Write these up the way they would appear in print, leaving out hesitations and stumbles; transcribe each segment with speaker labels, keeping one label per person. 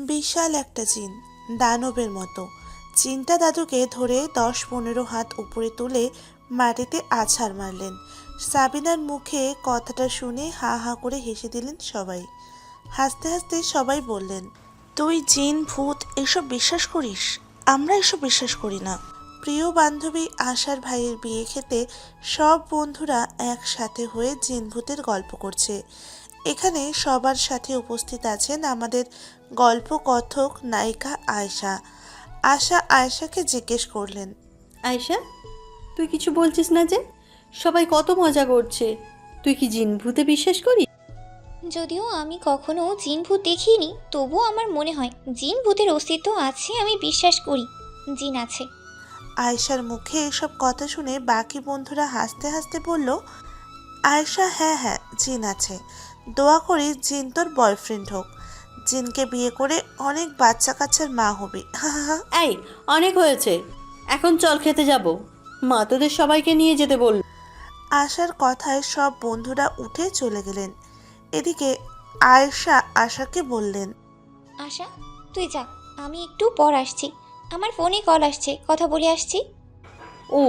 Speaker 1: বিশাল একটা জিন, দানবের মতো। জিনটা দাদুকে ধরে 10-15 হাত উপরে তুলে মাটিতে আছাড় মারলেন। সাবিনার মুখে কথাটা শুনে হা হা করে হেসে দিলেন সবাই। হাসতে হাসতে সবাই বললেন, তুই জিন ভূত এসব বিশ্বাস করিস? আমরা এসব বিশ্বাস করি না। প্রিয় বান্ধবী আশার ভাইয়ের বিয়ে খেতে সব বন্ধুরা একসাথে হয়ে জিন ভূতের গল্প করছে। এখানে সবার সাথে উপস্থিত আছেন আমাদের গল্প কথক নায়িকা আয়শা। আয়শাকে জিজ্ঞেস করলেন,
Speaker 2: আয়শা, তুই কিছু বলছিস না যে? সবাই কত মজা করছে, তুই কি জিন ভূতে বিশ্বাস করিস?
Speaker 3: যদিও আমি কখনো জিন ভূত দেখিনি, তবুও আমার মনে হয় জিন ভূতের অস্তিত্ব আছে। আমি বিশ্বাস করি জিন আছে।
Speaker 1: আয়শার মুখে এসব কথা শুনে বাকি বন্ধুরা হাসতে হাসতে বলল, আয়শা, হ্যাঁ হ্যাঁ, জিন আছে। দোয়া করি জিন তোর বয়ফ্রেন্ড হোক, জিনকে বিয়ে করে অনেক বাচ্চা কাচ্চার মা হবি।
Speaker 2: এই, অনেক হয়েছে, এখন চল খেতে যাব। মা তোদের সবাইকে নিয়ে যেতে বলল।
Speaker 1: আশার কথায় সব বন্ধুরা উঠে চলে গেলেন। এদিকে আয়শা আশাকে বললেন,
Speaker 3: আশা, তুই যা, আমি একটু পর আসছি। আমার ফোনে কল আসছে, কথা বলে আসছি।
Speaker 2: ও,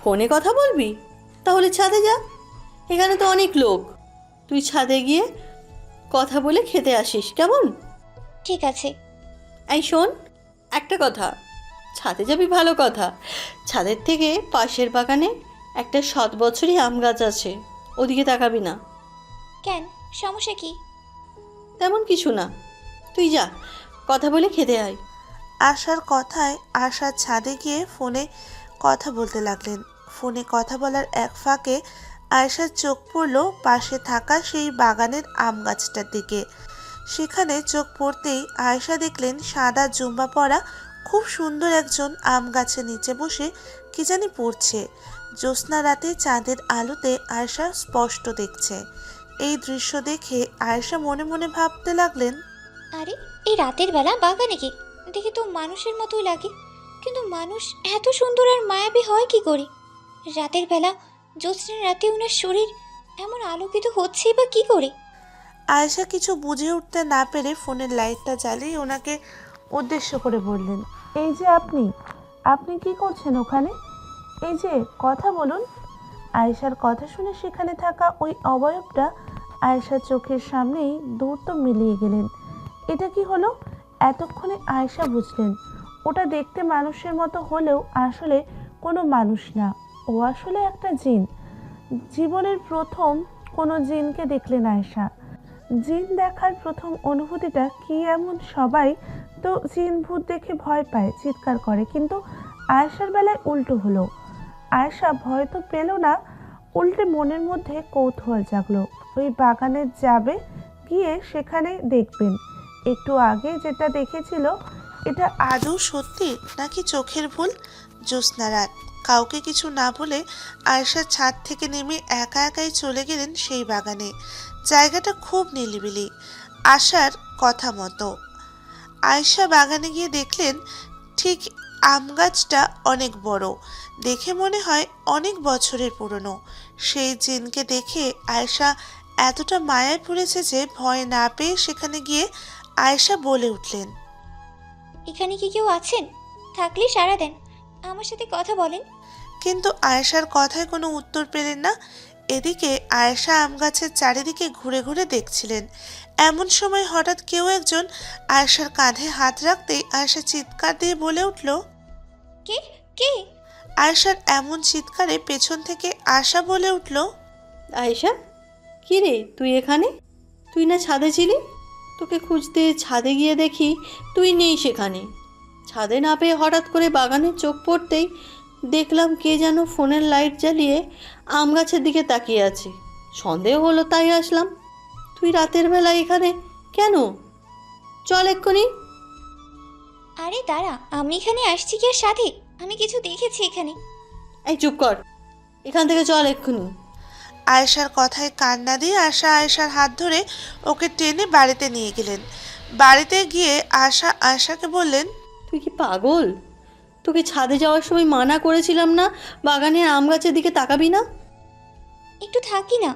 Speaker 2: ফোনে কথা বলবি? তাহলে ছাদে যা, এখানে তো অনেক লোক। তুই ছাদে গিয়ে কথা বলে খেতে আসিস, কেমন?
Speaker 3: ঠিক আছে।
Speaker 2: এই শোন, একটা কথা, ছাদে যাবি ভালো কথা, ছাদের থেকে পাশের বাগানে একটা 7 বছরই আম গাছ আছে, ওদিকে তাকাবি না।
Speaker 3: কেন, সমস্যা কি?
Speaker 2: তেমন কিছু না, তুই যা, কথা বলে খেতে আয়।
Speaker 1: আশার কথায় আশা ছাদে গিয়ে ফোনে কথা বলতে লাগলেন। ফোনে কথা বলার এক ফাঁকে আয়শার চোখ পড়ল পাশে থাকা সেই বাগানের আম গাছটার দিকে। সেখানে চোখ পড়তেই আয়শা দেখলেন সাদা জুম্বা পরা খুব সুন্দর একজন আম গাছের নিচে বসে কি জানি পড়ছে। জ্যোৎস্না রাতে চাঁদের আলোতে আয়শা স্পষ্ট দেখছে। এই দৃশ্য দেখে আয়শা মনে মনে ভাবতে লাগলেন,
Speaker 3: আরে, এই রাতের বেলা বাগানে কি? দেখে তো মানুষের মতোই লাগে, কিন্তু মানুষ এত সুন্দর আর মায়াবী হয় কি করে? রাতের বেলা জ্যোৎস্নার রাতে ওনার শরীর এমন আলোকিত হচ্ছেই বা কি করে?
Speaker 1: আয়েশা কিছু বুঝে উঠতে না পেরে ফোনের লাইটটা জ্বালিয়ে ওনাকে উদ্দেশ্য করে বললেন, এই যে আপনি আপনি কি করছেন ওখানে? এই যে কথা বলুন। আয়েশার কথা শুনে সেখানে থাকা ওই অবয়বটা আয়েশার চোখের সামনেই দূরত্ব মিলিয়ে গেলেন। এটা কি হলো? এতক্ষণে আয়েশা বুঝলেন ওটা দেখতে মানুষের মতো হলেও আসলে কোনো মানুষ না, ও আসলে একটা জিন। জীবনের প্রথম কোনো জিনকে দেখলেন আয়েশা। জিন দেখার প্রথম অনুভূতিটা কি এমন? সবাই তো জিন ভূত দেখে ভয় পায়, চিৎকার করে, কিন্তু আয়েশার বেলায় উল্টো হলো। আয়েশা ভয় তো পেল না, উল্টে মনের মধ্যে কৌতূহল জাগলো। ওই বাগানে যাবে, গিয়ে সেখানে দেখবেন একটু আগে যেটা দেখেছিল এটা আদৌ সত্যি নাকি চোখের ভুল। জ্যোৎস্না রাত, কাউকে কিছু না বলে আয়েশা ছাদ থেকে নেমে একা একাই চলে গেলেন সেই বাগানে। জায়গাটা খুব নিরিবিলি। আশার কথা মতো আয়েশা বাগানে গিয়ে দেখলেন ঠিক আম গাছটা অনেক বড়, দেখে মনে হয় অনেক বছরের পুরনো। সেই জিনকে দেখে আয়েশা এতটা মায়ায় পড়েছে যে ভয় না পেয়ে সেখানে গিয়ে আয়েশা বলে উঠলেন,
Speaker 3: এখানে কি কেউ আছেন? থাকলে সাড়া দেন, আমার সাথে কথা বলেন।
Speaker 1: কিন্তু আয়েশার কথায় কোনো উত্তর পেলেন না। এদিকে আয়েশা আম গাছের চারিদিকে ঘুরে ঘুরে দেখছিলেন। এমন সময় হঠাৎ কেউ একজন আয়েশার কাঁধে হাত রাখতেই আয়েশা চিৎকার দিয়ে বলে উঠল,
Speaker 3: কে? কে?
Speaker 1: আয়েশার এমন চিৎকারে পেছন থেকে আশা বলে উঠল,
Speaker 2: আয়েশা, কি রে তুই এখানে? তুই না ছাদে ছিলি? তোকে খুঁজতে ছাদে গিয়ে দেখি তুই নেই সেখানে। ছাদে না পেয়ে হঠাৎ করে বাগানে চোখ পড়তেই দেখলাম কে যেন ফোনের লাইট জ্বালিয়ে আম গাছের দিকে তাকিয়ে আছে। সন্দেহ হলো, তাই আসলাম। তুই রাতের বেলা এখানে কেন? চল এক্ষুনি।
Speaker 3: আরে দাঁড়া, আমি এখানে আসছি কি আর সাথে? আমি কিছু দেখেছি এখানে।
Speaker 2: এই চুপ কর, এখান থেকে চল এক্ষুনি।
Speaker 1: আয়েশার কথায় কান না দিয়ে আশা আয়েশার হাত ধরে ওকে টেনে বাড়িতে নিয়ে গেলেন। বাড়িতে গিয়ে আয়শাকে বললেন,
Speaker 2: তুই কি পাগল? তোকে ছাদে যাওয়ার সময় মানা করেছিলাম না বাগানের আম গাছের দিকে তাকাবি না?
Speaker 3: একটু থাকি না,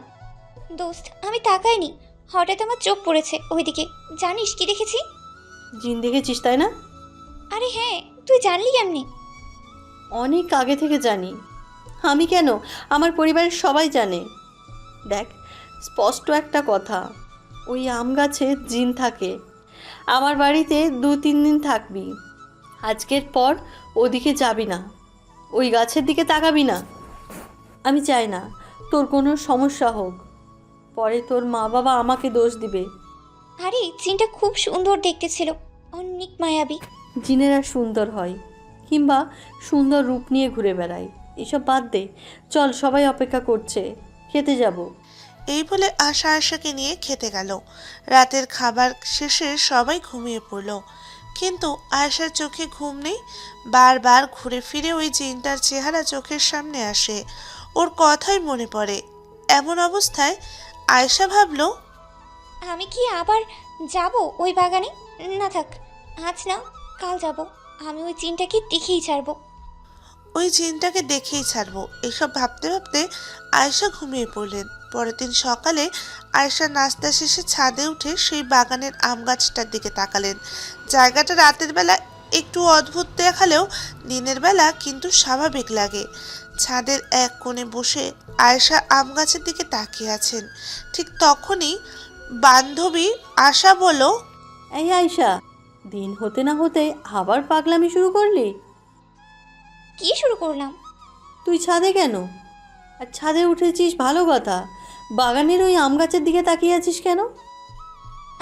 Speaker 3: দোস্ত আমি তাকাইনি, হঠাৎ আমার চোখ পড়েছে ওইদিকে। জানিস কি দেখেছি?
Speaker 2: জিন দেখেছিস তাই না?
Speaker 3: আরে হ্যাঁ, তুই জানলি কেমনি?
Speaker 2: অনেক আগে থেকে জানি। আমি কেন, আমার পরিবারের সবাই জানে। দেখ, স্পষ্ট একটা কথা, ওই আম গাছে জিন থাকে। আমার বাড়িতে 2-3 দিন থাকবি। আজকের পর ওদিকে যাবি না, ওই গাছের দিকে তাকাবি না। আমি চাই না তোর কোনো সমস্যা হোক, পরে তোর মা বাবা আমাকে দোষ দিবে।
Speaker 3: আরে জিনটা খুব সুন্দর দেখতে ছিল, অনেক মায়াবী।
Speaker 2: জিনেরা সুন্দর হয় কিংবা সুন্দর রূপ নিয়ে ঘুরে বেড়ায়, এসব বাদ দে। চল, সবাই অপেক্ষা করছে, খেতে যাব।
Speaker 1: এই বলে আশা আয়শাকে নিয়ে খেতে গেল। রাতের খাবার শেষে সবাই ঘুমিয়ে পড়ল, কিন্তু আয়শার চোখে ঘুম নেই। বারবার ঘুরে ফিরে ওই জিনটার চেহারা চোখের সামনে আসে, ওর কথাই মনে পড়ে। এমন অবস্থায় আয়শা ভাবল,
Speaker 3: আমি কি আবার যাব ওই বাগানে? না থাক, আজ না কাল যাব। আমি ওই জিনটাকে দেখেই ছাড়বো।
Speaker 1: ওই জিনটাকে দেখেই ছাড়বো। এসব ভাবতে ভাবতে আয়শা ঘুমিয়ে পড়লেন। পরের দিন সকালে আয়শা নাস্তা শেষে ছাদে উঠে সেই বাগানের আম গাছটার দিকে তাকালেন। জায়গাটা রাতের বেলা একটু অদ্ভুত দেখালেও দিনের বেলা কিন্তু স্বাভাবিক লাগে। ছাদের এক কোণে বসে আয়শা আম গাছের দিকে তাকিয়ে আছেন। ঠিক তখনই বান্ধবী আশা বলল,
Speaker 2: এই আয়শা, দিন হতে না হতে আবার পাগলামি শুরু করলি?
Speaker 3: কি শুরু করলাম?
Speaker 2: তুই ছাদে কেন? আর ছাদে উঠেছিস ভালো কথা, বাগানের ওই আম গাছের দিকে তাকিয়ে আছিস কেন?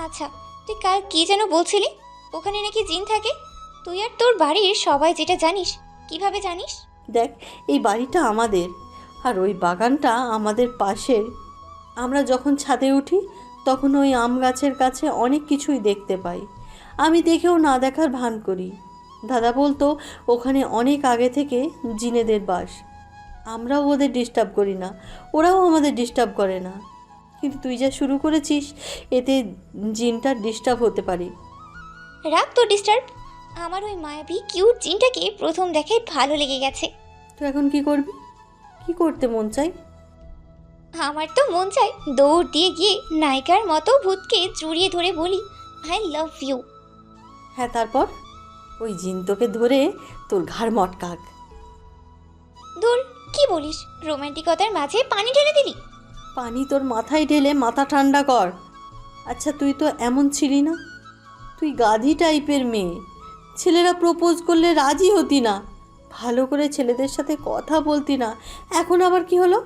Speaker 3: আচ্ছা, তুই কাল কি যেন বলছিলি? ওখানে নাকি জিন থাকে। তুই আর তোর বাড়ির সবাই যেটা জানিস, কিভাবে জানিস?
Speaker 2: দেখ, এই বাড়িটা আমাদের, আর ওই বাগানটা আমাদের পাশের। আমরা যখন ছাদে উঠি তখন ওই আম গাছের কাছে অনেক কিছুই দেখতে পাই। আমি দেখেও না দেখার ভান করি। দাদা বলতো ওখানে অনেক আগে থেকে জিনেদের বাস। আমরাও ওদের ডিস্টার্ব করি না, ওরাও আমাদের ডিস্টার্ব করে না। কিন্তু তুই যা শুরু করেছিস, এতে জিনটা ডিস্টার্ব হতে পারে।
Speaker 3: রাখ তো ডিস্টার্ব। আমার ওই মায়াবী কিউট জিনটাকে প্রথম দেখায় ভালো লেগে গেছে।
Speaker 2: তুই এখন কি করবি? কি করতে মন চাই?
Speaker 3: আমার তো মন চায় দৌড় দিয়ে গিয়ে নায়িকার মতো ভূতকে জড়িয়ে ধরে বলি, আই লাভ ইউ।
Speaker 2: হ্যাঁ, তারপর ওই জিন তোকে ধরে তোর ঘাড় মটকাক।
Speaker 3: দূর, কি বলিস? রোমান্টিকতার মাঝে পানি ঢেলে দিলি।
Speaker 2: পানি তোর মাথায় ঢেলে মাথা ঠান্ডা কর। আচ্ছা, তুই তো এমন ছিলি না, তুই গাধি টাইপের মেয়ে। ছেলেরা প্রপোজ করলে রাজি হতি না, ভালো করে ছেলেদের সাথে কথা বলতি না। এখন আবার কি হলো?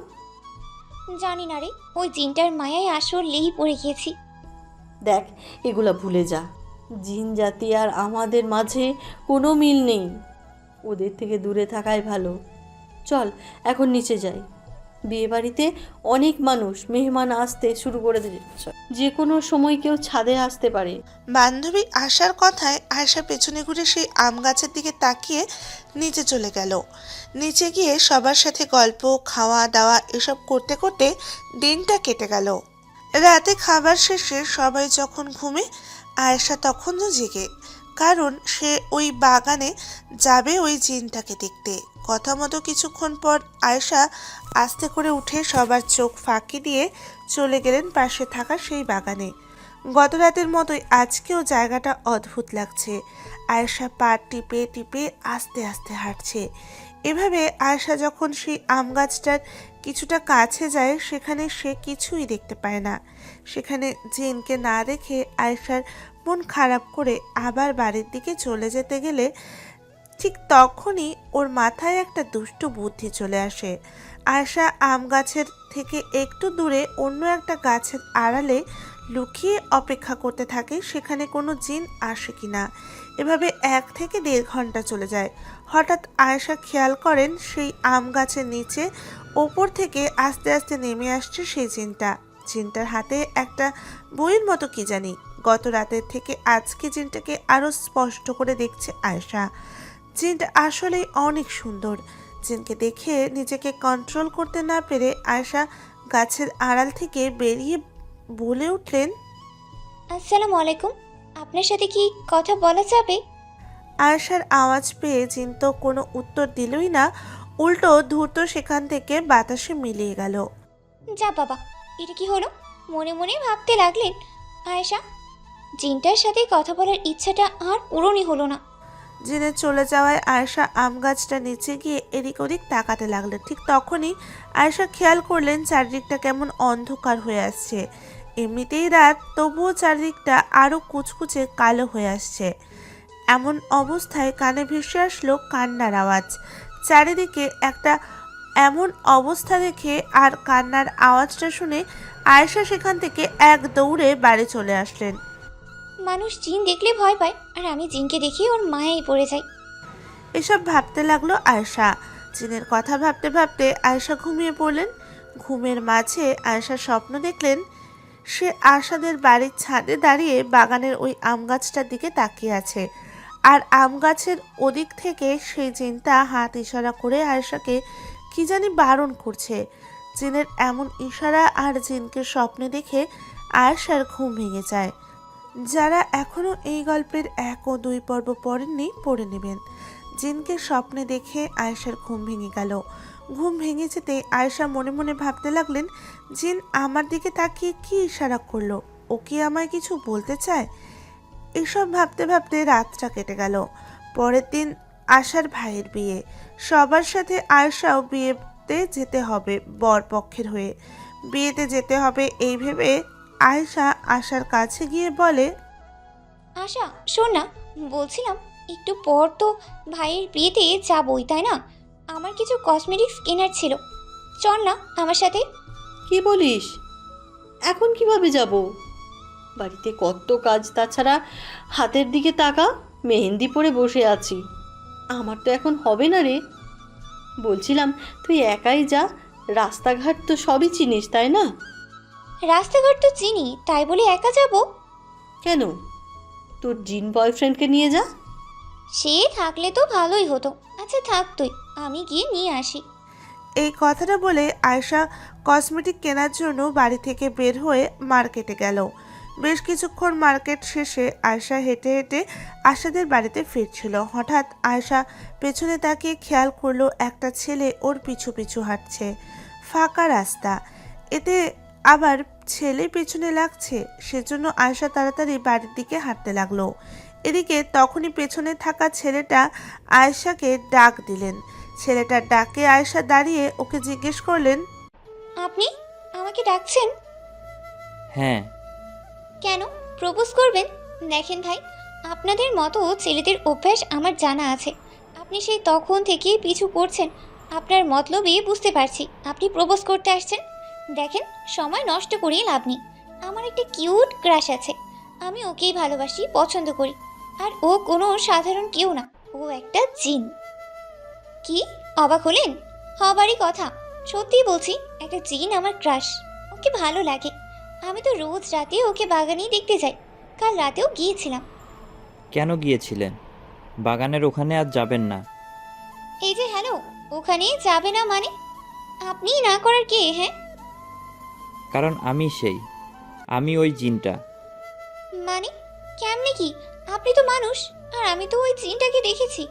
Speaker 3: জানি না রে, ওই জিনটার মায়ায় আসলেই পড়ে গিয়েছি।
Speaker 2: দেখ, এগুলা ভুলে যা। জিন জাতি আর আমাদের মাঝে কোনো মিল নেই, ওদের থেকে দূরে থাকাই ভালো। চল এখন নিচে যাই, বিয়ে বাড়িতে অনেক মানুষ, মেহমান আসতে শুরু করে দিচ্ছে, যে কোনো সময় কেউ ছাদে আসতে পারে।
Speaker 1: বান্ধবী আশার কথায় আয়শা পেছনে ঘুরে সেই আম গাছের দিকে তাকিয়ে নিচে চলে গেল। নিচে গিয়ে সবার সাথে গল্প, খাওয়া দাওয়া এসব করতে করতে দিনটা কেটে গেল। রাতে খাবার শেষে সবাই যখন ঘুমে, আয়শা তখনও জেগে, কারণ সে ওই বাগানে যাবে ওই জিনটাকে দেখতে। কথা মতো কিছুক্ষণ পর আয়শা আস্তে করে উঠে সবার চোখ ফাঁকি দিয়ে চলে গেলেন পাশে থাকা সেই বাগানে। গত রাতের মতোই আজকেও জায়গাটা অদ্ভুত লাগছে। আয়েশা পা টিপে টিপে আস্তে আস্তে হাঁটছে। এভাবে আয়েশা যখন সেই আম গাছটার কিছুটা কাছে যায়, সেখানে সে কিছুই দেখতে পায় না। সেখানে জিনকে না দেখে আয়েশার মন খারাপ করে আবার বাড়ির দিকে চলে যেতে গেলে ঠিক তখনই ওর মাথায় একটা দুষ্টু বুদ্ধি চলে আসে। আয়েশা আম গাছের থেকে একটু দূরে অন্য একটা গাছের আড়ালে লুকিয়ে অপেক্ষা করতে থাকে সেখানে কোনো জিন আসে কিনা। এভাবে 1 থেকে 1.5 ঘন্টা চলে যায়। হঠাৎ আয়েশা খেয়াল করেন সেই আম গাছের নিচে ওপর থেকে আস্তে আস্তে নেমে আসছে সেই জিনটা। জিনটার হাতে একটা বইয়ের মতো কি জানি। গত রাতের থেকে আজকে জিনটাকে আরও স্পষ্ট করে দেখছে আয়েশা। জিনটা আসলে অনেক সুন্দর। জিনকে দেখে নিজেকে কন্ট্রোল করতে না পেরে আয়েশা গাছের আড়াল থেকে বেরিয়ে বলে উঠলেন,
Speaker 3: আসসালামু আলাইকুম, আপনার সাথে কি কথা বলা যাবে?
Speaker 1: আয়েশার আওয়াজ পেয়ে জিন তো কোনো উত্তর দিলই না, উল্টো দ্রুত সেখান থেকে বাতাসে মিলিয়ে গেল।
Speaker 3: যা বাবা, এটা কি হলো? মনে মনে ভাবতে লাগলেন আয়েশা। জিনটার সাথে কথা বলার ইচ্ছাটা আর পূরণই হলো না।
Speaker 1: জিনের চলে যাওয়ায় আয়েশা আম গাছটা নিচে গিয়ে এদিক ওদিক তাকাতে লাগলেন। ঠিক তখনই আয়েশা খেয়াল করলেন চারদিকটা কেমন অন্ধকার হয়ে আসছে। এমনিতেই রাত, তবুও চারদিকটা আরও কুচকুচে কালো হয়ে আসছে। এমন অবস্থায় কানে ভেসে আসলো কান্নার আওয়াজ। চারিদিকে একটা এমন অবস্থা দেখে আর কান্নার আওয়াজটা শুনে আয়েশা সেখান থেকে এক দৌড়ে বাড়ি চলে আসলেন।
Speaker 3: মানুষ জিন দেখলে ভয় পায়, আর আমি জিনকে দেখি ওর মায়াই পড়ে যাই।
Speaker 1: এসব ভাবতে লাগলো আয়েশা। জিনের কথা ভাবতে ভাবতে আয়েশা ঘুমিয়ে পড়লেন। ঘুমের মাঝে আয়েশা স্বপ্ন দেখলেন সে আশাদের বাড়ির ছাদে দাঁড়িয়ে বাগানের ওই আম গাছটার দিকে তাকিয়ে আছে, আর আম গাছের ওদিক থেকে সেই জিনটা হাত ইশারা করে আয়েশাকে কি জানি বারণ করছে। জিনের এমন ইশারা আর জিনকে স্বপ্নে দেখে আয়েশার ঘুম ভেঙে যায়। যারা এখনও এই গল্পের 1 ও 2 পর্ব পড়েননি, পড়ে নেবেন। জিনকে স্বপ্নে দেখে আয়েশার ঘুম ভেঙে গেল। ঘুম ভেঙে যেতে আয়েশা মনে মনে ভাবতে লাগলেন, জিন আমার দিকে তাকিয়ে কি ইশারা করলো? ও কি আমায় কিছু বলতে চায়? এসব ভাবতে ভাবতে রাতটা কেটে গেল। পরের দিন আশার ভাইয়ের বিয়ে। সবার সাথে আয়েশাও বিয়েতে যেতে হবে বর পক্ষের হয়ে। বিয়েতে যেতে হবে এই ভেবে আয়েশা আশার কাছে গিয়ে বলে,
Speaker 3: আশা শোন না, বলছিলাম একটু পর তো ভাইয়ের বিয়েতে যাবই, তাই না? আমার কিছু কসমেটিক্স কেনার ছিল, চল না আমার সাথে।
Speaker 2: কি বলিস? এখন কিভাবে যাব? বাড়িতে কত কাজ, তাছাড়া হাতের দিকে তাকা, মেহেন্দি পরে বসে আছি। আমার তো এখন হবে না রে। বলছিলাম তুই একাই যা, রাস্তাঘাট তো সবই চিনিস, তাই না?
Speaker 3: রাস্তাঘাট তো চিনি, তাই বলে একা যাব?
Speaker 2: কেন? তোর জিন বয়ফ্রেন্ডকে নিয়ে যা।
Speaker 3: সে থাকলে তো ভালোই হতো। আচ্ছা থাক তুই, আমি গিয়ে নিয়ে আসি।
Speaker 1: এই কথাটা বলে আয়েশা কসমেটিক কেনার জন্য বাড়ি থেকে বের হয়ে মার্কেটে গেল। বেশ কিছুক্ষণ মার্কেট শেষে আয়েশা হেঁটে হেঁটে আশাদের বাড়িতে ফিরছিল। হঠাৎ আয়েশা পেছনে তাকিয়ে খেয়াল করলো একটা ছেলে ওর পিছু পিছু হাঁটছে। ফাঁকা রাস্তা, এতে আবার ছেলে পেছনে লাগছে। সেজন্য আয়েশা তাড়াতাড়ি বাড়ির দিকে হাঁটতে লাগলো। এদিকে তখনই পেছনে থাকা ছেলেটা আয়েশাকে ডাক দিলেন। ছেলেটার ডাকে আয়েশা দাঁড়িয়ে ওকে জিজ্ঞেস করলেন,
Speaker 3: আপনি আমাকে ডাকছেন?
Speaker 4: হ্যাঁ।
Speaker 3: কেন? প্রপোজ করবেন? দেখেন ভাই, আপনাদের মতো ছেলেদের অভ্যাস আমার জানা আছে। আপনি সেই তখন থেকেই পিছু করছেন। আপনার মতলবই বুঝতে পারছি আপনি প্রপোজ করতে আসছেন। দেখেন, সময় নষ্ট করিয়ে লাভ নেই। আমার একটা কিউট ক্রাশ আছে, আমি ওকেই ভালোবাসি, পছন্দ করি। আর ও কোনো সাধারণ কেউ না, ও একটা জিন। কি অবাক হলেন? হবারই কথা, সত্যিই বলছি, একটা জিন আমার ক্রাশ। ওকে ভালো লাগে। আমি তো রোজ রাতে ওকে বাগানেই দেখতে যাই। কাল রাতেও গিয়েছিলাম।
Speaker 4: কেন গিয়েছিলেন? বাগানের ওখানে আর যাবেন না।
Speaker 3: এই যে হ্যালো, ওখানে যাবে না মানে? আপনি না করার কে? হ্যাঁ,
Speaker 4: কারণ আমি ওই জিনটা।
Speaker 3: মানে কেমনে কি? আপনি তো মানুষ, আর আমি তো ওই জিনটাকে দেখেছি।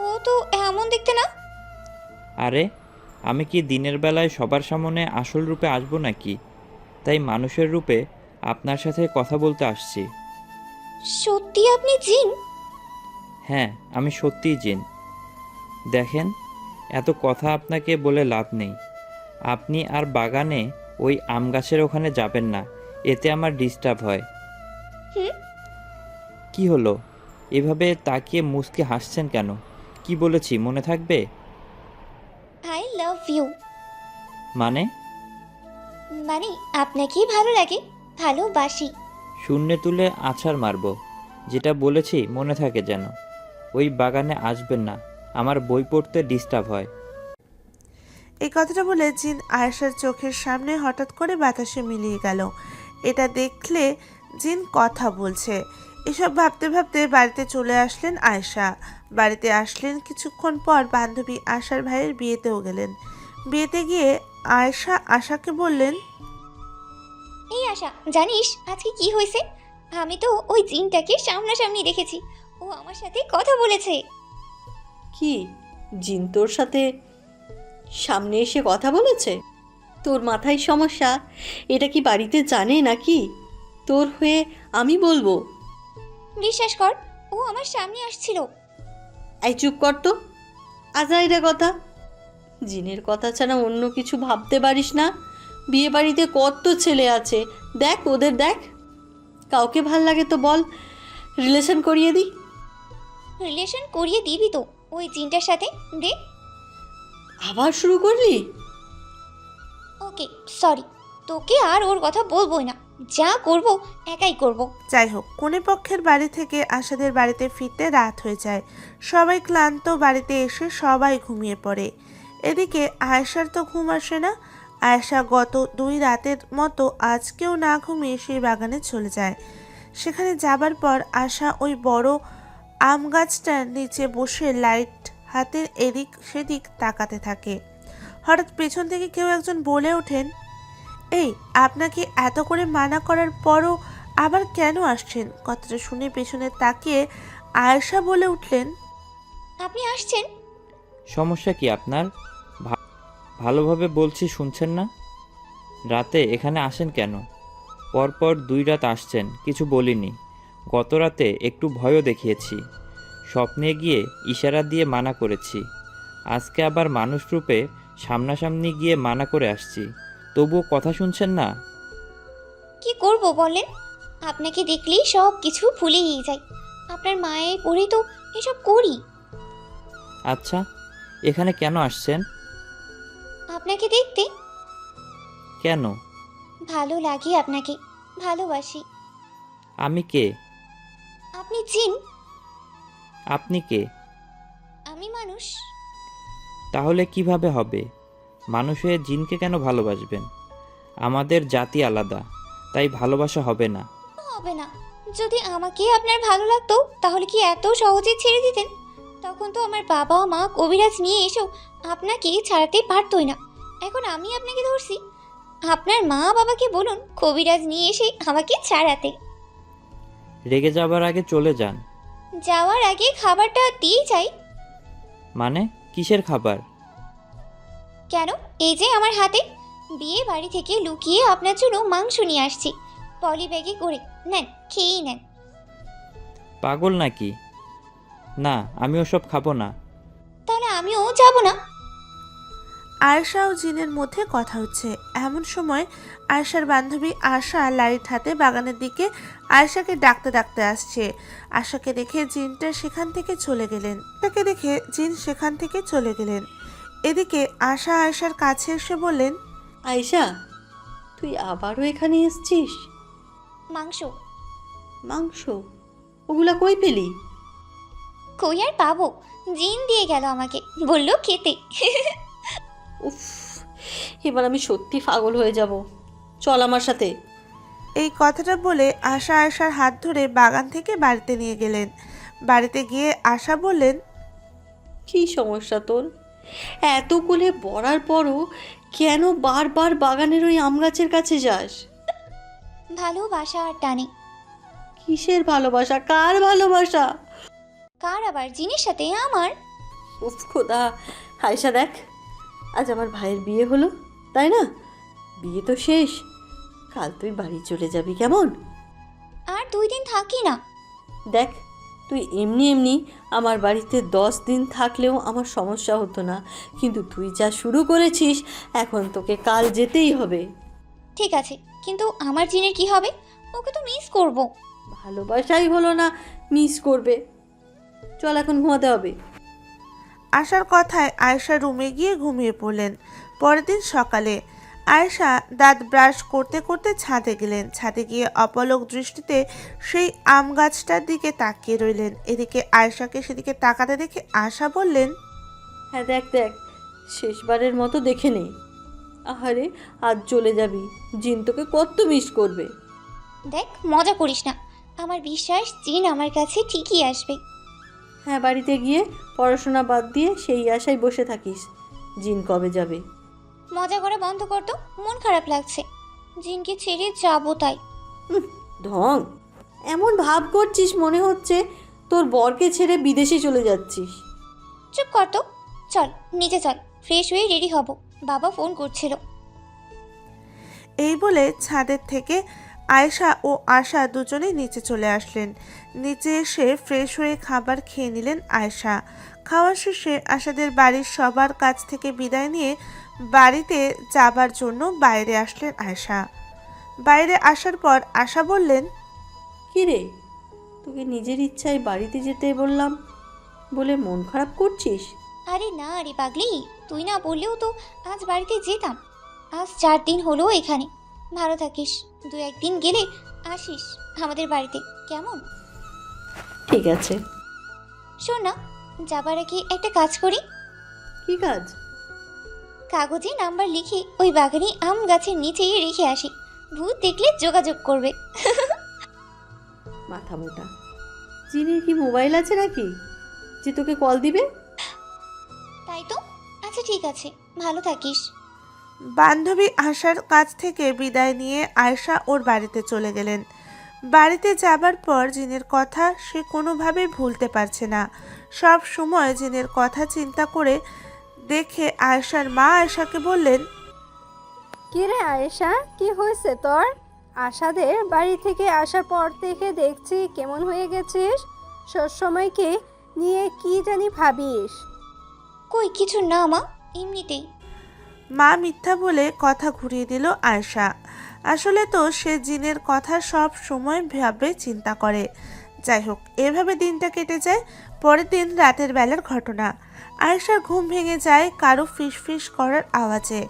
Speaker 3: ও তো এমন দেখতে না।
Speaker 4: আরে, আমি কি দিনের বেলায় সবার সামনে আসল রূপে আসবো নাকি? তাই মানুষের রূপে আপনার সাথে কথা বলতে আসছি।
Speaker 3: সত্যি আপনি জিন?
Speaker 4: হ্যাঁ, আমি সত্যিই জিন। দেখেন, এত কথা আপনাকে বলে লাভ নেই। আপনি আর বাগানে ওই আম গাছের ওখানে যাবেন না, এতে আমার ডিস্টার্ব হয়।
Speaker 3: হুম?
Speaker 4: কি হলো? এভাবে তাকিয়ে মুচকে হাসছেন কেন? কি বলেছি মনে থাকবে?
Speaker 3: I love you.
Speaker 4: মানে?
Speaker 3: মানে আপনাকেই ভালো লাগে, ভালোবাসি।
Speaker 4: শূন্যে তুলে আছাড় মারবো। যেটা বলেছি মনে থাকে যেন। ওই বাগানে আসবেন না, আমার বই পড়তে ডিস্টার্ব হয়।
Speaker 1: এই কথাটা বলে জিন আয়েশার চোখের সামনে হঠাৎ করে বাতাসে মিলিয়ে গেল। এটা দেখলে জিন কথা বলছে। এসব ভাবতে ভাবতে বাড়িতে চলে আসলেন আয়েশা। বাড়িতে আসলেন কিছুক্ষণ পর বান্ধবী আশার ভাইয়ের বিয়েতেও গেলেন। বিয়েতে গিয়ে আয়েশা আশাকে বললেন,
Speaker 3: এই আশা, জানিস আজকে কি হয়েছে? আমি তো ওই জিনটাকে সামনাসামনি দেখেছি। ও আমার সাথে কথা বলেছে।
Speaker 2: কি, জিন তোর সাথে সামনে এসে কথা বলেছে? তোর মাথায় সমস্যা, এটা কি বাড়িতে জানে নাকি? তোর হয়ে আমি বলবো?
Speaker 3: বিশ্বাস কর, ও আমার সামনে আসছিল।
Speaker 2: এই চুপ কর তো, আজাইরা কথা। জিনের কথা ছাড়া অন্য কিছু ভাবতে পারিস না? বিয়ে বাড়িতে কত ছেলে আছে, দেখ ওদের দেখ। কাউকে ভাল লাগে তো বল, রিলেশন করিয়ে দিই।
Speaker 3: রিলেশন করিয়ে দিবি তো ওই জিনটার সাথে? দে।
Speaker 2: আবার শুরু করলি?
Speaker 3: ওকে সরি, তোকে আর ওর কথা বলবোই না। যা করব একাই করব।
Speaker 1: যাই হোক, কনে পক্ষের বাড়ি থেকে আশাদের বাড়িতে ফিরতে রাত হয়ে যায়। সবাই ক্লান্ত, বাড়িতে এসে সবাই ঘুমিয়ে পড়ে। এদিকে আয়েশার তো ঘুম আসে না। আয়েশা গত 2 রাতের মতো আজকেও না ঘুমিয়ে সেই বাগানে চলে যায়। সেখানে যাবার পর আশা ওই বড় আম গাছটার নিচে বসে লাইট হাতে এদিক সেদিক তাকাতে থাকে। হঠাৎ পেছন থেকে কেউ একজন বলে ওঠেন, এই আপনাকে এত করে মানা করার পরও আবার কেন আসছেন? কথাটা শুনে পেছনে তাকিয়ে আয়েশা বলে উঠলেন,
Speaker 3: আপনি আসছেন?
Speaker 4: সমস্যা কি আপনার? ভালোভাবে বলছি, শুনছেন না? রাতে এখানে আসেন কেন? পরপর 2 রাত আসছেন, কিছু বলিনি। গত রাতে একটু ভয়ও দেখিয়েছি, স্বপ্নে গিয়ে ইশারা দিয়ে মানা করেছি। আজকে আবার মানুষ রূপে সামনাসামনি গিয়ে মানা করে আসছি, তবুও কথা শুনছেন না।
Speaker 3: কি করব বলেন? আপনাকে দেখলেই সব কিছু ভুলেই যাই। আপনার মায়ে পড়ে তো এসব করি।
Speaker 4: আচ্ছা, এখানে কেন আসছেন?
Speaker 3: আপনাকে দেখতে।
Speaker 4: কেন?
Speaker 3: ভালো লাগে আপনাকে, ভালোবাসি।
Speaker 4: আমি কে?
Speaker 3: আপনি জিন,
Speaker 4: আপনি কে?
Speaker 3: আমি মানুষ।
Speaker 4: তাহলে কিভাবে হবে? মানুষ হয়ে জিনকে কেন ভালোবাসবেন? আমাদের জাতি আলাদা, তাই ভালোবাসা হবে না।
Speaker 3: হবে না। যদি আমাকে আপনার ভালো লাগতো তাহলে কি এত সহজে ছেড়ে দিতেন? তখন তো আমার বাবা মা কবিরাজ নিয়ে এসেও আপনাকে ছাড়াতে পারতোই না। এখন আমি আপনাকে ধরছি। আপনার মা বাবাকে বলুন কবিরাজ নিয়ে এসে আমাকে ছাড়াতে।
Speaker 4: রেগে যাবার আগে চলে যান।
Speaker 3: যাওয়ার আগে খাবারটা দিয়ে যাই।
Speaker 4: মানে কিসের খাবার?
Speaker 3: কেন, এই যে আমার হাতে। বিয়ে বাড়ি থেকে লুকিয়ে আপনার জন্য মাংস নিয়ে আসছি, পলি ব্যাগে করে। নেন, খেয়েই নেন।
Speaker 4: পাগল নাকি? না, আমি ওসব খাবো না।
Speaker 3: তাহলে আমিও যাব না।
Speaker 1: আয়েশা ও জিনের মধ্যে কথা হচ্ছে। এমন সময় আয়েশার বান্ধবী আশা লাইট হাতে বাগানের দিকে আয়েশাকে ডাকতে ডাকতে আসছে। আশাকে দেখে জিনটা সেখান থেকে চলে গেলেন। তাকে দেখে জিন সেখান থেকে চলে গেলেন। এদিকে আশা আয়েশার কাছে এসে বললেন,
Speaker 2: আয়শা, তুই আবারও এখানে এসছিস?
Speaker 3: মাংস।
Speaker 2: মাংস? ওগুলা কই পেলি?
Speaker 3: কই আর পাবো, জিন দিয়ে গেল আমাকে, বললো খেতে।
Speaker 2: উফ, এবার আমি সত্যি পাগল হয়ে যাব। চল আমার সাথে।
Speaker 1: এই কথাটা বলে আশা আয়েশার হাত ধরে বাগান থেকে বাড়িতে নিয়ে গেলেন। বাড়িতে গিয়ে আশা বললেন,
Speaker 2: কি সমস্যা তোর? এত কোলে পড়ার পরও কেন বারবার বাগানের ওই আম গাছের কাছে যাস?
Speaker 3: ভালোবাসা আর টানে।
Speaker 2: কিসের ভালোবাসা? কার ভালোবাসা?
Speaker 3: কার আবার? জিনের সাথে আমার।
Speaker 2: উফ খোদা! আয়শা দেখ, আজ আমার ভাইয়ের বিয়ে হলো, তাই না? বিয়ে তো শেষ, কাল তুই বাড়ি চলে যাবি, কেমন?
Speaker 3: আর 2 দিন থাকি না।
Speaker 2: দেখ, তুই এমনি এমনি আমার বাড়িতে 10 দিন থাকলেও আমার সমস্যা হতো না, কিন্তু তুই যা শুরু করেছিস, এখন তোকে কাল যেতেই হবে।
Speaker 3: ঠিক আছে, কিন্তু আমার জিনের কি হবে? ওকে তো মিস করব।
Speaker 2: ভালোবাসাই হলো না, মিস করবে? চল এখন ঘুমাতে হবে।
Speaker 1: আশার কথায় আয়েশা রুমে গিয়ে ঘুমিয়ে পড়লেন। পরের দিন সকালে আয়েশা দাঁত ব্রাশ করতে করতে ছাদে গেলেন। ছাদে গিয়ে অপলক দৃষ্টিতে সেই আম গাছটার দিকে তাকিয়ে রইলেন। এদিকে আয়েশাকে সেদিকে তাকাতে দেখে আশা বললেন,
Speaker 2: হ্যাঁ দেখ দেখ, শেষবারের মতো দেখে নে। আহারে, আজ চলে যাবি, জিন তোকে কত মিস করবে।
Speaker 3: দেখ, মজা করিস না। আমার বিশ্বাস জিন আমার কাছে ঠিকই আসবে।
Speaker 2: হ্যাঁ, বাড়িতে গিয়ে পড়াশোনা বাদ দিয়ে সেই আশায় বসে থাকিস জিন কবে যাবে।
Speaker 3: মজা করা বন্ধ কর তো, মন খারাপ লাগছে। জিনকে ছেড়ে যাবো তাই।
Speaker 2: ঢং! এমন ভাব করছিস মনে হচ্ছে তোর বরকে ছেড়ে বিদেশে চলে যাচ্ছিস।
Speaker 3: চুপ কর তো। চল নিচে চল, ফ্রেশ হয়ে রেডি হব। বাবা ফোন করছিল।
Speaker 1: এই বলে ছাদের থেকে আয়েশা ও আশা দুজনেই নিচে চলে আসলেন। নিচে এসে ফ্রেশ হয়ে খাবার খেয়ে নিলেন আয়েশা। খাওয়া শেষে আশাদের বাড়ির সবার কাছ থেকে বিদায় নিয়ে বাড়িতে যাবার জন্য বাইরে আসলেন আয়েশা। বাইরে আসার পর আশা বললেন,
Speaker 2: কি রে, তোকে নিজের ইচ্ছায় বাড়িতে যেতে বললাম বলে মন খারাপ করছিস?
Speaker 3: আরে না আরে পাগলি, তুই না বললেও তো আজ বাড়িতে যেতাম। আজ 4 দিন হলো এখানে। ভালো থাকিস, 2-1 দিন গেলে আসিস আমাদের বাড়িতে, কেমন?
Speaker 2: ঠিক আছে।
Speaker 3: শোন না, যাবার আগে একটা কাজ করি।
Speaker 2: কি কাজ?
Speaker 3: কাগজে নাম্বার লিখে ওই বাগানে আম গাছের নিচেই রেখে আসি। ভূত দেখলে যোগাযোগ করবে।
Speaker 2: মাথা মোটা। জিনির কি মোবাইল আছে নাকি যে তোকে কল দিবে?
Speaker 3: তাই তো। আচ্ছা ঠিক আছে, ভালো থাকিস।
Speaker 1: বান্ধবী আশার কাছ থেকে বিদায় নিয়ে আয়েশা ওর বাড়িতে চলে গেলেন। বাড়িতে যাবার পর জিনের কথা সে কোনোভাবেই ভুলতে পারছে না। সব সময় জিনের কথা চিন্তা করে দেখে আয়েশার মা আয়েশাকে বললেন,
Speaker 5: কি রে আয়েশা, কি হয়েছে তোর? আশাদের বাড়ি থেকে আসার পর থেকে দেখছি কেমন হয়ে গেছিস। সবসময়কে নিয়ে কি জানি ভাবিস।
Speaker 3: কই কিছু না মা, এমনিতেই।
Speaker 1: মা মিথ্যা বলে কথা ঘুরিয়ে দিল আয়েশা। আসলে তো সে জিনের কথা সব সময় ভাবে চিন্তা করে। যাই হোক, এভাবে দিনটা কেটে যায়। পরের দিন রাতের বেলার ঘটনা। আয়েশার ঘুম ভেঙে যায় কারো ফিসফিস করার আওয়াজে।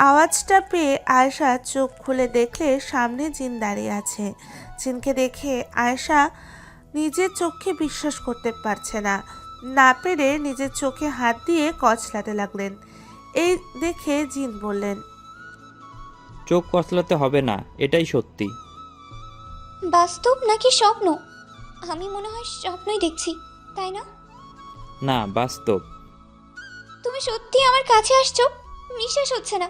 Speaker 1: আওয়াজটা পেয়ে আয়েশা চোখ খুলে দেখলে সামনে জিন দাঁড়িয়ে আছে। জিনকে দেখে আয়েশা নিজের চোখে বিশ্বাস করতে পারছে না। না পেরে নিজের চোখে হাত দিয়ে কচলাতে লাগলেন। এই দেখে জিন বললেন,
Speaker 4: চোখ কচলাতে হবে না, এটাই সত্যি।
Speaker 3: বাস্তব নাকি স্বপ্ন? আমি মনে হয় স্বপ্নই দেখছি, তাই না?
Speaker 4: না, বাস্তব।
Speaker 3: তুমি সত্যি আমার কাছে আসছো? বিশ্বাস হচ্ছে না।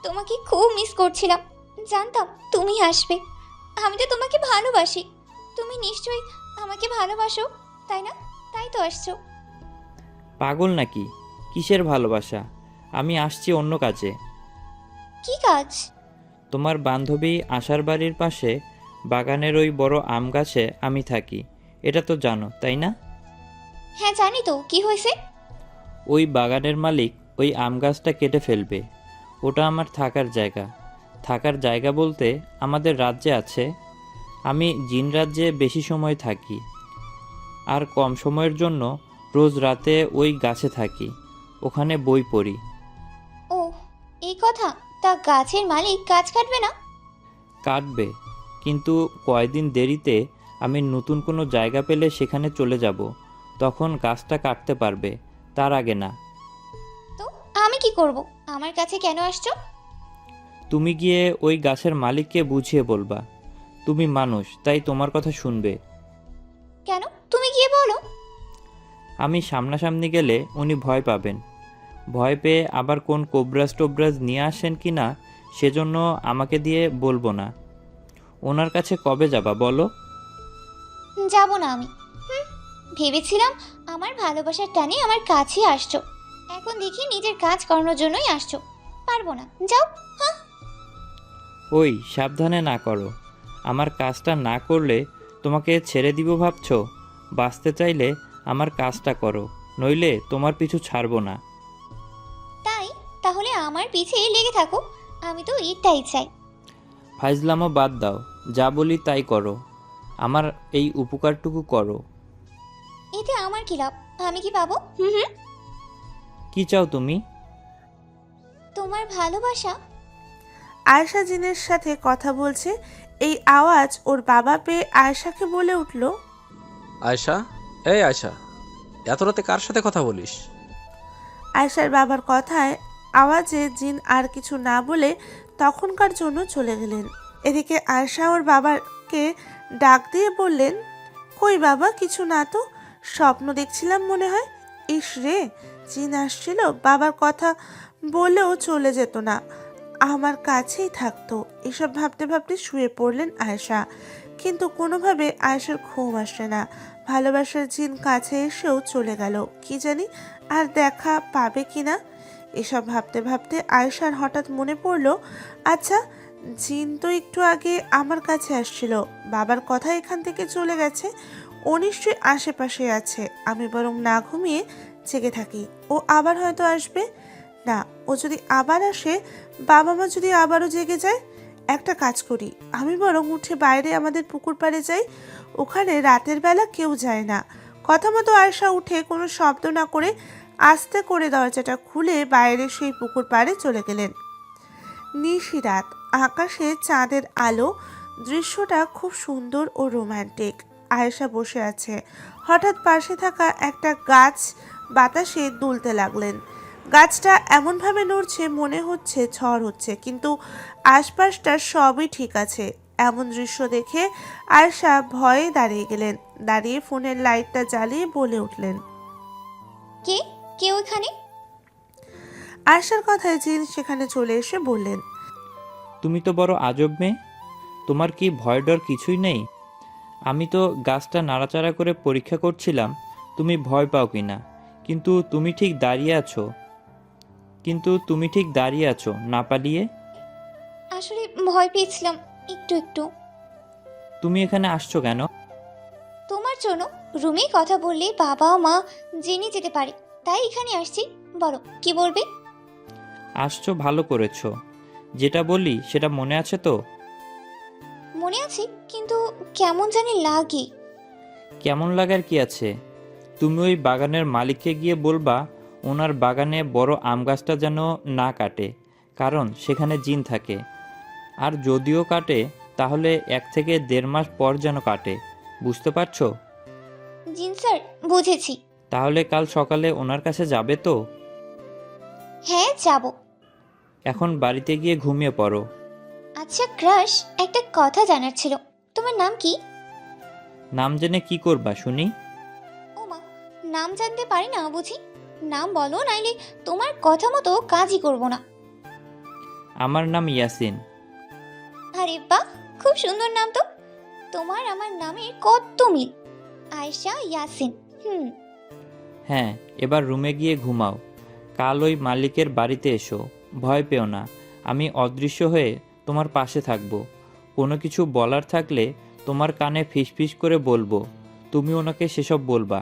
Speaker 3: তোমাকে খুব মিস করছিলাম, জানতাম তুমি আসবে। আমি তো তোমাকে ভালোবাসি, তুমি নিশ্চয়ই আমাকে ভালোবাসো, তাই না? তাই তো আসছো।
Speaker 4: পাগল নাকি? কিসের ভালোবাসা? আমি আসছি অন্য কাজে।
Speaker 3: কি কাজ?
Speaker 4: তোমার বান্ধবী আশার বাড়ির পাশে বাগানের ওই বড় আম গাছে আমি থাকি, এটা তো জানো, তাই না?
Speaker 3: হ্যাঁ জানি তো, কি হয়েছে?
Speaker 4: ওই বাগানের মালিক ওই আম গাছটা কেটে ফেলবে। ওটা আমার থাকার জায়গা। থাকার জায়গা বলতে আমাদের রাজ্যে আছে। আমি জিন রাজ্যে বেশি সময় থাকি, আর কম সময়ের জন্য রোজ রাতে ওই গাছে থাকি, ওখানে বই পড়ি।
Speaker 3: ও, এই কথা। তা গাছের মালিক গাছ কাটবে না?
Speaker 4: কাটবে, কিন্তু কয়দিন দেরিতে আমি নতুন কোনো জায়গা পেলে সেখানে চলে যাব, তখন গাছটা কাটতে পারবে, তার আগে না।
Speaker 3: তো আমি কি করব? আমার কাছে কেন আসছো?
Speaker 4: তুমি গিয়ে ওই গাছের মালিককে বুঝিয়ে বলবা তুমি মানুষ, তাই তোমার কথা শুনবে।
Speaker 3: কেন? তুমি গিয়ে বলো।
Speaker 4: আমি সামনাসামনি গেলে উনি ভয় পাবেন। ভয় পেয়ে আবার কোন কোবরাজ টোবরাজ নিয়ে আসেন কি না সেজন্য আমাকে দিয়ে বলবো না। ওনার কাছে কবে যাবা বলো?
Speaker 3: যাব না আমি। ভেবেছিলাম আমার ভালোবাসার টানে আমার কাছে আসছো, এখন দেখি নিজের কাজ করানোর জন্যই আসছো। পারবো না, যাও। হ্যাঁ।
Speaker 4: ওই সাবধানে না করো, আমার কাজটা না করলে তোমাকে ছেড়ে দিব ভাবছো? বাঁচতে চাইলে আমার কাজটা করো, নইলে তোমার পিছু ছাড়বো না।
Speaker 3: তাই? তাহলে আমার পিছে লেগে থাকো, আমি তো এটাই চাই।
Speaker 4: ফাইজলামো বাদ দাও, যা বলি তাই করো, আমার এই উপকারটুকু করো।
Speaker 3: এতে আমার কি লাভ? আমি কি পাবো?
Speaker 4: কি চাও তুমি?
Speaker 3: তোমার ভালোবাসা।
Speaker 1: আয়েশা জিনের সাথে কথা বলছে। এই আওয়াজ ওর বাবা পেয়ে আয়েশাকে বলে উঠল,
Speaker 6: আয়শা, এই আয়শা, এত রাতে কার সাথে কথা বলিস?
Speaker 1: আয়েশার বাবার কথায় আওয়াজে জিন আর কিছু না বলে তখনকার জন্য চলে গেলেন। এদিকে আয়েশা ওর বাবাকে ডাক দিয়ে বললেন, কই বাবা, কিছু না তো, স্বপ্ন দেখছিলাম মনে হয়। ইস রে, জিন আসছিল, বাবার কথা বলেও চলে যেত না, আমার কাছেই থাকতো। এসব ভাবতে ভাবতে শুয়ে পড়লেন আয়েশা। কিন্তু কোনোভাবে আয়েশার ঘুম আসে না। ভালোবাসার জিন কাছে এসেও চলে গেল, কি জানি আর দেখা পাবে কিনা। এসব ভাবতে ভাবতে আয়েশার হঠাৎ মনে পড়ল, আচ্ছা জিন তো একটু আগে আমার কাছে আসছিল, বাবার কথা এখান থেকে চলে গেছে। ও নিশ্চয়ই আশেপাশে আছে। আমি বরং না ঘুমিয়ে জেগে থাকি, ও আবার হয়তো আসবে। না, ও যদি আবার আসে, বাবা মা যদি আবারও জেগে যায়, একটা কাজ করি, আমি বরং উঠে বাইরে আমাদের পুকুর পাড়ে যাই। ওখানে রাতের বেলা কেউ যায় না। কথা মতো আয়শা উঠে কোনো শব্দ না করে আস্তে করে দরজাটা খুলে বাইরে সেই পুকুর পাড়ে চলে গেলেন। নিশিরাত, আকাশে চাঁদের আলো, দৃশ্যটা খুব সুন্দর ও রোমান্টিক। আয়েশা বসে আছে, হঠাৎ পাশে থাকা একটা গাছ বাতাসে দুলতে লাগলেন। গাছটা এমনভাবে নড়ছে মনে হচ্ছে ঝড় হচ্ছে, কিন্তু আশপাশটা সবই ঠিক আছে। এমন দৃশ্য দেখে আয়েশা ভয়ে দাঁড়িয়ে গেলেন। দাঁড়িয়ে ফোনের লাইটটা জ্বালিয়ে বলে উঠলেন,
Speaker 3: কে কেউ এখানে?
Speaker 1: আয়েশার কথায় জিন সেখানে চলে এসে বললেন,
Speaker 4: তুমি তো বড় আজব মেয়ে, তোমার কি ভয় ডর কিছুই নেই? আমি তো গাছটা নাড়াচাড়া করে পরীক্ষা করছিলাম তুমি ভয় পাও কিনা, কিন্তু তুমি ঠিক দাঁড়িয়ে আছো না পালিয়ে।
Speaker 3: আসলে ভয় পেয়েছিলাম একটু একটু।
Speaker 4: তুমি এখানে আসছো কেন?
Speaker 3: তোমার জন্য। রুমে কথা বললে বাবা মা জেনে যেতে পারে, তাই এখানে আসছি। বলো কি বলবে?
Speaker 4: আসছো ভালো করেছো। যেটা বলি সেটা মনে আছে তো?
Speaker 3: মনে আছে, কিন্তু কেমন জানি লাগে।
Speaker 4: কেমন লাগার কি আছে? তুমি ওই বাগানের মালিককে গিয়ে বলবা ওনার বাগানে বড় আম গাছটা যেন না কাটে, কারণ সেখানে জিন থাকে। আর যদিও কাটে তাহলে 1 থেকে 1.5 মাস পর যেন কাটে। বুঝতে পারছো?
Speaker 3: জিন স্যার, বুঝেছি।
Speaker 4: তাহলে কাল সকালে ওনার কাছে যাবে তো?
Speaker 3: হ্যাঁ যাব।
Speaker 4: এখন বাড়িতে গিয়ে ঘুমিয়ে পড়ো।
Speaker 3: আচ্ছা ক্রাশ, একটা কথা জানার ছিল। তোমার নাম কি?
Speaker 4: নাম জেনে কি করবা শুনি?
Speaker 3: ও মা, নাম জানতে পারি না বুঝি? নাম বলো, নাইলে তোমার কথা মতো কাজই করব না।
Speaker 4: আমার নাম ইয়াসিন।
Speaker 3: আরে বাহ, খুব সুন্দর নাম তো। তোমার আমার নামের কত মিল। আয়েশা ইয়াসিন।
Speaker 4: হ্যাঁ, এবার রুমে গিয়ে ঘুমাও। কাল ওই মালিকের বাড়িতে এসো। ভয় পেও না, আমি অদৃশ্য হয়ে তোমার পাশে থাকবো। কোনো কিছু বলার থাকলে তোমার কানে ফিসফিস করে বলবো, তুমি ওনাকে সেসব বলবা।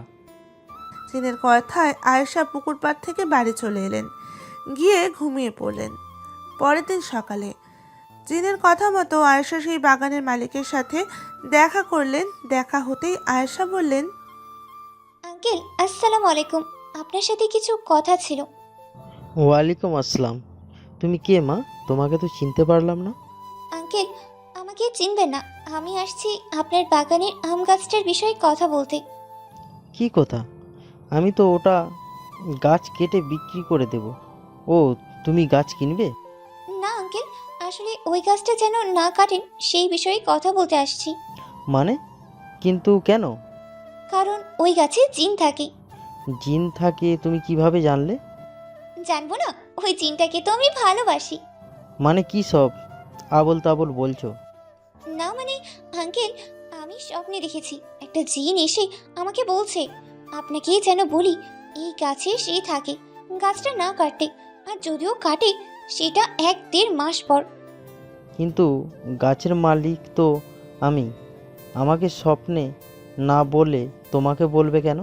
Speaker 1: জিনের কথায় আয়েশা পুকুর পাড় থেকে বাড়ি চলে এলেন, গিয়ে ঘুমিয়ে পড়লেন। পরের দিন সকালে জিনের কথা মতো আয়েশা সেই বাগানের মালিকের সাথে দেখা করলেন। দেখা হতেই আয়েশা বললেন,
Speaker 3: আঙ্কেল আসসালামু আলাইকুম, আপনার সাথে কিছু কথা ছিল।
Speaker 7: ওয়ালাইকুম আসসালাম। তুমি কে মা? তোমাকে তো চিনতে পারলাম না।
Speaker 3: আঙ্কেল, আমাকে চিনবেন না। আমি আসছি আপনার বাগানের আম গাছটার বিষয়ে কথা বলতে।
Speaker 7: কি কথা? আমি তো ওটা গাছ কেটে বিক্রি করে দেব। ও, তুমি গাছ কিনবে?
Speaker 3: না আঙ্কেল, আসলে ওই গাছটা যেন না কাটেন সেই বিষয়ে কথা বলতে আসছি।
Speaker 7: মানে? কিন্তু কেন?
Speaker 3: কারণ ওই গাছে জিন থাকে।
Speaker 7: জিন থাকে তুমি কিভাবে জানলে?
Speaker 3: জানবো না? ওই জিনটাকে তো আমি ভালোবাসি।
Speaker 7: মানে কি সব আবল তাবল বলছো?
Speaker 3: না মানে আঙ্কেল, আমি স্বপ্নে দেখেছি একটা জিন এসে আমাকে বলছে আপনাকে যেন বলি এই গাছে সে থাকে, গাছটা না কাটতে। আর যদিও কাটে সেটা 1-1.5 মাস পর।
Speaker 7: কিন্তু গাছের মালিক তো আমি। আমাকে স্বপ্নে না বলে তোমাকে বলবে কেন?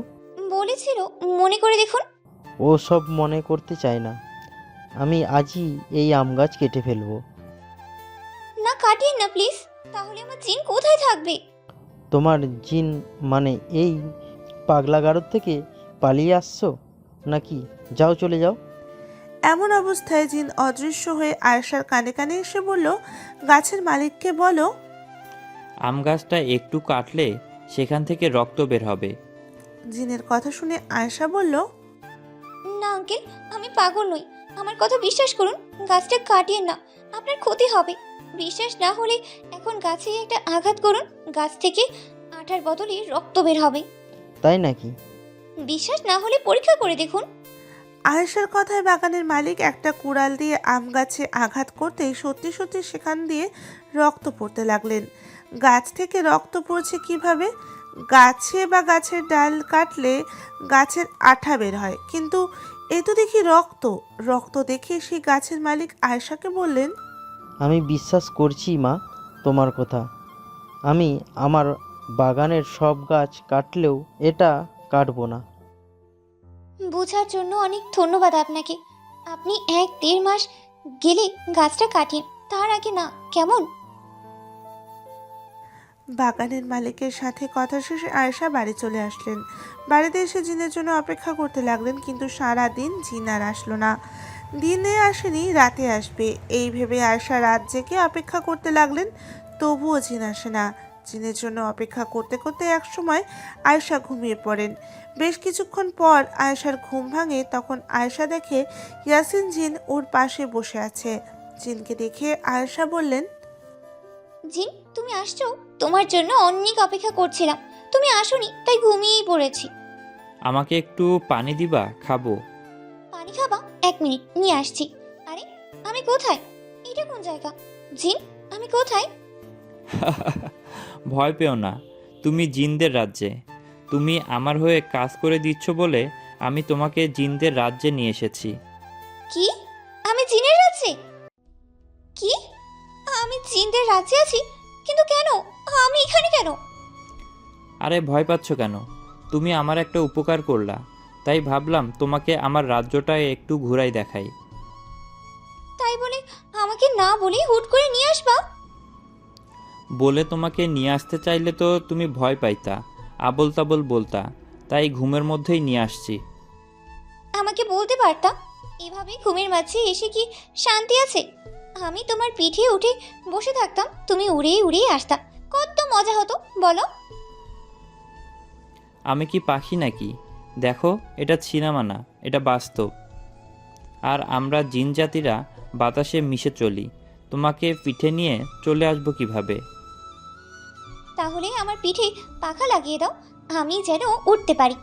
Speaker 3: বলেছিল, মনে করে দেখুন।
Speaker 7: ও সব মনে করতে চায় না। আমি আজই এই আম গাছ কেটে ফেলবো।
Speaker 3: না কাটিয়ে না প্লিজ, তাহলে আমার জিন কোথায় থাকবে?
Speaker 7: তোমার জিন মানে এই পাগলা গারদ থেকে পালিয়ে আসছো নাকি? যাও, চলে যাও।
Speaker 1: এমন অবস্থায় জিন অদৃশ্য হয়ে আয়েশার কানে কানে এসে বলল, গাছের মালিককে বলো।
Speaker 4: আম গাছটা একটু কাটলে সেখান থেকে রক্ত বের হবে।
Speaker 1: জিনের কথা শুনে আয়েশা বলল,
Speaker 3: না আঙ্কেল, আমি পাগল নই, আমার কথা বিশ্বাস করুন। গাছটা কাটিয়ে না, আপনার ক্ষতি হবে। বিশ্বাস না হলে এখন গাছে একটা আঘাত করুন, গাছ থেকে আঠার বদলে রক্ত বের হবে।
Speaker 7: তাই নাকি?
Speaker 3: বিশ্বাস না হলে পরীক্ষা করে দেখুন।
Speaker 1: আয়েশার কথায় বাগানের মালিক একটা কুড়াল দিয়ে আম গাছে আঘাত করতেই সত্যি সত্যি সেখান দিয়ে রক্ত পড়তে লাগলেন। গাছ থেকে রক্ত পড়ছে কিভাবে? গাছে বা গাছের ডাল কাটলে গাছের আঠা বের হয়, কিন্তু এ তো দেখি রক্ত। রক্ত দেখে সেই গাছের মালিক আয়েশাকে বললেন,
Speaker 7: আমি বিশ্বাস করছি মা তোমার কথা। আমি আমার বাগানের সব গাছ কাটলেও এটা কাটবো না।
Speaker 3: বোঝার জন্য অনেক ধন্যবাদ আপনাকে। আপনি 1-1.5 মাস গেলে গাছটা কাটিয়ে, তার আগে না, কেমন?
Speaker 1: বাগানের মালিকের সাথে কথা শেষে আয়েশা বাড়ি চলে আসলেন। বাড়িতে এসে জিনের জন্য অপেক্ষা করতে লাগলেন, কিন্তু সারা দিন জিন আর আসলো না। দিনে আসেনি, রাতে আসবে এই ভেবে আয়েশা রাত জেগে অপেক্ষা করতে লাগলেন, তবুও জিন আসে না। জিনের জন্য অপেক্ষা করতে করতে একসময় আয়েশা ঘুমিয়ে পড়েন। বেশ কিছুক্ষণ পর আয়েশার ঘুম ভাঙে, তখন আয়েশা দেখে ইয়াসিন জিন ওর পাশে বসে আছে। জিনকে দেখে আয়েশা বললেন,
Speaker 3: জিন, তুমি আসছো? তোমার জন্য অনেক অপেক্ষা করছিলাম, তুমি আসোনি তাই ঘুমিয়েই পড়েছি।
Speaker 4: আমাকে একটু পানি দিবা, খাবো।
Speaker 3: পানি খাবা? 1 মিনিট, নিয়ে আসছি। আরে, আমি কোথায়? এটা কোন জায়গা? জিন, আমি কোথায়?
Speaker 4: ভয় পেও না, তুমি জিনদের রাজ্যে। তুমি আমার হয়ে কাজ করে দিচ্ছ বলে আমি তোমাকে জিনদের রাজ্যে নিয়ে এসেছি।
Speaker 3: কি? আমি জিনের রাজ্যে? কি? আমি জিনদের রাজ্যে আছি? কিন্তু কেন? আমি এখানে কেন?
Speaker 4: আরে ভয় পাচ্ছ কেন? তুমি আমার একটা উপকার করলা, তাই ভাবলাম তোমাকে আমার রাজ্যটা একটু ঘুরাই দেখাই।
Speaker 3: তাই বলে আমাকে না বলেই হুট করে নিয়ে আসবা?
Speaker 4: বলে তোমাকে নিয়ে আসতে চাইলে তো তুমি ভয় পাইতা, আবল তাবল বলতা, তাই ঘুমের মধ্যেই নিয়ে আসছি।
Speaker 3: আমাকে বলতে পারতা? এভাবে ঘুমের মাঝে এসে কি শান্তি আছে? আমি তোমার পিঠে উঠে বসে থাকতাম, তুমি উড়ে উড়ে আসতা, কত মজা হতো বলো।
Speaker 4: আমি কি পাখি নাকি? দেখো, এটা সিনেমা না, এটা বাস্তব। আর আমরা জিন জাতিরা বাতাসে মিশে চলি, তোমাকে পিঠে নিয়ে চলে আসবো কিভাবে?
Speaker 3: তাহলে আমার পিঠে পাখা লাগিয়ে দাও, আমি যেন উঠতে পারি।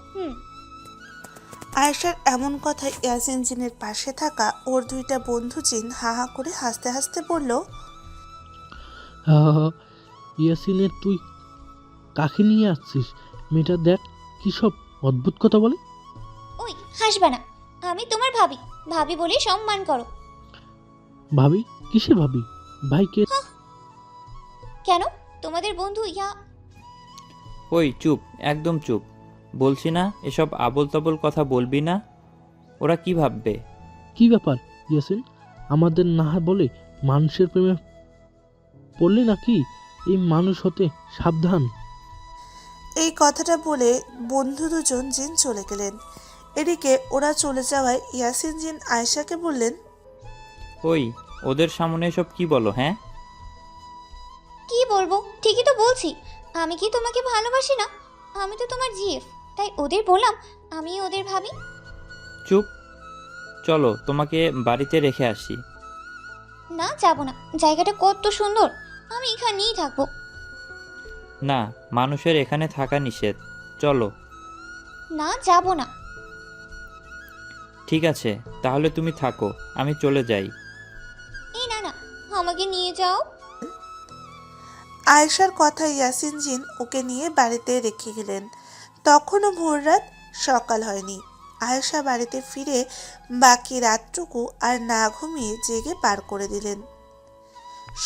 Speaker 1: আয়েশার এমন কথায় ইয়াসিন জিনের পাশে থাকা ওর 2টা বন্ধু জিন হা হা করে হাসতে হাসতে বলল,
Speaker 8: ইয়াসিনের তুই কাকে নিয়ে আসছিস? মেয়েটা দেখ কি সব অদ্ভুত কথা বলে।
Speaker 3: ওই, হাসবা না, আমি তোমার ভাবি, ভাবি বলে সম্মান করো।
Speaker 8: ভাবি? কিসের ভাবি? ভাইকে?
Speaker 3: কেন? তোমাদের বন্ধু ইয়া।
Speaker 4: ওই চুপ, একদম চুপ। বলছি না এসব আবল তাবল কথা বলবি না, ওরা কি ভাববে?
Speaker 8: কি ব্যাপার ইয়াসিন? আমাদের না বলে মানুষের প্রেমে পড়লে নাকি? এই মানুষ হতে সাবধান।
Speaker 1: এই কথাটা বলে বন্ধু দুজন জিন চলে গেলেন। এদিকে ওরা চলে যাওয়ায় ইয়াসিন জিন আয়েশাকে বললেন,
Speaker 4: ওই ওদের সামনে এসব কি বলো? হ্যাঁ,
Speaker 3: কি বলবো? ঠিকই তো বলছি। আমি কি তোমাকে ভালোবাসি না? আমি তো তোমার জিএফ, তাই ওদের বললাম আমি ওদের ভাবি।
Speaker 4: চুপ। চলো তোমাকে বাড়িতে রেখে আসি।
Speaker 3: না, যাব না, জায়গাটা কত সুন্দর, আমি এখানেই থাকবো।
Speaker 4: না, মানুষের এখানে থাকা নিষেধ, চলো।
Speaker 3: না, যাব না।
Speaker 4: ঠিক আছে, তাহলে তুমি থাকো, আমি চলে যাই।
Speaker 3: এই না না, আমাকে নিয়ে যাও।
Speaker 1: আয়েশার কথা ইয়াসিন জিন ওকে নিয়ে বাড়িতে রেখে গেলেন। তখনও ভোররাত, সকাল হয়নি। আয়েশা বাড়িতে ফিরে বাকি রাতটুকু আর না ঘুমিয়ে জেগে পার করে দিলেন।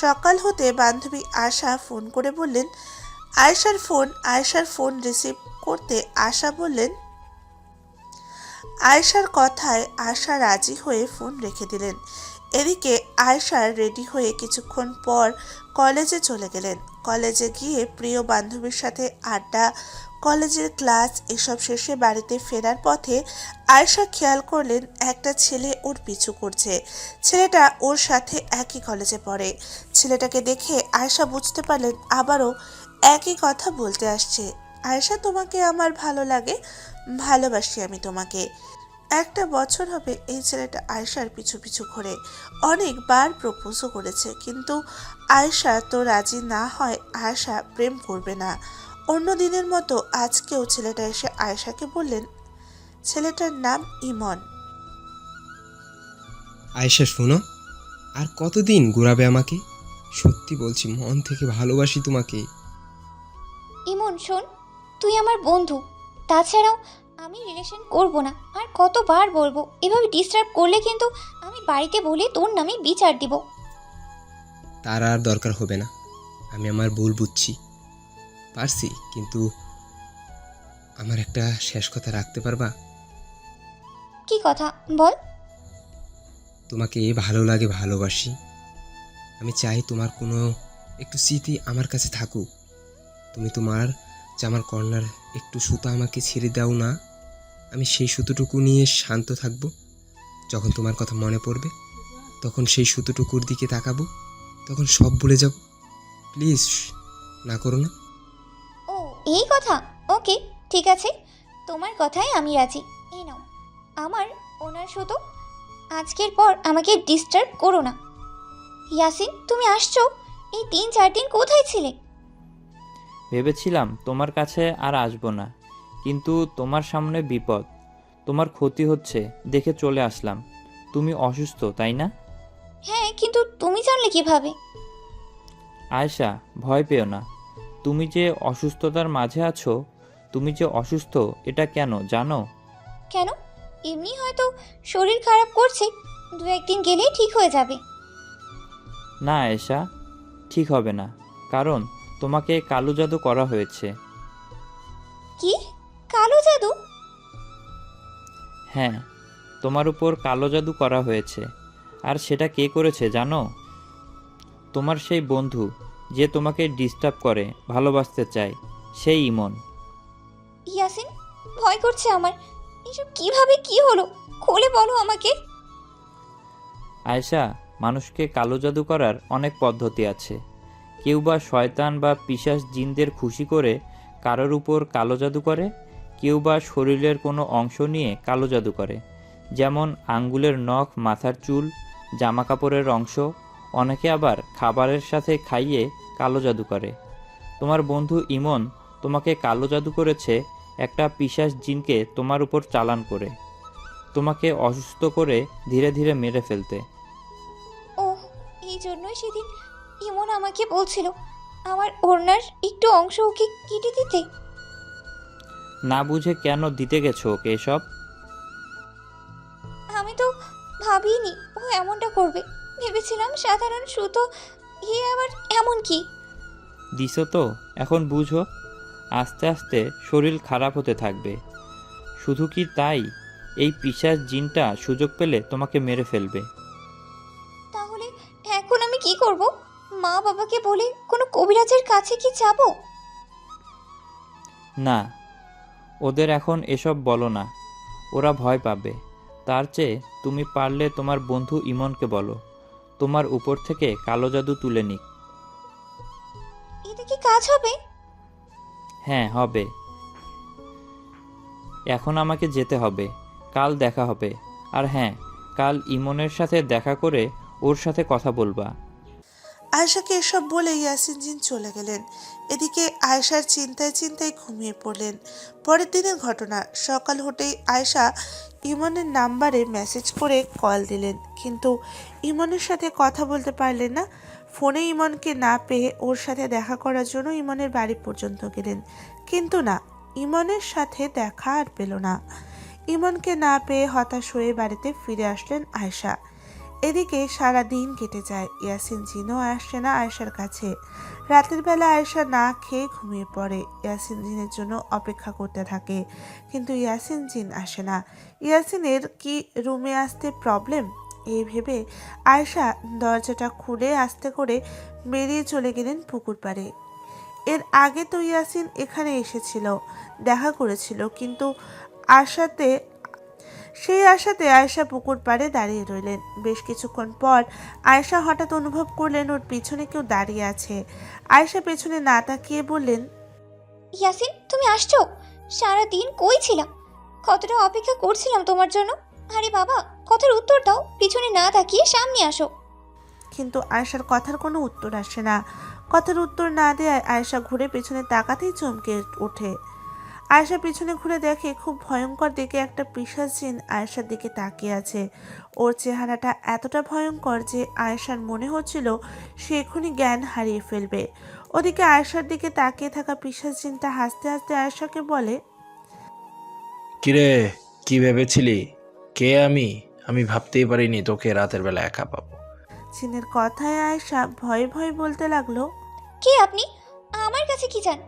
Speaker 1: সকাল হতে বান্ধবী আশা ফোন করে বললেন, আয়েশার ফোন রিসিভ করতে আশা বললেন, আয়েশার কথায় আশা রাজি হয়ে ফোন রেখে দিলেন। এদিকে আয়েশা রেডি হয়ে কিছুক্ষণ পর কলেজে চলে গেলেন। কলেজে গিয়ে প্রিয় বান্ধবীর সাথে আড্ডা, কলেজের ক্লাস এসব শেষে বাড়িতে ফেরার পথে আয়েশা খেয়াল করলেন একটা ছেলে ওর পিছু করছে। ছেলেটা ওর সাথে একই কলেজে পড়ে। ছেলেটাকে দেখে আয়েশা বুঝতে পারলেন আবারও একই কথা বলতে আসছে, আয়েশা তোমাকে আমার ভালো লাগে, ভালোবাসি আমি তোমাকে। 1 বছর হবে এই ছেলেটা আয়েশার পিছু পিছু ঘোরে, অনেকবার প্রপোজও করেছে, কিন্তু আয়েশা তো রাজি না হয় আয়েশা প্রেম করবে না। অন্য দিনের মতো আজকেও ছেলেটা এসে আয়েশাকে বললেন, ছেলেটার নাম ইমন।
Speaker 9: আয়েশা শোনো, আর কতদিন ঘোরাবে আমাকে? সত্যি বলছি, মন থেকে ভালোবাসি তোমাকে।
Speaker 3: ইমন শোন, তুই আমার বন্ধু, তাছাড়াও আমি রিলেশন করব না। আর কতবার বলবো, এভাবে ডিস্টার্ব করলে কিন্তু আমি বাড়িতে বলে তোর নামে বিচার দিব।
Speaker 9: তার আর দরকার হবে না। আমি আমার ভুল বুঝছি পারছি, কিন্তু আমার একটা শেষ কথা রাখতে পারবা?
Speaker 3: কি কথা বল।
Speaker 9: তোমাকে ভালো লাগে, ভালোবাসি। আমি চাই তোমার কোনো একটু স্মৃতি আমার কাছে থাকুক। তুমি তোমার জামার কর্নার একটু সুতা আমাকে ছেড়ে দাও না। আমি সেই সুতোটুকু নিয়ে শান্ত থাকব। যখন তোমার কথা মনে পড়বে তখন সেই সুতোটুকুর দিকে তাকাবো, তখন সব ভুলে যাব। প্লিজ না করো না।
Speaker 3: ও এই কথা, ওকে ঠিক আছে, তোমার কথায় আমি রাজি। এই নাও আমার ওনার সুতো, আজকের পর আমাকে ডিস্টার্ব করো না। ইয়াসিন তুমি আসছো, এই 3-4 দিন কোথায় ছিলে?
Speaker 4: ভেবেছিলাম তোমার কাছে আর আসবো না, কিন্তু তোমার সামনে বিপদ, তোমার ক্ষতি হচ্ছে দেখে চলে আসলাম। তুমি অসুস্থ তাই না?
Speaker 3: হ্যাঁ, কিন্তু তুমি জানলে কিভাবে?
Speaker 4: আয়েশা, ভয় পেও না। তুমি যে অসুস্থতার মাঝে আছো, তুমি যে অসুস্থ এটা কেন জানো?
Speaker 3: কেন? এমনি হয়তো শরীর খারাপ করছে, 2-1 দিন গেলেই ঠিক হয়ে যাবে।
Speaker 4: না আয়েশা, ঠিক হবে না, কারণ তোমাকে কালো জাদু করা হয়েছে।
Speaker 3: কি? কালো জাদু?
Speaker 4: হ্যাঁ, তোমার উপর কালো জাদু করা হয়েছে। আর সেটা কে করেছে জানো? তোমার সেই বন্ধু যে তোমাকে ডিস্টার্ব করে, ভালোবাসতে চায়, সেই ইমন।
Speaker 3: ইয়াসিন ভয় করছে আমার, এসব কিভাবে কি হলো, খুলে বলো আমাকে।
Speaker 4: আয়েশা, মানুষকে কালো জাদু করার অনেক পদ্ধতি আছে। কেউ বা শয়তান বা পিশাচ জিনদের খুশি করে কারোর উপর কালো জাদু করে, কেউ বা শরীরের কোনো অংশ নিয়ে কালো জাদু করে, যেমন আঙ্গুলের নখ, মাথার চুল, জামা কাপড়ের অংশ। অনেকে আবার খাবারের সাথে খাইয়ে কালো জাদু করে। তোমার বন্ধু ইমন তোমাকে কালো জাদু করেছে একটা পিশাচ জিনকে তোমার উপর চালান করে, তোমাকে অসুস্থ করে ধীরে ধীরে মেরে ফেলতে।
Speaker 3: ও এই জন্যই সেদিন ইমন আমাকে বলছিল আমার ওড়নার একটু অংশ ওকে কেটে দিতে।
Speaker 4: না বুঝে কেন দিতে গেছো ওকে এসব?
Speaker 3: আমি তো ভাবিনি ও এমনটা করবে, ভেবেছিলাম সাধারণ সুতো, আবার এমন কি।
Speaker 4: দিছো তো, এখন বুঝো। আস্তে আস্তে শরীর খারাপ হতে থাকবে। শুধু কি তাই, এই পিশাচ জিনটা সুযোগ পেলে তোমাকে মেরে ফেলবে।
Speaker 3: তাহলে এখন আমি কি করব? মা বাবাকে বলে কোনো কবিরাজের কাছে কি যাব?
Speaker 4: না, ওদের এখন এসব বলো না, ওরা ভয় পাবে। তার চেয়ে তুমি পারলে তোমার বন্ধু ইমনকে বলো তোমার উপর থেকে কালো জাদু তুলে নিক।
Speaker 3: এটা কি কাজ হবে?
Speaker 4: হ্যাঁ হবে। এখন আমাকে যেতে হবে, কাল দেখা হবে। আর হ্যাঁ, কাল ইমনের সাথে দেখা করে ওর সাথে কথা বলবা।
Speaker 1: আয়েশাকে এসব বলে ইয়াসিন জিন চলে গেলেন। এদিকে আয়েশার চিন্তায় চিন্তায় ঘুমিয়ে পড়লেন। পরের দিনের ঘটনা, সকাল হতেই আয়েশা ইমনের নাম্বারে মেসেজ করে কল দিলেন, কিন্তু ইমনের সাথে কথা বলতে পারলেন না। ফোনে ইমনকে না পেয়ে ওর সাথে দেখা করার জন্য ইমনের বাড়ি পর্যন্ত গেলেন, কিন্তু না, ইমনের সাথে দেখা আর পেল না। ইমনকে না পেয়ে হতাশ হয়ে বাড়িতে ফিরে আসলেন আয়েশা। এদিকে সারা দিন কেটে যায়, ইয়াসিন জিনও আসছে না আয়েশার কাছে। রাতের বেলা আয়েশা না খেয়ে ঘুমিয়ে পড়ে, ইয়াসিন জিনের জন্য অপেক্ষা করতে থাকে, কিন্তু ইয়াসিন জিন আসে না। ইয়াসিনের কি রুমে আসতে প্রবলেম, এই ভেবে আয়েশা দরজাটা খুলে আস্তে করে বেরিয়ে চলে গেলেন পুকুর পাড়ে। এর আগে তো ইয়াসিন এখানে এসেছিল, দেখা করেছিল, কিন্তু সেই আশাতে আয়েশা পুকুর পাড়ে দাঁড়িয়ে রইলেন। বেশ কিছুক্ষণ পর আয়েশা হঠাৎ অনুভব করলেন ওর পিছনে কেউ দাঁড়িয়ে আছে। আয়েশা পেছনে না তাকিয়ে বললেন,
Speaker 3: ইয়াসিন তুমি আসছো? সারা দিন কই ছিলাম, কতটা অপেক্ষা করছিলাম তোমার জন্য। আরে বাবা, কথার উত্তর দাও, পিছনে না তাকিয়ে সামনে আসো।
Speaker 1: কিন্তু আয়েশার কথার কোনো উত্তর আসে না। কথার উত্তর না দেওয়ায় আয়েশা ঘুরে পেছনে তাকাতেই চমকে ওঠে। আয়েশা পিছনে ঘুরে দেখে খুব ভয়ঙ্কর দিকে একটা পিশাচ জিন আয়েশার দিকে তাকিয়ে আছে। ওর চেহারাটা এতটা ভয়ঙ্কর যে আয়েশার মনে হচ্ছিল সে এখনই জ্ঞান হারিয়ে ফেলবে। ওদিকে আয়েশার দিকে তাকিয়ে থাকা পিশাচ জিনটা হাসতে হাসতে আয়েশাকে বলে,
Speaker 10: কিরে, কি ভেবেছিলি? কে আমি? আমি ভাবতেই পারিনি তোকে রাতের বেলা একা পাবো।
Speaker 1: জিনের কথায় আয়েশা ভয়ে ভয়ে বলতে লাগলো।
Speaker 3: কে আপনি? আমার কাছে কি চান?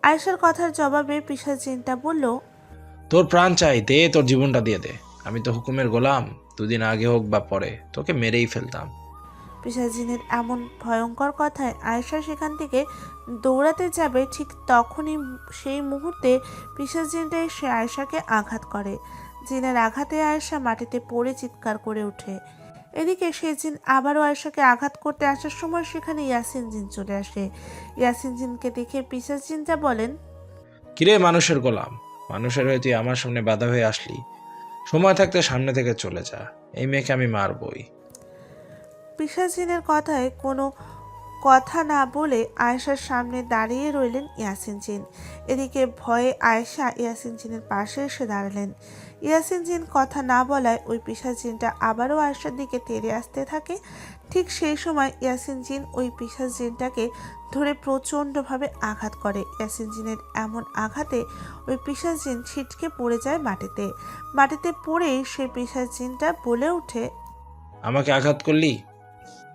Speaker 1: আয়েশার কথার জবাবে পিশাচ জিনটা বলল,
Speaker 10: তোর প্রাণ চাই, দে, তোর জীবনটা দিয়ে দে। আমি তো হুকুমের গোলাম, দুদিন আগে হোক বা পরে তোকে মেরেই ফেলতাম।
Speaker 1: পিশাচ জিনের এমন ভয়ঙ্কর কথায় আয়েশা সেখান থেকে দৌড়াতে যাবে, ঠিক তখনই সেই মুহূর্তে পিশাচ জিনটা এসে আয়েশাকে আঘাত করে। জিনের আঘাতে আয়েশা মাটিতে পড়ে চিৎকার করে ওঠে। এদিকে সেই জিন আবারও আয়েশাকে আঘাত করতে আসার সময় সেখানে ইয়াসিন জিন চলে আসে। ইয়াসিন জিনকে দেখে পিশাচ জিনটা বলেন,
Speaker 10: কিরে মানুষের গোলাম, মানুষের হয়ে তুই আমার সামনে বাধা হয়ে আসলি? সময় থাকতে সামনে থেকে চলে যা, এই মেয়েকে আমি মারবই।
Speaker 1: পিশাচ জিনের কথায় কোনো কথা না বলে আয়েশার সামনে দাঁড়িয়ে রইলেন ইয়াসিন জিন। এদিকে ভয়ে আয়েশা ইয়াসিন জিনের পাশে এসে দাঁড়ালেন। ইয়াসিন জিন কথা না বলায় ওই পিশাচ জিনটা আবারও আয়েশার দিকে তেড়ে আসতে থাকে। ঠিক সেই সময় ইয়াসিন জিন ওই পিশাচ জিনটাকে ধরে প্রচণ্ডভাবে আঘাত করে। ইয়াসিন জিনের এমন আঘাতে ওই পিশাচ জিন ছিটকে পড়ে যায় মাটিতে। মাটিতে পড়েই সেই পিশাচ জিনটা বলে ওঠে,
Speaker 10: আমাকে আঘাত করলি,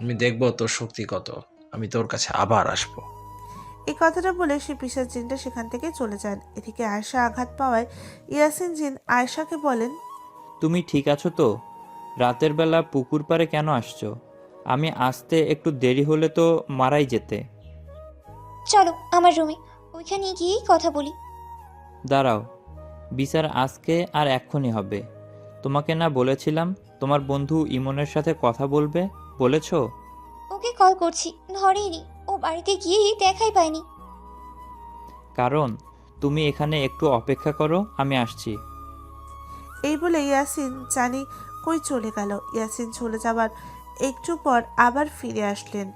Speaker 10: আমি দেখবো তোর শক্তি কত, আমি তোর কাছে আবার আসবো।
Speaker 1: এই কথাটা বলে সে পিশাচ জিনটা সেখান থেকে চলে যান। এদিকে আয়েশা আঘাত পাওয়ায় ইয়াসিন জিন আয়েশাকে বলেন,
Speaker 4: তুমি ঠিক আছো তো? রাতের বেলা পুকুর পাড়ে কেন আসছো? আমি আসতে একটু দেরি হলে তো মারাই যেতে।
Speaker 3: চলো আমার রুমে, ওইখানে গিয়েই কথা বলি।
Speaker 4: দাঁড়াও, বিচার আজকে আর এক্ষুনি হবে। তোমাকে না বলেছিলাম তোমার বন্ধু ইমনের সাথে কথা বলবে, বলেছো?
Speaker 3: ওকে কল করছি, ধরেইনি। ও বাড়িতে গিয়েই দেখাই পাইনি।
Speaker 4: কারণ তুমি এখানে একটু অপেক্ষা করো, আমি আসছি।
Speaker 1: এই বলে ইয়াসিন জানি কই চলে গেল। ইয়াসিন চলে যাবার একটু পর আবার ফিরে আসলেন,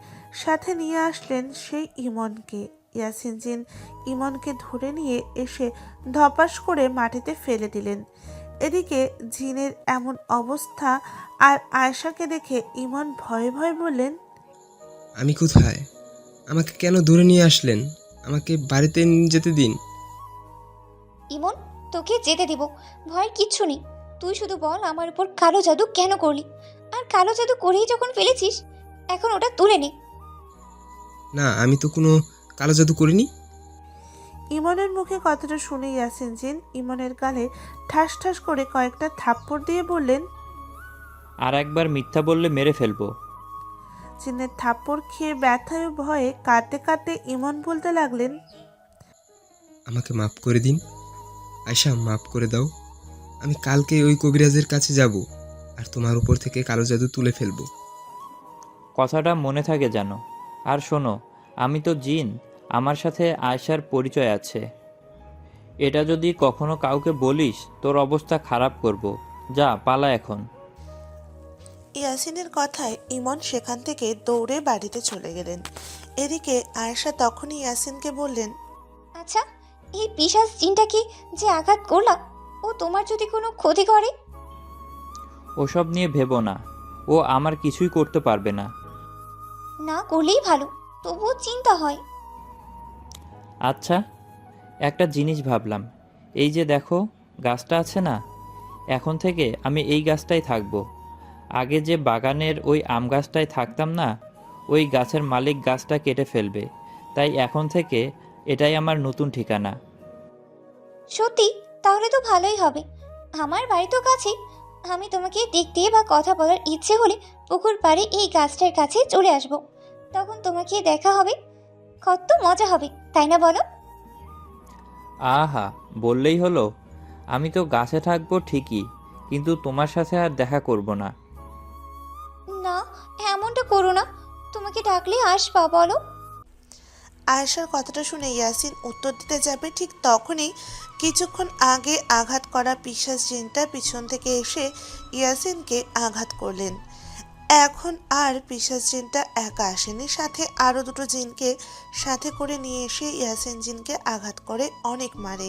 Speaker 1: সাথে নিয়ে আসলেন সেই ইমনকে। ইয়াসিন জিন ইমনকে ধরে নিয়ে এসে ধপাস করে মাটিতে ফেলে দিলেন। এদিকে জিনের এমন অবস্থা আর আয়েশাকে দেখে ইমন ভয়ে ভয়ে বললেন,
Speaker 9: আমি কোথায়? আমাকে কেন ধরে নিয়ে আসলেন? আমাকে বাড়িতে যেতে দিন।
Speaker 3: ইমন, তোকে যেতে দিব, ভয়ের কিচ্ছু নেই। তুই শুধু বল আমার উপর কালো জাদু কেন করলি, আর কালো জাদু করেই যখন ফেলেছিস এখন ওটা তুলে নে।
Speaker 9: না, আমি তো কোনো কালো জাদু করিনি।
Speaker 1: ইমনের মুখে কথাটা শুনে ইয়াসিন জিন ইমনের গালে ঠাস ঠাস করে কয়েকটা থাপ্পড় দিয়ে বললেন,
Speaker 4: আর একবার মিথ্যা বললে মেরে ফেলবো।
Speaker 1: জিনের থাপ্পড় খেয়ে ব্যথায় ও ভয়ে কাঁদতে কাঁদতে ইমন বলতে লাগলেন,
Speaker 9: আমাকে মাফ করে দিন আয়শা, মাফ করে দাও। আমি কালকে ওই কবিরাজের কাছে যাব আর তোমার উপর থেকে কালো জাদু তুলে ফেলবো।
Speaker 4: কথাটা মনে থাকে যেন। আর শোনো, আমি তো জিন, আমার সাথে আয়েশার পরিচয় আছে। এটা যদি কখনো কাউকে বলিস তোর অবস্থা খারাপ করব। যা, পালা এখন।
Speaker 1: ইয়াসিনের কথায় ইমন সেখান থেকে দৌড়ে বাড়িতে চলে গেলেন। এদিকে আয়েশা তখনই ইয়াসিনকে বললেন,
Speaker 3: আচ্ছা, এই পিশাচ জিনটাকে যে আঘাত করলাম, ও তোমার যদি কোনো ক্ষতি করে?
Speaker 4: ওসব নিয়ে ভেবো না, ও আমার কিছুই করতে পারবে না।
Speaker 3: না করলেই ভালো, তবুও চিন্তা হয়।
Speaker 4: আচ্ছা, একটা জিনিস ভাবলাম। এই যে দেখো গাছটা আছে না, এখন থেকে আমি এই গাছটাই থাকবো। আগে যে বাগানের ওই আম গাছটায় থাকতাম না, ওই গাছের মালিক গাছটা কেটে ফেলবে, তাই এখন থেকে এটাই আমার নতুন ঠিকানা।
Speaker 3: সত্যি? তাহলে তো ভালোই হবে। আমার বাড়ি তো কাছে, আমি তোমাকে দেখতে বা কথা বলার ইচ্ছে হলে পুকুর পাড়ে এই গাছটার কাছে চলে আসব। তখন তোমাকে দেখা হবে, কত মজা হবে, তাই না বলো?
Speaker 4: আহা, বললেই হলো। আমি তো গাছে থাকবো ঠিকই, কিন্তু তোমার সাথে আর দেখা করব না।
Speaker 3: না, এমনটা করো না। তোমাকে ডাকলে আসবা, বলো।
Speaker 1: আয়েশার কথাটা শুনে ইয়াসিন উত্তর দিতে যাবে, ঠিক তখনই কিছুক্ষণ আগে আঘাত করা পিশাচ জিনটা পিছন থেকে এসে ইয়াসিনকে আঘাত করলেন। এখন আর পিশাচ জিনটা একা আসেনি, সাথে আরও দুটো জিনকে সাথে করে নিয়ে এসে ইয়াসিন জিনকে আঘাত করে, অনেক মারে।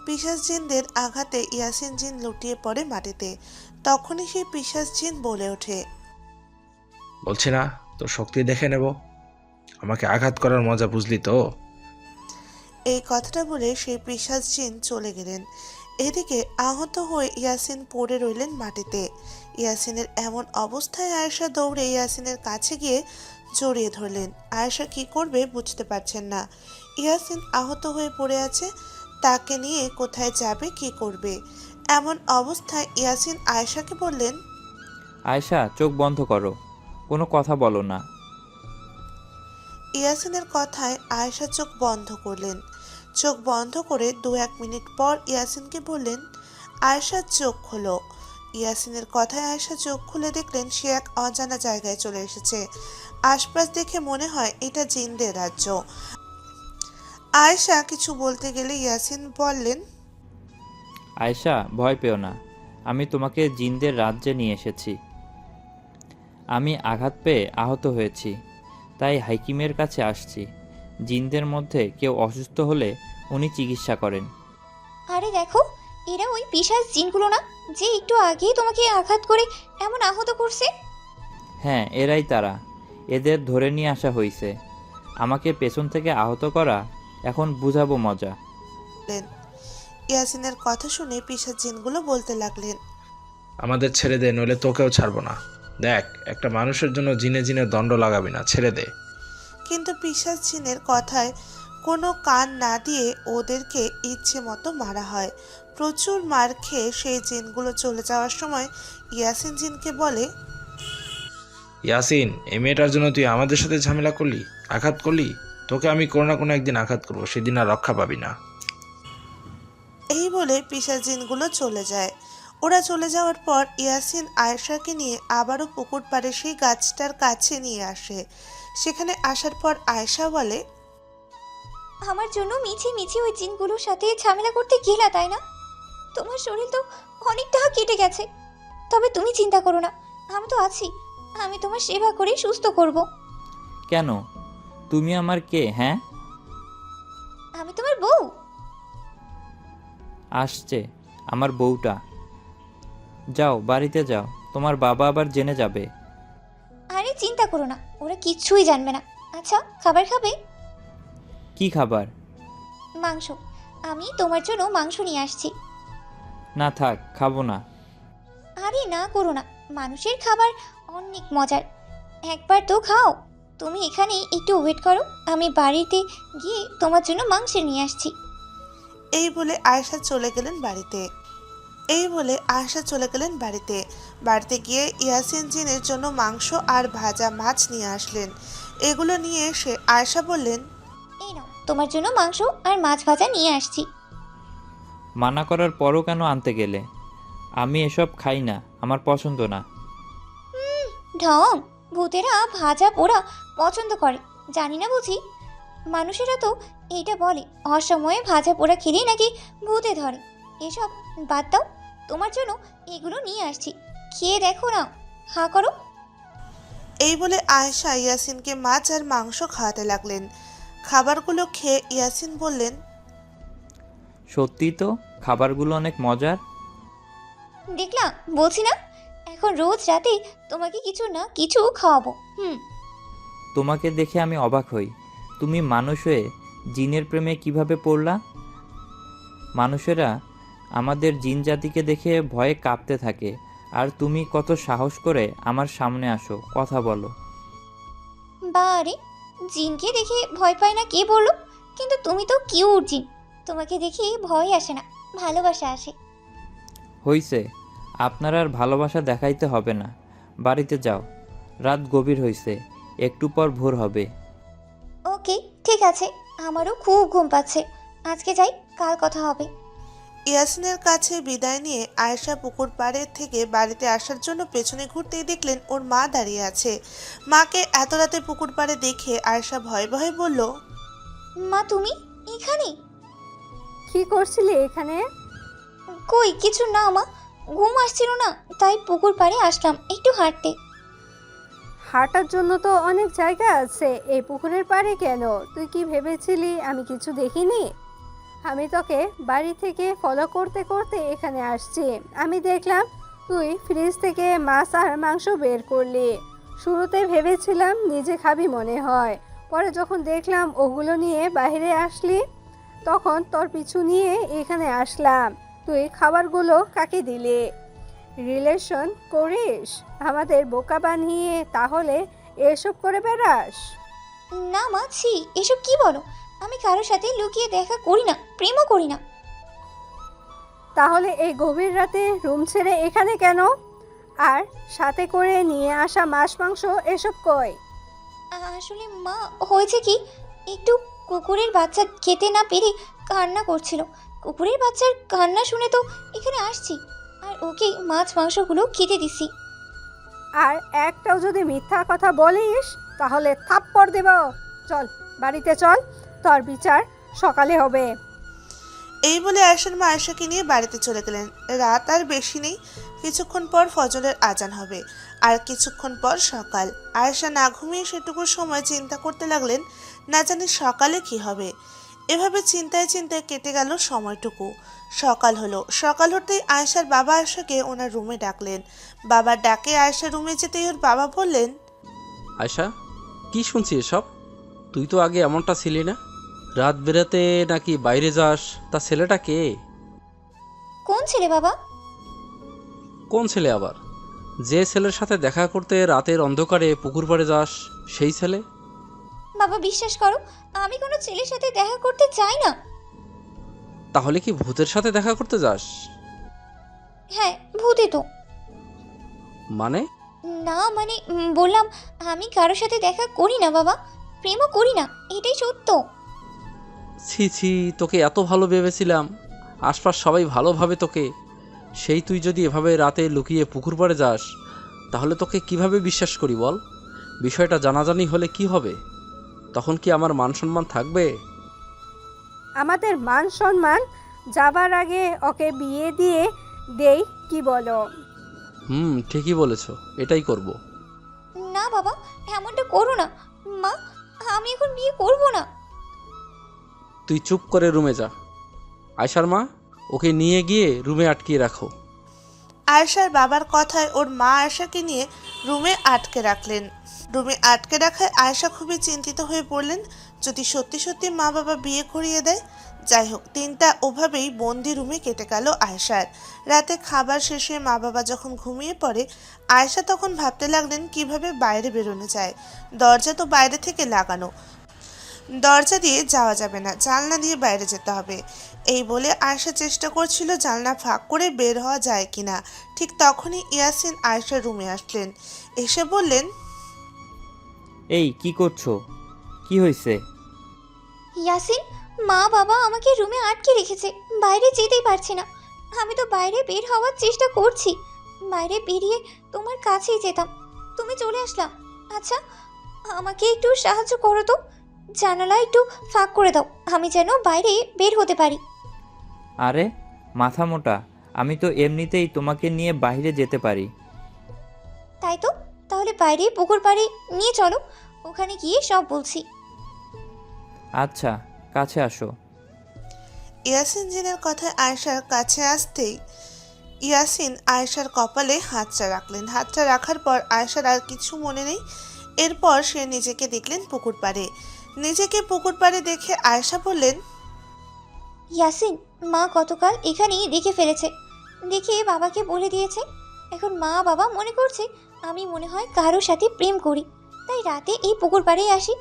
Speaker 1: পিশাচ জিনদের আঘাতে ইয়াসিন জিন লুটিয়ে পড়ে মাটিতে। তখনই সেই পিশাচ জিন বলে ওঠে,
Speaker 10: বলছি না তোর শক্তি দেখে নেব, আমাকে আঘাত করার মজা বুঝলি তো?
Speaker 1: এই কথাটা বলে সেই পিশাচ জিন চলে গেলেন। এদিকে আহত হয়ে ইয়াসিন পড়ে রইলেন মাটিতে। ইয়াসিনের এমন অবস্থায় আয়েশা দৌড়ে ইয়াসিনের কাছে গিয়ে জড়িয়ে ধরলেন। আয়েশা কি করবে বুঝতে পারছেন না। ইয়াসিন আহত হয়ে পড়ে আছে, তাকে নিয়ে কোথায় যাবে, কি করবে? এমন অবস্থায় ইয়াসিন আয়েশাকে বললেন,
Speaker 4: আয়শা, চোখ বন্ধ করো, কোনো কথা বলো না।
Speaker 1: ইয়াসিনের কথায় আয়েশা চোখ বন্ধ করলেন। চোখ বন্ধ করে 2-1 মিনিট পর ইয়াসিনকে বললেন, আয়েশা চোখ খোলো। ইয়াসিনের কথায় আয়েশা চোখ খুলে দেখলেন সে এক অজানা জায়গায় চলে এসেছে। আশপাশ দেখে মনে হয় এটা জিনদের রাজ্য। আয়েশা কিছু বলতে গেলে ইয়াসিন বললেন,
Speaker 4: আয়শা, ভয় পেও না, আমি তোমাকে জিনদের রাজ্যে নিয়ে এসেছি। আমি আঘাত পেয়ে আহত হয়েছি, তাই হাকিমের কাছে আসছি। জিনদের মধ্যে কেউ অসুস্থ হলে উনি চিকিৎসা করেন।
Speaker 3: আরে দেখো, এরা ওই পিশাচ জিনগুলো না, যে একটু আগেই তোমাকে আঘাত করে এমন আহত করছে?
Speaker 4: হ্যাঁ, এরাই তারা। এদের ধরে নিয়ে আসা হয়েছে। আমাকে পেছন থেকে আহত করা, এখন বুঝাবো মজা।
Speaker 1: ইয়াসিনের কথা শুনে পিশাচ জিনগুলো বলতে লাগলেন,
Speaker 10: আমাদের ছেড়ে দে, নইলে তোকেও ছাড়বো না। দেখ, একটা মানুষের জন্য জিনে জিনে দণ্ড লাগাবি না, ছেড়ে দে।
Speaker 1: কিন্তু পিশাচ জিনের কথায় কোনো কান না দিয়ে ওদেরকে ইচ্ছে মতো মারা হয়। প্রচুর মার খেয়ে সেই জিনগুলো চলে যাওয়ার সময় ইয়াসিন জিনকে বলে,
Speaker 10: ইয়াসিন, এই মেয়েটার জন্য তুই আমাদের সাথে ঝামেলা করলি, আঘাত করলি। তোকে আমি কোনো না কোনো একদিন আঘাত করবো, সেদিন আর রক্ষা পাবি না।
Speaker 1: এই বলে পিশাচ জিনগুলো চলে যায়। ওরা চলে যাওয়ার পর ইয়াসিন আয়েশাকে নিয়ে আবারও পুকুর পাড়ে সেই গাছটার কাছে নিয়ে আসে। সেখানে আসার পর আয়েশা বলে,
Speaker 3: আমার জন্য মিছি মিছি ওই জিনগুলোর সাথে ঝামেলা করতে গেলা, তাই না? তোমার শরীর তো অনেকটা কেটে গেছে, তবে তুমি চিন্তা করো না, আমি তো আছি। আমি তোমার সেবা করে সুস্থ করব।
Speaker 4: কেন? তুমি আমার কে? হ্যাঁ,
Speaker 3: আমি তোমার বউ।
Speaker 4: আসছে আমার বউটা। যাও, বাড়িতে যাও, তোমার বাবা আবার জেনে যাবে।
Speaker 3: আরে চিন্তা করো না, ওরা কিচ্ছুই জানবে না। আচ্ছা, খাবার খাবে?
Speaker 4: কি খাবার?
Speaker 3: মাংস। আমি তোমার জন্য মাংস নিয়ে আসছি।
Speaker 4: না থাক, খাবো না।
Speaker 3: আরে না করো না, মানুষের খাবার অনেক মজার, একবার তো খাও। তুমি এখানে একটু ওয়েট করো, আমি বাড়িতে গিয়ে তোমার জন্য মাংস নিয়ে আসছি।
Speaker 1: এই বলে আয়েশা চলে গেলেন বাড়িতে। বাড়িতে গিয়ে ইয়াসিন জিনের জন্য মাংস আর ভাজা মাছ নিয়ে আসলেন। এগুলো নিয়ে এসে আয়েশা বললেন,
Speaker 3: এই নাও, তোমার জন্য মাংস আর মাছ ভাজা নিয়ে আসছি।
Speaker 4: মানা করার পরও কেন আনতে গেলে? আমি এসব খাই না, আমার পছন্দ না।
Speaker 3: ঢং, ভূতেরা ভাজা পোড়া পছন্দ করে, জানি না বুঝি? মানুষেরা তো এইটা বলে, অসময়ে ভাজা পোড়া খেলেই নাকি ভূতে ধরে। এসব বাদ দাও, তোমার জন্য এগুলো নিয়ে আসছি, খেয়ে দেখো না, হা করো।
Speaker 1: এই বলে আয়েশা ইয়াসিনকে মাছ আর মাংস খাওয়াতে লাগলেন। খাবারগুলো খেয়ে ইয়াসিন বললেন,
Speaker 4: সত্যি তো, খাবারগুলো অনেক মজার।
Speaker 3: দেখলাম, বলছি না, এখন রোজ রাতে তোমাকে কিছু না কিছু খাওয়াবো।
Speaker 4: তোমাকে দেখে আমি অবাক হই। তুমি মানুষ হয়ে জিনের প্রেমে কিভাবে পড়লা? মানুষেরা আমাদের জিন জাতিকে দেখে ভয়ে কাঁপতে থাকে, আর তুমি কত সাহস করে আমার সামনে আসো, কথা বলো।
Speaker 3: বারে, জিনকে দেখে ভয় পায় না কে বললো? কিন্তু তুমি তো কিউট জিন, তোমাকে দেখে ভয় আসে না, ভালোবাসা আসে।
Speaker 4: হইছে, আপনার আর ভালোবাসা দেখাইতে হবে না, বাড়িতে যাও। রাত গভীর হইছে, একটু পর ভোর হবে।
Speaker 3: ওকে, ঠিক আছে, আমারও খুব ঘুম পাচ্ছে, আজকে যাই, কাল কথা হবে।
Speaker 1: ইয়াসিনের কাছে বিদায় নিয়ে আয়েশা পুকুর পাড়ে থেকে বাড়িতে আসার জন্য পেছনে ঘুরতেই দেখলেন ওর মা দাঁড়িয়ে আছে। মাকে এত রাতে পুকুর পাড়ে দেখে আয়েশা ভয়ে ভয়ে বলল,
Speaker 3: মা তুমি এখানে?
Speaker 5: কি করছিলি এখানে?
Speaker 3: কই কিছু না মা, ঘুম আসছিল না, তাই পুকুর পাড়ে আসলাম একটু হাঁটতে।
Speaker 5: হাঁটার জন্য তো অনেক জায়গা আছে, এই পুকুরের পাড়ে কেন? তুই কি ভেবেছিলি আমি কিছু দেখিনি? আমি তোকে বাড়ি থেকে ফলো করতে করতে এখানে আসছি। আমি দেখলাম তুই ফ্রিজ থেকে মাছ আর মাংস বের করলি। শুরুতে ভেবেছিলাম নিজে খাবি মনে হয়, পরে যখন দেখলাম ওগুলো নিয়ে বাইরে আসলি, তখন তোর পিছু নিয়ে এখানে আসলাম। তুই খাবারগুলো কাকে দিলি? রিলেশন করিস আমাদের বোকা বানিয়ে, তাহলে এসব করে বেড়াস?
Speaker 3: না মা, ছি, এসব কি বলো? আমি কারোর সাথে লুকিয়ে দেখা করি না, প্রেমও করি না।
Speaker 5: তাহলে এই গভীর রাতে রুম ছেড়ে এখানে কেন? আর সাথে করে নিয়ে আসা মাছ মাংস এসব কই?
Speaker 3: আসলে মা, হয়েছে কি, একটু কুকুরের বাচ্চা খেতে না পেরে কান্না করছিল। কুকুরের বাচ্চার কান্না শুনে তো এখানে আসছি, আর ওকে মাছ মাংসগুলো খেতে দিছি।
Speaker 5: আর একটাও যদি মিথ্যা কথা বলিস তাহলে থাপ্পড় দেব। চল বাড়িতে চল, তোর বিচার সকালে হবে।
Speaker 1: এই বলে আয়েশার মা আয়েশাকে নিয়ে বাড়িতে চলে গেলেন। রাত আর বেশি নেই, কিছুক্ষণ পর ফজরের আজান হবে, আর কিছুক্ষণ পর সকাল। আয়েশা না ঘুমিয়ে সেটুকু সময় চিন্তা করতে লাগলেন, না জানি সকালে কি হবে। এভাবে চিন্তায় চিন্তায় কেটে গেল সময়টুকু। সকাল হলো। সকাল হতেই আয়েশার বাবা আয়েশাকে ওনার রুমে ডাকলেন। বাবার ডাকে আয়েশা রুমে যেতেই ওর বাবা বললেন,
Speaker 6: আয়শা, কি শুনছি এসব? তুই তো আগে এমনটা ছিলি না। রাত বেরাতে নাকি বাইরে যাস, তা ছেলেটা কে?
Speaker 3: কোন ছেলে বাবা?
Speaker 6: কোন ছেলে আবার? যে ছেলের সাথে দেখা করতে রাতের অন্ধকারে পুকুর পাড়ে যাস, সেই ছেলে?
Speaker 3: বাবা বিশ্বাস করো, আমি কোনো ছেলের সাথে দেখা করতে চাই না।
Speaker 6: তাহলে কি ভূতের সাথে দেখা করতে যাস?
Speaker 3: হ্যাঁ, ভূতে তো।
Speaker 6: মানে?
Speaker 3: না মানে বললাম, আমি কারোর সাথে দেখা করি না বাবা, প্রেমও করি না, এটাই সত্য।
Speaker 6: ছি ছি, তোকে এত ভালো ভেবেছিলাম, আশপাশ সবাই ভালো ভাবে তোকে। সেই তুই যদি এভাবে রাতে লুকিয়ে পুকুর পাড়ে যাস, তাহলে তোকে কিভাবে বিশ্বাস করি বল? বিষয়টা জানাজানি হলে কি হবে? তখন কি আমার মান সম্মান থাকবে?
Speaker 5: আমাদের মান সম্মান যাবার আগে ওকে বিয়ে দিয়ে দেই, কি বলো?
Speaker 6: ঠিকই বলেছো, এটাই করব।
Speaker 3: না বাবা, এমনটা করো না। মা, আমি এখন বিয়ে করব না।
Speaker 6: তুই চুপ করে রুমে যা। আয়শার মা, ওকে নিয়ে গিয়ে রুমে আটকিয়ে রাখো।
Speaker 1: আয়েশার বাবার কথায় ওর মা আয়েশাকে নিয়ে রুমে আটকে রাখলেন। রুমে আটকে রাখায় আয়েশা খুবই চিন্তিত হয়ে পড়লেন, যদি সত্যি সত্যি মা বাবা বিয়ে করিয়ে দেয়। যাই হোক, দিনটা ওভাবেই বন্দি রুমে কেটে গেল আয়েশার। রাতে খাবার শেষে মা বাবা যখন ঘুমিয়ে পড়ে, আয়েশা তখন ভাবতে লাগলেন কিভাবে বাইরে বেরোনো যায়। দরজা তো বাইরে থেকে লাগানো, দরজা দিয়ে যাওয়া যাবে না, জানলা দিয়ে বাইরে যেতে হবে। এই বলে আয়েশা চেষ্টা করছিল জানলা ফাঁক করে বের হওয়া যায় কিনা। ঠিক তখনই ইয়াসিন আয়েশার রুমে আসলেন। এসে বললেন,
Speaker 4: এই কি করছো? কি হয়েছে?
Speaker 3: ইয়াসিন, মা বাবা আমাকে রুমে আটকে রেখেছে, বাইরে যেতেই পারছি না। আমি তো বাইরে বের হওয়ার চেষ্টা করছি, বাইরে বেরিয়ে তোমার কাছেই যেতাম, তুমি চলে আসলাম। আচ্ছা, আমাকে একটু সাহায্য করো তো, জানালা একটু ফাঁক করে দাও, আমি যেন বাইরে বের হতে পারি।
Speaker 4: আরে মাথা মোটা, আমি তো এমনিতেই তোমাকে নিয়ে বাইরে যেতে পারি।
Speaker 3: তাই তো, তাহলে বাইরে পুকুর পাড়ে নিয়ে চলো, ওখানে গিয়ে সব বলছি।
Speaker 4: আচ্ছা, কাছে আসো।
Speaker 1: ইয়াসিন জিনের কথায় আয়েশার কাছে আসতেই ইয়াসিন আয়েশার কপালে হাতটা রাখলেন। হাতটা রাখার পর আয়েশার আর কিছু মনে নেই। এরপর সে নিজেকে দেখলেন পুকুর পাড়ে। নিজেকে পুকুর পাড়ে দেখে আয়েশা বললেন,
Speaker 3: ইয়াসিন, মা গতকাল এখানেই দেখে ফেলেছে, দেখে বাবাকে বলে দিয়েছে। এখন মা বাবা মনে করছে আমি মনে হয় কারোর সাথে প্রেম করি, তাই রাতে এই পুকুর পাড়ে আসি।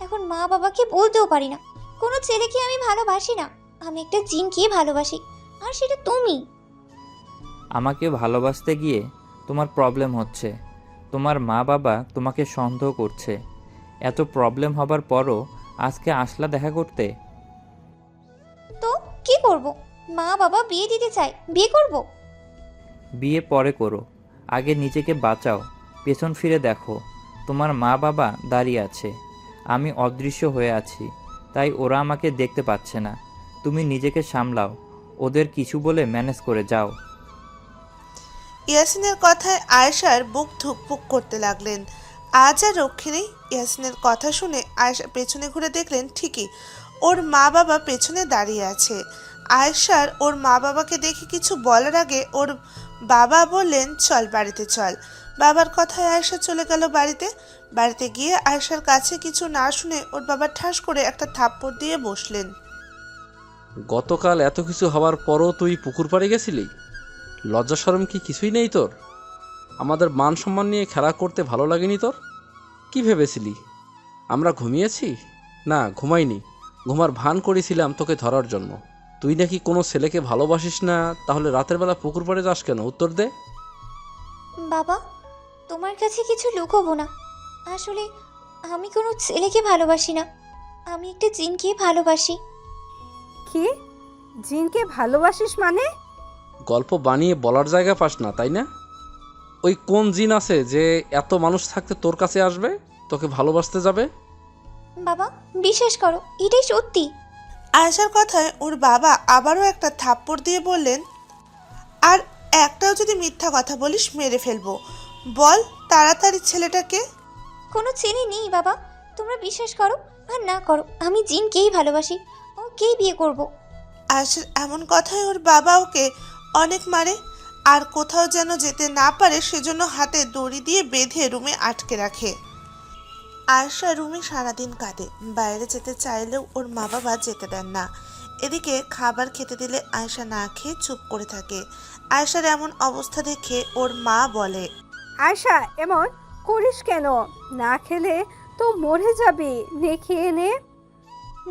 Speaker 3: এখন মা বাবাকে বলতেও পারি না কোনো ছেলেকে আমি ভালোবাসি না, আমি একটা জিনকে ভালোবাসি, আর সেটা তুমি।
Speaker 4: আমাকে ভালোবাসতে গিয়ে তোমার প্রবলেম হচ্ছে। তোমার মা বাবা তোমাকে সন্দেহ করছে। এত প্রবলেম হবার পরও আজকে আসলা দেখা করতে।
Speaker 3: তো কি করব? মা বাবা বিয়ে দিতে চায়, বিয়ে করব।
Speaker 4: বিয়ে পরে করো, আগে নিজেকে বাঁচাও। পেছন ফিরে দেখো, তোমার মা বাবা দাঁড়িয়ে আছে, আমি অদৃশ্য হয়ে আছি, তাই ওরা আমাকে দেখতে পাচ্ছে না। তুমি নিজেকে সামলাও, ওদের কিছু বলে ম্যানেজ করে যাও।
Speaker 1: ইয়াসিনের কথায় আয়েশার বুক ধুকপুক করতে লাগলেন। আজ আর রক্ষে নেই। ইয়াসিনের কথা শুনে আয়েশা পেছনে ঘুরে দেখলেন ঠিকই ওর মা বাবা পেছনে দাঁড়িয়ে আছে। আয়েশার ওর মা বাবাকে দেখে কিছু বলার আগে ওর বাবা বললেন, চল বাড়িতে চল। বাবার কথায় আয়েশা চলে গেল বাড়িতে। বাড়িতে গিয়ে আয়েশার কাছে কিছু না শুনে ওর বাবা ঠাস করে একটা থাপ্পড় দিয়ে বসলেন।
Speaker 6: গতকাল এত কিছু হওয়ার পরও তুই পুকুর পাড়ে গেছিলি? লজ্জা শরম কি কিছুই নেই তোর? আমাদের মান সম্মান নিয়ে খেলা করতে ভালো লাগেনি তোর? কি ভেবেছিলি আমরা ঘুমিয়েছি? না, ঘুমাইনি। ঘুমার ভান করেছিলাম তোকে ধরার জন্য। তুই নাকি কোনো ছেলেকে ভালোবাসিস না, তাহলে রাতের বেলা পুকুর পাড়ে যাস কেন? উত্তর দে।
Speaker 3: বাবা, তোমার কাছে কিছু লুকোবো না। আসলে আমি কোনো ছেলেকে ভালোবাসি না, আমি একটা জিনকে ভালোবাসি।
Speaker 5: কি? জিনকে ভালোবাসিস মানে?
Speaker 6: গল্প বানিয়ে বলার জায়গা পাস না, তাই না? ওই কোন জিন আছে যে এত মানুষ থাকতে তোর কাছে আসবে, তোকে ভালোবাসতে যাবে?
Speaker 3: বাবা, বিশ্বাস করো, এটাই সত্যি।
Speaker 1: আয়েশার কথায় ওর বাবা আবারও একটা থাপ্পড় দিয়ে বললেন, আর একটাও যদি মিথ্যা কথা বলিস মেরে ফেলবো। বল তাড়াতাড়ি ছেলেটাকে।
Speaker 3: কোনো ছেলে নেই বাবা, তোমরা বিশ্বাস করো আর না করো, আমি জিনকেই ভালোবাসি, ওকেই বিয়ে করব।
Speaker 1: আয়েশার এমন কথায় ওর বাবা ওকে অনেক মারে, আর কোথাও যেন যেতে না পারে সেজন্য হাতে দড়ি দিয়ে বেঁধে রুমে আটকে রাখে। আয়েশা রুমে সারাদিন কাটে, বাইরে যেতে চাইলেও ওর মা বাবা যেতে দেন না। এদিকে খাবার খেতে দিলে আয়েশা না খেয়ে চুপ করে থাকে। আয়েশার এমন অবস্থা দেখে ওর মা বলে,
Speaker 5: আয়শা, এমন করিস কেন? না খেলে তো মরে যাবি, নে খেয়ে নে।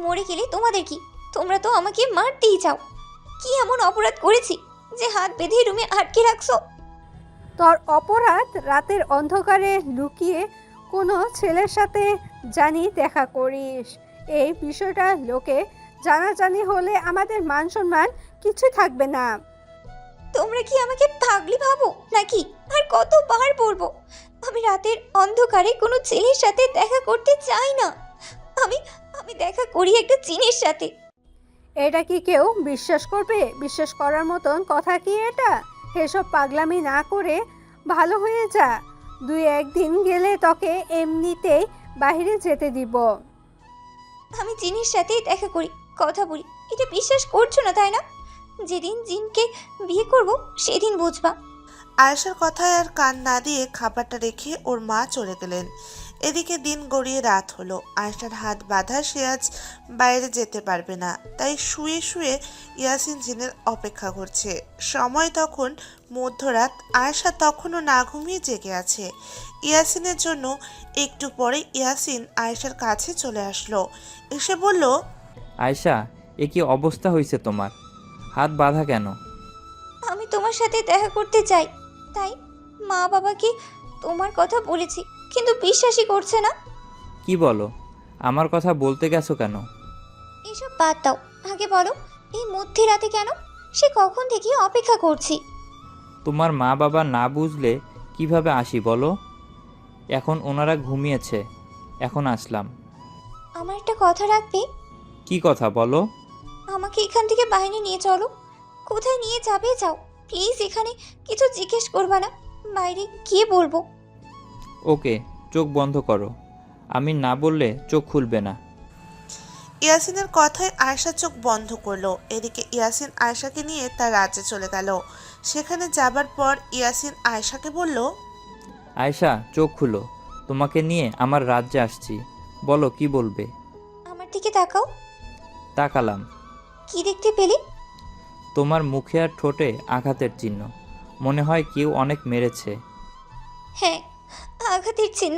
Speaker 3: মরে গেলে তোমাদের কি? তোমরা তো আমাকে মারতেই চাও। কি এমন অপরাধ করেছি যে হাত বেঁধে রুমে আটকে রাখছো?
Speaker 5: তোর অপরাধ রাতের অন্ধকারে লুকিয়ে কোনো ছেলের সাথে জানি দেখা করিস। এই বিষয়টা লোকে জানাজানি হলে আমাদের মান সম্মান কিছুই থাকবে না।
Speaker 3: তোমরা কি আমাকে পাগলি ভাবো নাকি? আর কতবার বলবো, আমি রাতের অন্ধকারে কোনো ছেলের সাথে দেখা করতে চাই না। আমি আমি দেখা করি একটা জিনের সাথে।
Speaker 5: এটা কি কেউ বিশ্বাস করবে? বিশ্বাস করার মতন কথা কি এটা? এসব পাগলামি না করে ভালো হয়ে যা। 2-1 দিন গেলে তোকে এমনিতেই বাইরে যেতে দিব।
Speaker 3: আমি জিনের সাথেই দেখা করি, কথা বলি, এটা বিশ্বাস করছো না তাই না? যেদিন জিনকে বিয়ে করব সেদিন বুঝবা।
Speaker 1: আয়েশার কথায় আর কান না দিয়ে খাবারটা রেখে ওর মা চলে গেলেন। এদিকে দিন গড়িয়ে রাত হলো। আয়েশার হাত বাঁধা, সে আজ বাইরে যেতে পারবে না, তাই শুয়ে শুয়ে ইয়াসিন জিনের অপেক্ষা করছে। সময় তখন মধ্যরাত, আয়েশা তখনও না ঘুমিয়ে জেগে আছে। ইয়াসিনের জন্য একটু পরে ইয়াসিন আয়েশার কাছে চলে আসলো, এসে বলল,
Speaker 4: আয়শা, এ কি অবস্থা হয়েছে তোমার? হাত বাঁধা কেন?
Speaker 3: আমি তোমার সাথে দেখা করতে চাই, তাই মা বাবাকে তোমার কথা বলেছি, কিন্তু বিশ্বাসই করছে না।
Speaker 4: কি বলো? আমার কথা বলতে গেছো কেন?
Speaker 3: এসব বাদ দাও, আগে বলো এই মধ্যরাতে কেন? সে কখন থেকে অপেক্ষা করছি।
Speaker 4: তোমার মা বাবা না বুঝলে কিভাবে আসি বলো? এখন ওনারা ঘুমিয়েছে, এখন আসলাম।
Speaker 3: আমার একটা কথা রাখবে?
Speaker 4: কি কথা বলো?
Speaker 3: আমাকে এখান থেকে বাইরে নিয়ে চলো। কোথায় নিয়ে যাবে যাও, প্লিজ এখানে কিছু জিজ্ঞেস করবা না, বাইরে গিয়ে বলবো।
Speaker 4: ওকে, চোখ বন্ধ করো, আমি না বললে চোখ খুলবে না।
Speaker 1: ইয়াসিনের কথায় আয়েশা চোখ বন্ধ করলো। এদিকে ইয়াসিন আয়েশাকে নিয়ে তার রাজ্যে চলে গেল। সেখানে যাবার পর ইয়াসিন আয়েশাকে বলল,
Speaker 4: আয়শা, চোখ খুলো, তোমাকে নিয়ে আমার রাজ্যে আসছি, বলো কি বলবে?
Speaker 3: আমার দিকে তাকাও।
Speaker 4: তাকালাম।
Speaker 3: কি দেখতে পেলে?
Speaker 4: তোমার মুখে আর ঠোঁটে আঘাতের চিহ্ন, মনে হয় কেউ অনেক মেরেছে।
Speaker 3: হ্যাঁ, আঘাতের চিহ্ন।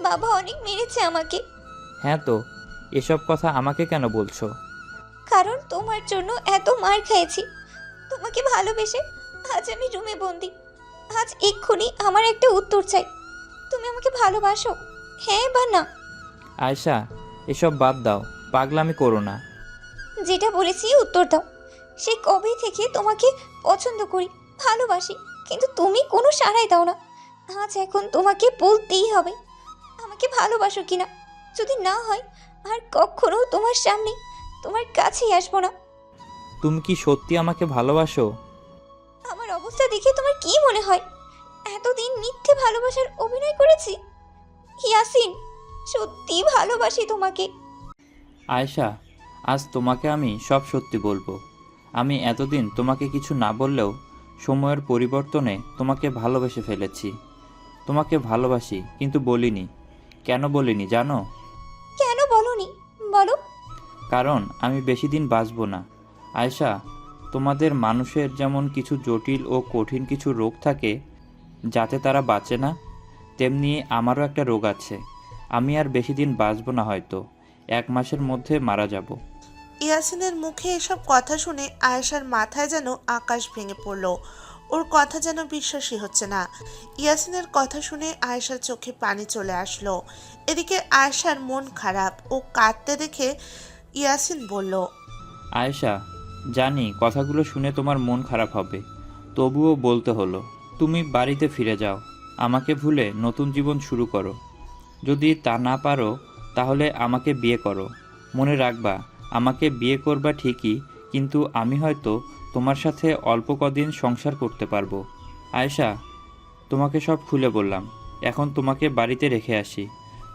Speaker 3: বাবা অনেক মেরেছে আমাকে।
Speaker 4: হ্যাঁ তো, এসব কথা আমাকে কেন বলছো?
Speaker 3: কারণ তোমার জন্য এত মার খেয়েছি। তোমাকে ভালোবেসে আজ আমি রুমে বন্দি। আজ এক্ষুনি আমার একটা উত্তর চাই। তুমি আমাকে ভালোবাসো, হ্যাঁ বা না?
Speaker 4: আয়শা, এসব বাদ দাও, পাগলামি করো না।
Speaker 3: যেটা বলেছি উত্তর দাও। সে কবে থেকে তোমাকে পছন্দ করি, ভালোবাসি, কিন্তু তুমি কোনো সাড়াই দাও না। আজ এখন তোমাকে বলতেই হবে আমাকে ভালোবাসো কিনা। যদি না হয় আর কখনো তোমার সামনে, তোমার কাছেই আসবো না।
Speaker 4: তুমি কি সত্যি আমাকে ভালোবাসো?
Speaker 3: আমার অবস্থা দেখে তোমার কি মনে হয় এতদিন মিথ্যে ভালোবাসার অভিনয় করেছি? ইয়াসিন, সত্যি ভালোবাসি তোমাকে।
Speaker 4: আয়শা, আজ তোমাকে আমি সব সত্যি বলবো। আমি এতদিন তোমাকে কিছু না বললেও সময়ের পরিবর্তনে তোমাকে ভালোবেসে ফেলেছি। তোমাকে ভালোবাসি, কিন্তু বলিনি। কেন বলিনি জানো?
Speaker 3: কেন বলনি? বলো।
Speaker 4: কারণ আমি বেশি দিন বাঁচব না। আয়েশা, তোমাদের মানুষের যেমন কিছু জটিল ও কঠিন কিছু রোগ থাকে যাতে তারা বাঁচে না, তেমনি আমারও একটা রোগ আছে। আমি আর বেশি দিন বাঁচব না, হয়তো 1 মাসের মধ্যে মারা যাব।
Speaker 1: ইয়াসিনের মুখে এসব কথা শুনে আয়েশার মাথায় যেন আকাশ ভেঙে পড়ল। ওর কথা যেন বিশ্বাসই হচ্ছে না। ইয়াসিনের কথা শুনে আয়েশার চোখে পানি চলে আসলো। এদিকে আয়েশার মন খারাপ, ও কাঁদতে দেখে ইয়াসিন বলল,
Speaker 4: আয়েশা, জানি কথাগুলো শুনে তোমার মন খারাপ হবে, তবুও বলতে হলো। তুমি বাড়িতে ফিরে যাও, আমাকে ভুলে নতুন জীবন শুরু করো। যদি তা না পারো তাহলে আমাকে বিয়ে করো। মনে রাখবা, আমাকে বিয়ে করবা ঠিকই, কিন্তু আমি হয়তো তোমার সাথে অল্প কদিন সংসার করতে পারবো। আয়েশা, তোমাকে সব খুলে বললাম, এখন তোমাকে বাড়িতে রেখে আসি।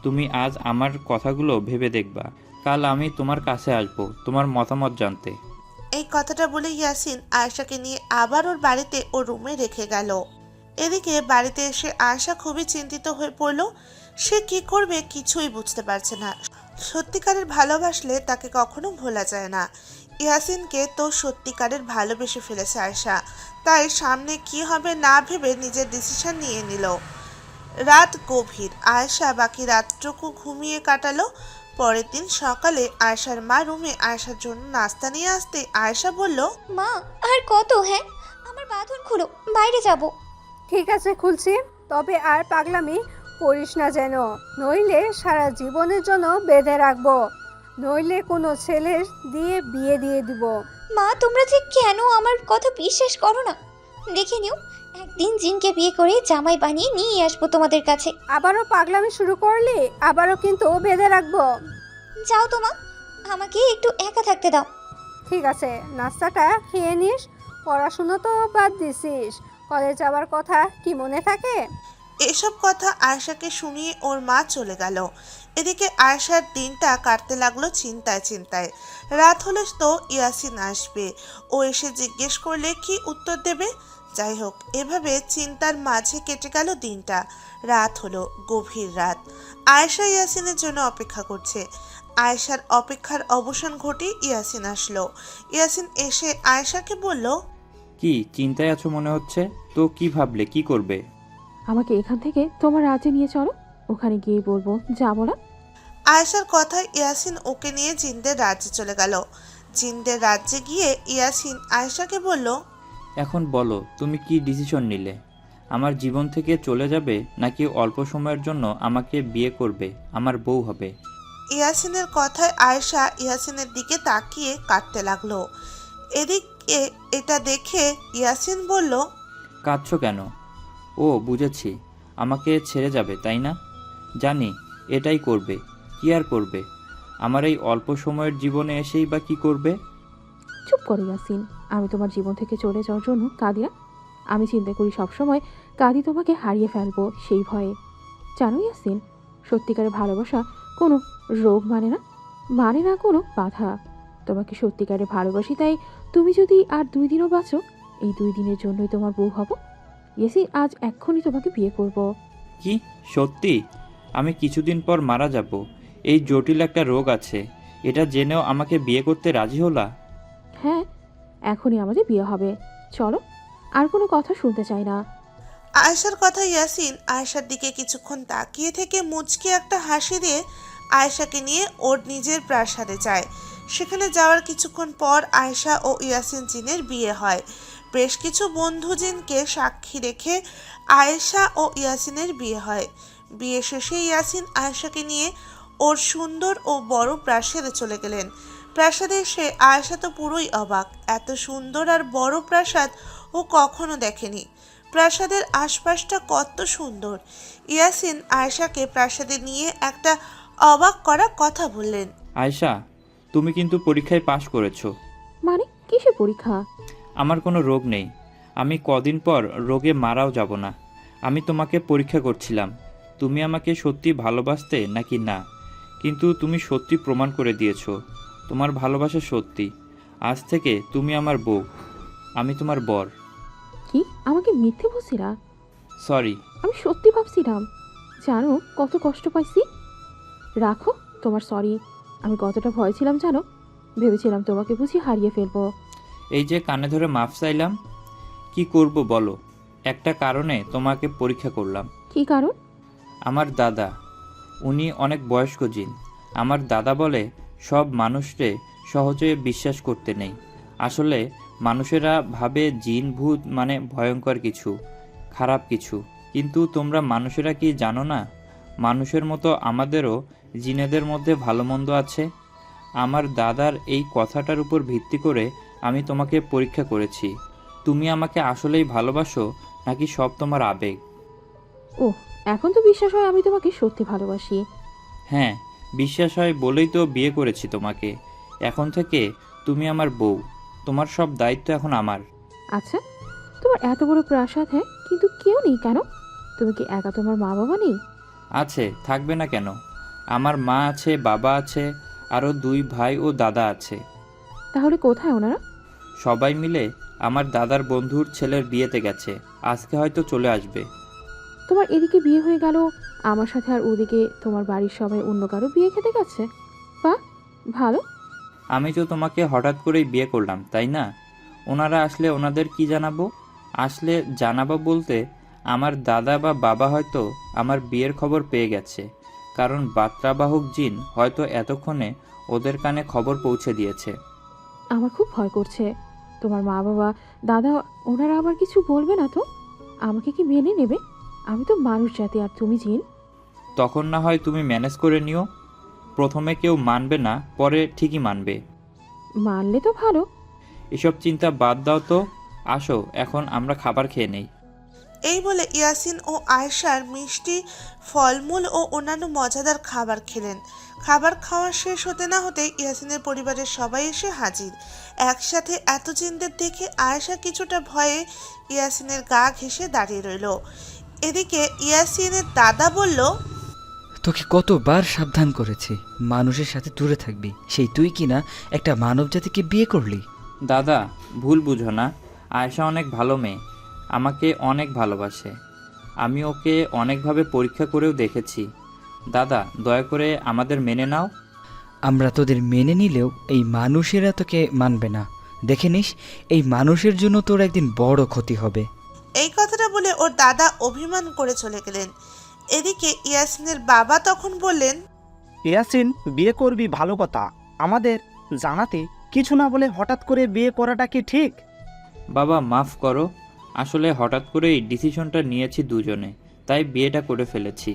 Speaker 4: তুমি আজ আমার কথাগুলো ভেবে দেখবা, কাল আমি তোমার কাছে আসবো তোমার মতামত জানতে।
Speaker 1: এই কথাটা বলে ইয়াসিন আয়েশাকে নিয়ে আবার ওর বাড়িতে ওর রুমে রেখে গেল। এদিকে বাড়িতে এসে আয়েশা খুবই চিন্তিত হয়ে পড়ল। সে কি করবে কিছুই বুঝতে পারছে না। সত্যিকারের ভালোবাসলে তাকে কখনো ভোলা যায় না। ইয়াসিনকে তো সত্যিকারের ভালোবেসে ফেলেছে আয়েশা, তাই সামনে কি হবে না ভেবে নিজের ডিসিশন নিয়ে নিল। রাত গভীর, আয়েশা বাকি রাতটুকু ঘুমিয়ে কাটালো। পরের দিন সকালে আয়েশার মা রুমে আয়েশার জন্য নাস্তা নিয়ে আসতে আয়েশা বলল,
Speaker 3: মা আর কত, হ্যাঁ আমার বাঁধন খুলো, বাইরে যাব।
Speaker 5: ঠিক আছে, খুলছি, তবে আর পাগলামি করিস না যেন, নইলে সারা জীবনের জন্য বেঁধে রাখবো, নইলে কোনো ছেলের দিয়ে বিয়ে দিয়ে দিব।
Speaker 3: মা তোমরা যে কেন আমার কথা বিশ্বাস করো না? দেখে নিও, একদিন জিনকে বিয়ে করে জামাই বানিয়ে নিয়ে আসবো তোমাদের কাছে।
Speaker 5: আবারও পাগলামি শুরু করলে আবারও কিন্তু বেঁধে রাখবো।
Speaker 3: যাও তো মা, আমাকে একটু একা থাকতে দাও।
Speaker 5: ঠিক আছে, নাস্তাটা খেয়ে নিস, পড়াশুনো তো বাদ দিছিস, কলেজ যাওয়ার কথা কি মনে থাকে?
Speaker 1: এসব কথা আয়েশাকে শুনিয়ে ওর মা চলে গেল। এদিকে আয়েশার দিনটা কাটতে লাগলো চিন্তায় চিন্তায়। রাত হলে তো ইয়াসিন আসবে, ও এসে জিজ্ঞেস করলে কি উত্তর দেবে? যাই হোক, এভাবে চিন্তার মাঝে কেটে গেল দিনটা। রাত হলো, গভীর রাত। আয়েশা ইয়াসিনের জন্য অপেক্ষা করছে। আয়েশার অপেক্ষার অবসান ঘটে ইয়াসিন আসলো। ইয়াসিন এসে আয়েশাকে বলল,
Speaker 4: কি চিন্তায় আছো মনে হচ্ছে? তো কি ভাবলে, কি করবে?
Speaker 11: আমাকে এখান থেকে তোমার রাজ্যে নিয়ে চলো, ওখানে গিয়ে বলবো যা বলা।
Speaker 1: আয়েশার কথায় ইয়াসিন ওকে নিয়ে জিনদের রাজ্যে চলে গেল। জিনদের রাজ্যে গিয়ে ইয়াসিন আয়েশাকে বলল,
Speaker 4: এখন বলো, তুমি কি ডিসিশন নিলে? আমার জীবন থেকে চলে যাবে নাকি অল্প সময়ের জন্য আমাকে বিয়ে করবে, আমার বউ হবে?
Speaker 1: ইয়াসিনের কথায় আয়েশা ইয়াসিনের দিকে তাকিয়ে কাঁদতে লাগলো। এদিকে এটা দেখে ইয়াসিন বলল,
Speaker 4: কাঁদছো কেন? ও বুঝেছি, আমাকে ছেড়ে যাবে তাই না? জানি এটাই করবে। কি আর করবে? আমার এই অল্প সময়ের জীবনে এসেই বা কি করবে?
Speaker 11: চুপ করো ইয়াসিন, আমি তোমার জীবন থেকে চলে যাওয়ার জন্য কাঁদি না। আমি চিন্তা করি সবসময় কাঁদি তোমাকে হারিয়ে ফেলবো সেই ভয়ে। জানো ইয়াসিন, সত্যিকারের ভালোবাসা কোনো রোগ মানে না কোনো বাধা। তোমাকে সত্যিকারে ভালোবাসি, তাই তুমি যদি আর 2 দিনও বাঁচো, এই 2 দিনের জন্যই তোমার বউ হব। ইয়াসিন, আজ এক্ষুনি তোমাকে বিয়ে করব।
Speaker 4: কি সত্যি? আমি কিছুদিন পর মারা যাব, এই জটিল একটা রোগ আছে, এটা জেনেও আমাকে বিয়ে করতে রাজি হলা?
Speaker 11: হ্যাঁ, এখনই আমাদের বিয়ে হবে, চলো, আর কোনো কথা শুনতে চাই না।
Speaker 1: আয়েশার কথা ইয়াসিন আয়েশার দিকে কিছুক্ষণ তাকিয়ে থেকে মুচকি একটা হাসি দিয়ে আয়েশাকে নিয়ে ওর নিজের প্রাসাদে যায়। সেখানে যাওয়ার কিছুক্ষণ পর আয়েশা ও ইয়াসিন জিনের বিয়ে হয়। বেশ কিছু বন্ধু জিনকে সাক্ষী রেখে আয়েশা ও ইয়াসিনের বিয়ে হয়। বিয়ে শেষে ইয়াসিন আয়েশাকে নিয়ে ওর সুন্দর ও বড় প্রাসাদে চলে গেলেন। প্রাসাদে এসে আয়েশা তো পুরোই অবাক, এত সুন্দর আর বড় প্রাসাদ ও কখনো দেখেনি। প্রাসাদের আশপাশটা কত সুন্দর। ইয়াসিন আয়েশাকে প্রাসাদে নিয়ে একটা অবাক করা কথা বললেন।
Speaker 4: আয়েশা, তুমি কিন্তু পরীক্ষায় পাশ করেছো।
Speaker 11: মানে কিসের পরীক্ষা?
Speaker 4: আমার কোনো রোগ নেই, আমি কদিন পর রোগে মারাও যাব না। আমি তোমাকে পরীক্ষা করছিলাম, তুমি আমাকে সত্যি ভালোবাসতে নাকি না। কিন্তু তুমি সত্যি প্রমাণ করে দিয়েছো, তোমার ভালোবাসা সত্যি। আজ থেকে তুমি আমার বউ, আমি তোমার বর।
Speaker 11: কি আমাকে মিথ্যে বলছিলা?
Speaker 4: সরি।
Speaker 11: আমি সত্যি ভাবছিলাম। জানো কত কষ্ট পাইছি? রাখো তোমার সরি। আমি কতটা ভয় ছিলাম জানো? ভেবেছিলাম তোমাকে বুঝি হারিয়ে ফেলবো।
Speaker 4: এই যে কানে ধরে মাফ চাইলাম, কি করব বলো? একটা কারণে তোমাকে পরীক্ষা করলাম।
Speaker 11: কি কারণ?
Speaker 4: আমার দাদা, উনি অনেক বয়স্ক জিন। আমার দাদা বলে সব মানুষরে সহজে বিশ্বাস করতে নেই। আসলে মানুষেরা ভাবে জিন ভূত মানে ভয়ঙ্কর কিছু, খারাপ কিছু। কিন্তু তোমরা মানুষেরা কি জানো না, মানুষের মতো আমাদেরও জিনেদের মধ্যে ভালো মন্দ আছে। আমার দাদার এই কথাটার উপর ভিত্তি করে আমি তোমাকে পরীক্ষা করেছি। তুমি আমাকে আসলেই ভালোবাসো নাকি সব তোমার আবেগ?
Speaker 11: ও, এখন তো বিশ্বাস হয় আমি তোমাকে সত্যি ভালোবাসি।
Speaker 4: হ্যাঁ, বিশ্বাস হয় বলেই তো বিয়ে করেছি তোমাকে। এখন থেকে তুমি আমার বউ, তোমার সব দায়িত্ব এখন আমার।
Speaker 11: আচ্ছা, তোমার এত বড় প্রাসাদ, হ্যাঁ, কিন্তু কেউ নেই কেন? তুমি কি একা? তোমার মা বাবা নেই?
Speaker 4: আছে, থাকবে না কেন? আমার মা আছে, বাবা আছে, আরও 2 ভাই ও দাদা আছে।
Speaker 11: তাহলে কোথায় ওনারা?
Speaker 4: সবাই মিলে আমার দাদার বন্ধুর ছেলের বিয়েতে গেছে, আজকে হয়তো চলে আসবে।
Speaker 11: তোমার এদিকে বিয়ে হয়ে গেল আমার সাথে, আর ওদিকে তোমার বাড়ির সবাই অন্য কারো বিয়ে খেতে গেছে। বাহ, ভালো।
Speaker 4: আমি তো তোমাকে হঠাৎ করেই বিয়ে করলাম, তাই না? ওনারা আসলে ওনাদের কি জানাবো? আসলে জানাবো বলতে, আমার দাদা বা বাবা হয়তো আমার বিয়ের খবর পেয়ে গেছে, কারণ বার্তাবাহক জিন হয়তো এতক্ষণে ওদের কানে খবর পৌঁছে দিয়েছে।
Speaker 11: আমার খুব ভয় করছে। তোমার মা বাবা, দাদা, ওনারা আবার কিছু বলবে না তো? আমাকে কি মেনে নেবে? আমি তো মানুষ জাতি, আর তুমি জিন।
Speaker 4: তখন না হয় তুমি ম্যানেজ করে নিও। প্রথমে কেউ মানবে না, পরে ঠিকই মানবে।
Speaker 11: মানলে তো ভালো।
Speaker 4: এসব চিন্তা বাদ দাও তো, আসো এখন আমরা খাবার খেয়ে নেই।
Speaker 1: এই বলে ইয়াসিন ও আয়েশার মিষ্টি, ফলমূল ও অন্যান্য মজাদার খাবার খেলেন। খাবার খাওয়া শেষ হতে না হতে ইয়াসিনের পরিবারের সবাই এসে হাজির। একসাথে এত জিনদের দেখে আয়েশা কিছুটা ভয়ে ইয়াসিনের গা ঘেঁষে দাঁড়িয়ে রইল। এদিকে ইয়াসিনের দাদা বলল,
Speaker 12: তোকে কতবার সাবধান করেছি মানুষের সাথে দূরে থাকবি, সেই তুই কিনা একটা মানব জাতিকে বিয়ে করলি।
Speaker 4: দাদা, ভুল বুঝো না, আয়েশা অনেক ভালো মেয়ে, আমাকে অনেক ভালোবাসে। আমি ওকে অনেকভাবে পরীক্ষা করেও দেখেছি। দাদা, দয়া করে আমাদের মেনে নাও।
Speaker 12: আমরা তোদের মেনে নিলেও এই মানুষেরা তোকে মানবে না। দেখে নিস, এই মানুষের জন্য তোর একদিন বড় ক্ষতি হবে।
Speaker 1: এই কথাটা বলে ওর দাদা অভিমান করে চলে গেলেন। এদিকে ইয়াসিনের বাবা তখন বললেন,
Speaker 13: ইয়াসিন, বিয়ে করবি ভালো কথা, আমাদের জানাতে কিছু না বলে হঠাৎ করে বিয়ে করাটা কি ঠিক?
Speaker 4: বাবা মাফ করো, আসলে হঠাৎ করেই ডিসিশনটা নিয়েছি দুজনে, তাই বিয়েটা করে ফেলেছি।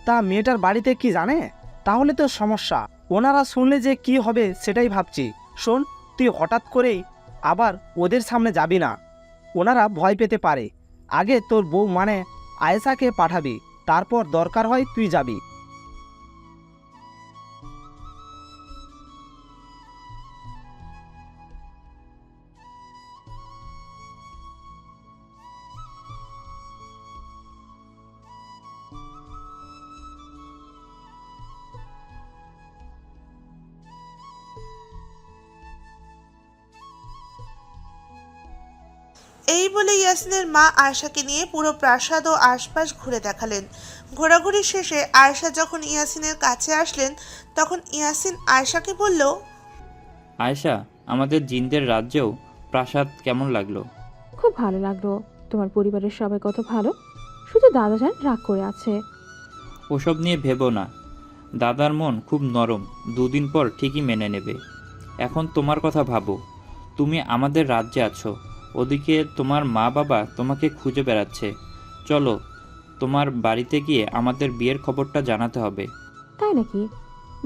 Speaker 13: তা মেয়েটার বাড়িতে কি জানে? তাহলে তো সমস্যা, ওনারা শুনলে যে কি হবে সেটাই ভাবছি। শোন, তুই হঠাৎ করেই আবার ওদের সামনে যাবি না, ওনারা ভয় পেতে পারে। আগে তোর বউ মানে আয়েশাকে পাঠাবি, তারপর দরকার হয় তুই যাবি।
Speaker 1: এই বলে ইয়াসিনের মা আয়েশাকে নিয়ে পুরো প্রাসাদ ও আশপাশ ঘুরে দেখালেন। ঘোরাঘুরি শেষে আয়েশা যখন ইয়াসিনের কাছে আসলেন, তখন ইয়াসিন আয়েশাকে বলল,
Speaker 4: আয়েশা, আমাদের জিনদের রাজ্যেও প্রাসাদ কেমন লাগলো?
Speaker 11: খুব ভালো লাগলো। তোমার পরিবারের সবাই কত ভালো, শুধু দাদা যান রাগ করে আছে।
Speaker 4: ওসব নিয়ে ভেবো না, দাদার মন খুব নরম, 2 দিন পর ঠিকই মেনে নেবে। এখন তোমার কথা ভাবো, তুমি আমাদের রাজ্যে আছো, ওদিকে তোমার মা বাবা তোমাকে খুঁজে বেড়াচ্ছে। চলো, তোমার বাড়িতে গিয়ে আমাদের বিয়ের খবরটা জানাতে হবে।
Speaker 11: তাই নাকি?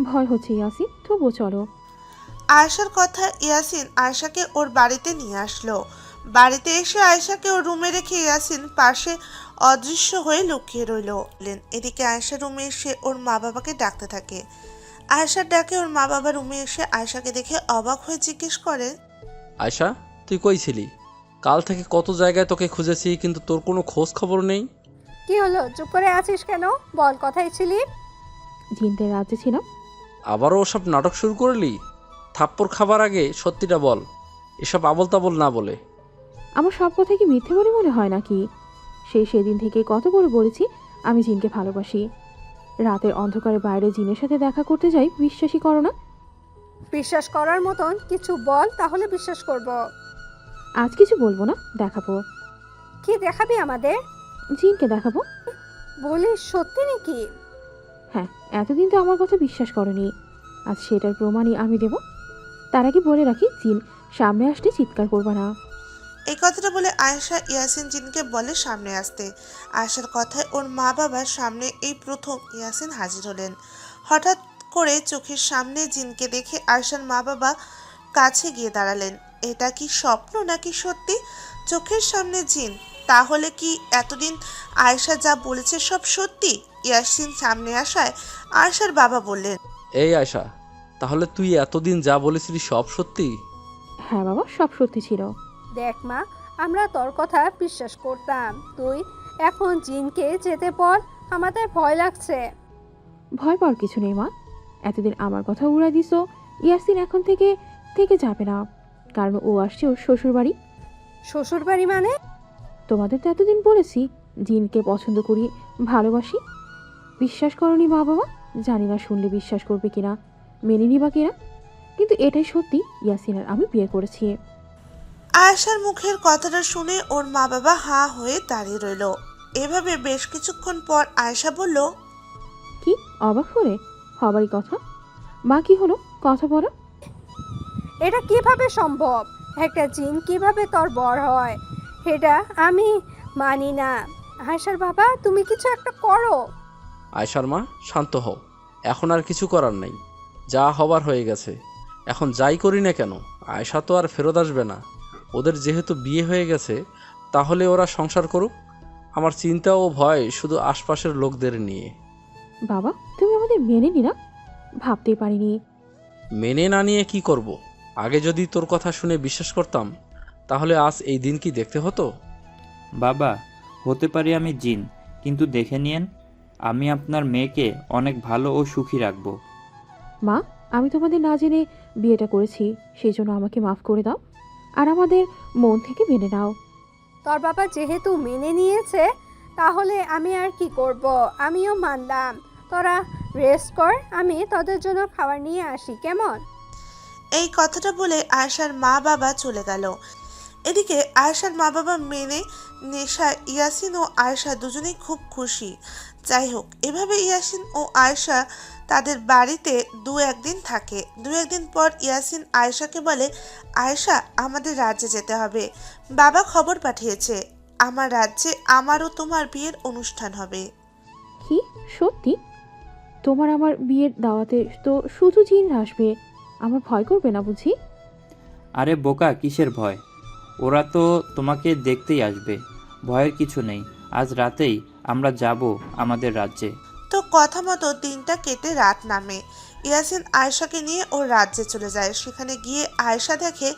Speaker 11: ভয় হচ্ছে ইয়াসিন, তবুও চলো।
Speaker 1: আয়েশার কথা ইয়াসিন আয়েশাকে ওর বাড়িতে নিয়ে আসলো। বাড়িতে এসে আয়েশাকে ওর রুমে রেখে ইয়াসিন পাশে অদৃশ্য হয়ে লুকিয়ে রইল। এদিকে আয়েশা রুমে এসে ওর মা বাবাকে ডাকতে থাকে। আয়েশার ডাকে ওর মা বাবা রুমে এসে আয়েশাকে দেখে অবাক হয়ে জিজ্ঞেস করে,
Speaker 6: আয়শা, তুই কই ছিলি? কাল থেকে কত জায়গায় তোকে খুঁজেছি, কিন্তু তোর কোনো খোঁজ খবর নেই।
Speaker 5: কি হলো, চুপ করে আছিস কেন? বল, কোথায় ছিলি?
Speaker 11: জিনদের রাজ্যে ছিলাম।
Speaker 6: আবারও ওসব নাটক শুরু করলি? থাপ্পড় খাবার আগে সত্যিটা বল, এসব আবল তাবল না বলে।
Speaker 11: আমার সব কথা কি মিথ্যে বলে মনে হয় নাকি? সেদিন থেকে কত করে বলেছি আমি জিনকে ভালোবাসি। রাতের অন্ধকারে বাইরে জিনের সাথে দেখা করতে যাই, বিশ্বাসই করো না।
Speaker 5: বিশ্বাস করার মতন কিছু বল, তাহলে বিশ্বাস করব।
Speaker 11: আজ কিছু বলবো না, দেখাবো।
Speaker 5: কি দেখাবি আমাদের?
Speaker 11: জিনকে দেখাবো।
Speaker 5: বলিস সত্যি নাকি?
Speaker 11: হ্যাঁ, এতদিন তো আমার কথা বিশ্বাস করনি, আজ সেটার প্রমাণই আমি দেব। তার আগে বলে রাখি, জিন সামনে আসলে চিৎকার করবা না।
Speaker 1: এই কথাটা বলে আয়েশা ইয়াসিন জিনকে বলে সামনে আসতে। আয়েশার কথায় ওর মা বাবার সামনে এই প্রথম ইয়াসিন হাজির হলেন। হঠাৎ করে চোখের সামনে জিনকে দেখে আয়েশার মা বাবা কাছে গিয়ে দাঁড়ালেন। এটা কি স্বপ্ন নাকি সত্যি? চোখের সামনে জিন, তাহলে কি এতদিন আয়েশা যা বলেছে সব সত্যি? ইয়াসিন সামনে আসায় আয়েশার বাবা বললেন,
Speaker 6: এই আয়শা, তাহলে তুই এতদিন যা বলেছিলি সব সত্যি?
Speaker 11: হ্যাঁ বাবা, সব সত্যি ছিল।
Speaker 5: দেখ মা, আমরা তোর কথা বিশ্বাস করতাম, তুই এখন জিনকে যেতে বল, আমাদের ভয় লাগছে।
Speaker 11: ভয় পাওয়ার কিছু নেই মা, এতদিন আমার কথা উড়াই দিছো। ইয়াসিন এখন থেকে থেকে যাবে না, কারণ ও আসছে ওর শ্বশুর বাড়ি।
Speaker 5: শ্বশুর বাড়ি মানে?
Speaker 11: তোমাদের তো এতদিন বলেছি জিনকে পছন্দ করি, ভালোবাসি। বিশ্বাস করনি মা বাবা, জানি না শুনলে বিশ্বাস করবে কিনা, মেনে নিবা কিনা, কিন্তু এটাই সত্যি, ইয়াসিন আর আমি বিয়ে করেছি।
Speaker 1: আয়েশার মুখের কথাটা শুনে ওর মা বাবা হাঁ হয়ে দাঁড়িয়ে রইল। এভাবে বেশ কিছুক্ষণ পর আয়েশা বলল,
Speaker 11: কি অবাক করে? হবারই কথা। মা কি হলো, কথা বলো।
Speaker 5: এটা কিভাবে সম্ভব? একটা জিন কিভাবে তোর বর হয়? এটা আমি মানি না। আয়েশার বাবা, তুমি কিছু একটা করো।
Speaker 6: আয়শার মা, শান্ত হও। এখন আর কিছু করার নেই, যা হবার হয়ে গেছে। এখন যাই করি না কেন, আয়শা তো আর ফেরত আসবে না। ওদের যেহেতু বিয়ে হয়ে গেছে, তাহলে ওরা সংসার করুক। আমার চিন্তা ও ভয় শুধু আশপাশের লোকদের নিয়ে।
Speaker 11: বাবা, তুমি আমাদের মেনে নিলা, ভাবতেই পারিনি।
Speaker 6: মেনে না নিয়ে কি করব? আগে যদি তোর কথা শুনে বিশ্বাস করতাম, তাহলে আজ এই দিন কি দেখতে হতো?
Speaker 4: বাবা, হতে পারি আমি জিন, কিন্তু দেখে নিয়েন, আমি আপনার মেয়েকে অনেক ভালো ও সুখী রাখবো।
Speaker 11: মা, আমি তোমাদের না জেনে বিয়েটা করেছি, সেই জন্য আমাকে মাফ করে দাও, আর আমাদের মন থেকে মেনে নাও।
Speaker 5: তোর বাবা যেহেতু মেনে নিয়েছে, তাহলে আমি আর কি করব? আমিও মানলাম। তোরা রেস্ট কর, আমি তোদের জন্য খাবার নিয়ে আসি, কেমন?
Speaker 1: এই কথাটা বলে আয়েশার মা বাবা চলে গেল। এদিকে আয়েশার মা বাবা মেনে নেশা ইয়াসিন ও আয়েশা দুজনেই খুব খুশি। যাই হোক, এভাবে ইয়াসিন ও আয়েশা তাদের বাড়িতে দু একদিন থাকে। দু একদিন পর ইয়াসিন আয়েশাকে বলে, আয়েশা, আমাদের রাজ্যে যেতে হবে। বাবা খবর পাঠিয়েছে, আমার রাজ্যে আমার ও তোমার বিয়ের অনুষ্ঠান হবে।
Speaker 11: কি সত্যি? তোমার আমার বিয়ের দাওয়াতে তো শুধু জিনরা আসবে, আমার ভয় করবে না বুঝি?
Speaker 4: আরে বোকা, কিসের ভয়? ওরা তো তোমাকে দেখতেই আসবে, ভয়ের কিছু নেই। আজ রাতেই আমরা যাব আমাদের রাজ্যে।
Speaker 1: তো কথা মতো দিনটা কেটে রাত নামে। ইয়াসিন আয়েশাকে নিয়ে ওর রাজ্যে চলে যায়। সেখানে গিয়ে আয়েশা দেখে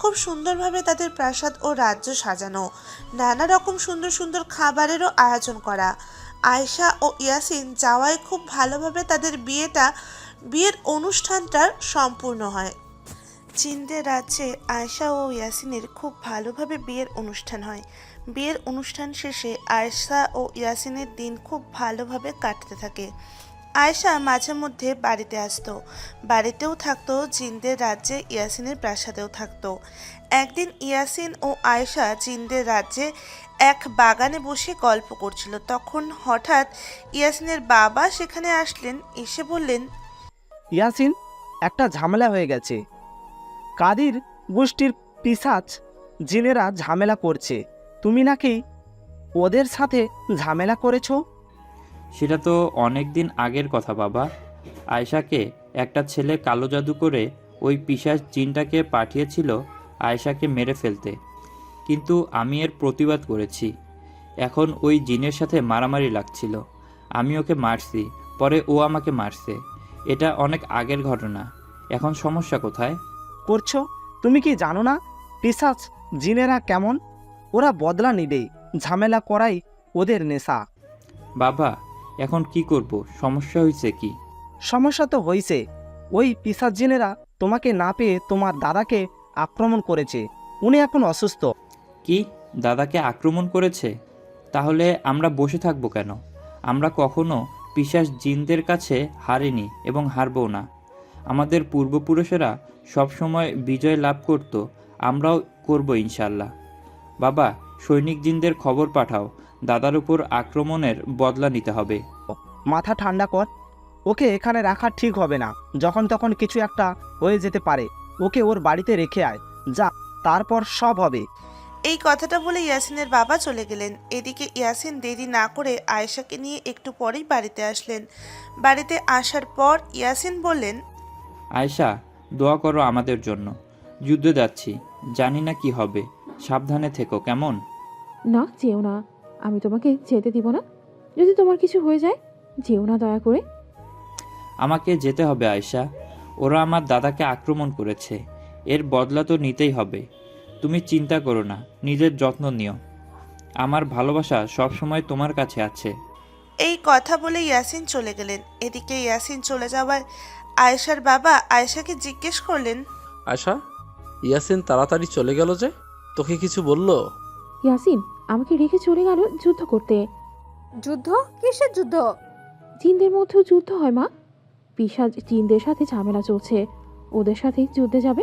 Speaker 1: খুব সুন্দরভাবে তাদের প্রাসাদ ও রাজ্য সাজানো, নানা রকম সুন্দর সুন্দর খাবারেরও আয়োজন করা। আয়েশা ও ইয়াসিন যাওয়ায় খুব ভালোভাবে তাদের বিয়ের অনুষ্ঠানটা সম্পূর্ণ হয়। জিনদের রাজ্যে আয়েশা ও ইয়াসিনের খুব ভালোভাবে বিয়ের অনুষ্ঠান হয়। বিয়ের অনুষ্ঠান শেষে আয়েশা ও ইয়াসিনের দিন খুব ভালোভাবে কাটতে থাকে। আয়েশা মাঝে মধ্যে বাড়িতে আসতো, বাড়িতেও থাকতো, জিনদের রাজ্যে ইয়াসিনের প্রাসাদেও থাকতো। একদিন ইয়াসিন ও আয়েশা জিনদের রাজ্যে এক বাগানে বসে গল্প করছিল। তখন হঠাৎ ইয়াসিনের বাবা সেখানে আসলেন। এসে বললেন,
Speaker 13: ইয়াসিন, একটা ঝামেলা হয়ে গেছে। কাদির গোষ্ঠীর পিশাচ জিনেরা ঝামেলা করছে। তুমি নাকি ওদের সাথে ঝামেলা করেছো?
Speaker 4: সেটা তো অনেক দিন আগের কথা বাবা। আয়েশাকে একটা ছেলে কালো জাদু করে ওই পিশাচ জিনটাকে পাঠিয়েছিল আয়েশাকে মেরে ফেলতে, কিন্তু আমি এর প্রতিবাদ করেছি। এখন ওই জিনের সাথে মারামারি লাগছিল, আমি ওকে মারছি, পরে ও আমাকে মারছে। এটা অনেক আগের ঘটনা, এখন সমস্যা কোথায়?
Speaker 13: করছো? তুমি কি জানো না পিশাচ জিনেরা কেমন? ওরা বদলা নিবে, ঝামেলা করাই ওদের নেশা।
Speaker 4: বাবা, এখন কি করব? সমস্যা হয়েছে কি?
Speaker 13: সমস্যা তো হয়েছে। ওই পিশাচ জিনেরা তোমাকে না পেয়ে তোমার দাদাকে আক্রমণ করেছে। উনি এখন অসুস্থ।
Speaker 4: কি, দাদাকে আক্রমণ করেছে? তাহলে আমরা বসে থাকবো কেন? আমরা কখনো পিশাচ জিনদের কাছে হারিনি এবং হারবও না। আমাদের পূর্বপুরুষেরা সবসময় বিজয় লাভ করত আমরাও করব ইনশাল্লাহ। বাবা, সৈনিক জিনদের খবর পাঠাও, দাদার উপর আক্রমণের বদলা নিতে হবে।
Speaker 13: মাথা ঠান্ডা কর, ওকে এখানে রাখা ঠিক হবে না। যখন তখন কিছু একটা হয়ে যেতে পারে। ওকে ওর বাড়িতে রেখে আয়, যা, তারপর সব হবে।
Speaker 1: এই কথাটা বলে ইয়াসিনের বাবা চলে গেলেন। এদিকে ইয়াসিন দেরি না করে আয়েশাকে নিয়ে একটু পরেই বাড়িতে আসলেন। বাড়িতে আসার পর ইয়াসিন বললেন,
Speaker 4: আয়েশা, দোয়া করো আমাদের জন্য। যুদ্ধে যাচ্ছি, জানি না কি হবে, সাবধানে থেকো কেমন?
Speaker 11: না, যেও না, আমি তোমাকে যেতে দিব না। যদি তোমার কিছু হয়ে যায়, যেও না দয়া করে।
Speaker 4: আমাকে যেতে হবে আয়েশা, ওরা আমার দাদাকে আক্রমণ করেছে, এর বদলা তো নিতেই হবে। তুমি চিন্তা করো না, নিজের যত্ন নিও। আমার ভালোবাসা সবসময় তোমার কাছে আছে।
Speaker 1: এই কথা বলে ইয়াসিন চলে গেলেন। এদিকে ইয়াসিন চলে যাওয়ায় আয়েশার বাবা আয়েশাকে জিজ্ঞেস করলেন,
Speaker 6: আয়শা, ইয়াসিন তাড়াতাড়ি চলে গেল যে, তোকে কিছু বললো?
Speaker 11: ইয়াসিন আমাকে রেখে চলে গেল যুদ্ধ করতে।
Speaker 5: যুদ্ধ? কিসের যুদ্ধ?
Speaker 11: জিনদের মধ্যেও যুদ্ধ হয় মা। পিশাচ জিনদের সাথে ঝামেলা চলছে, ওদের সাথে যুদ্ধে যাবে।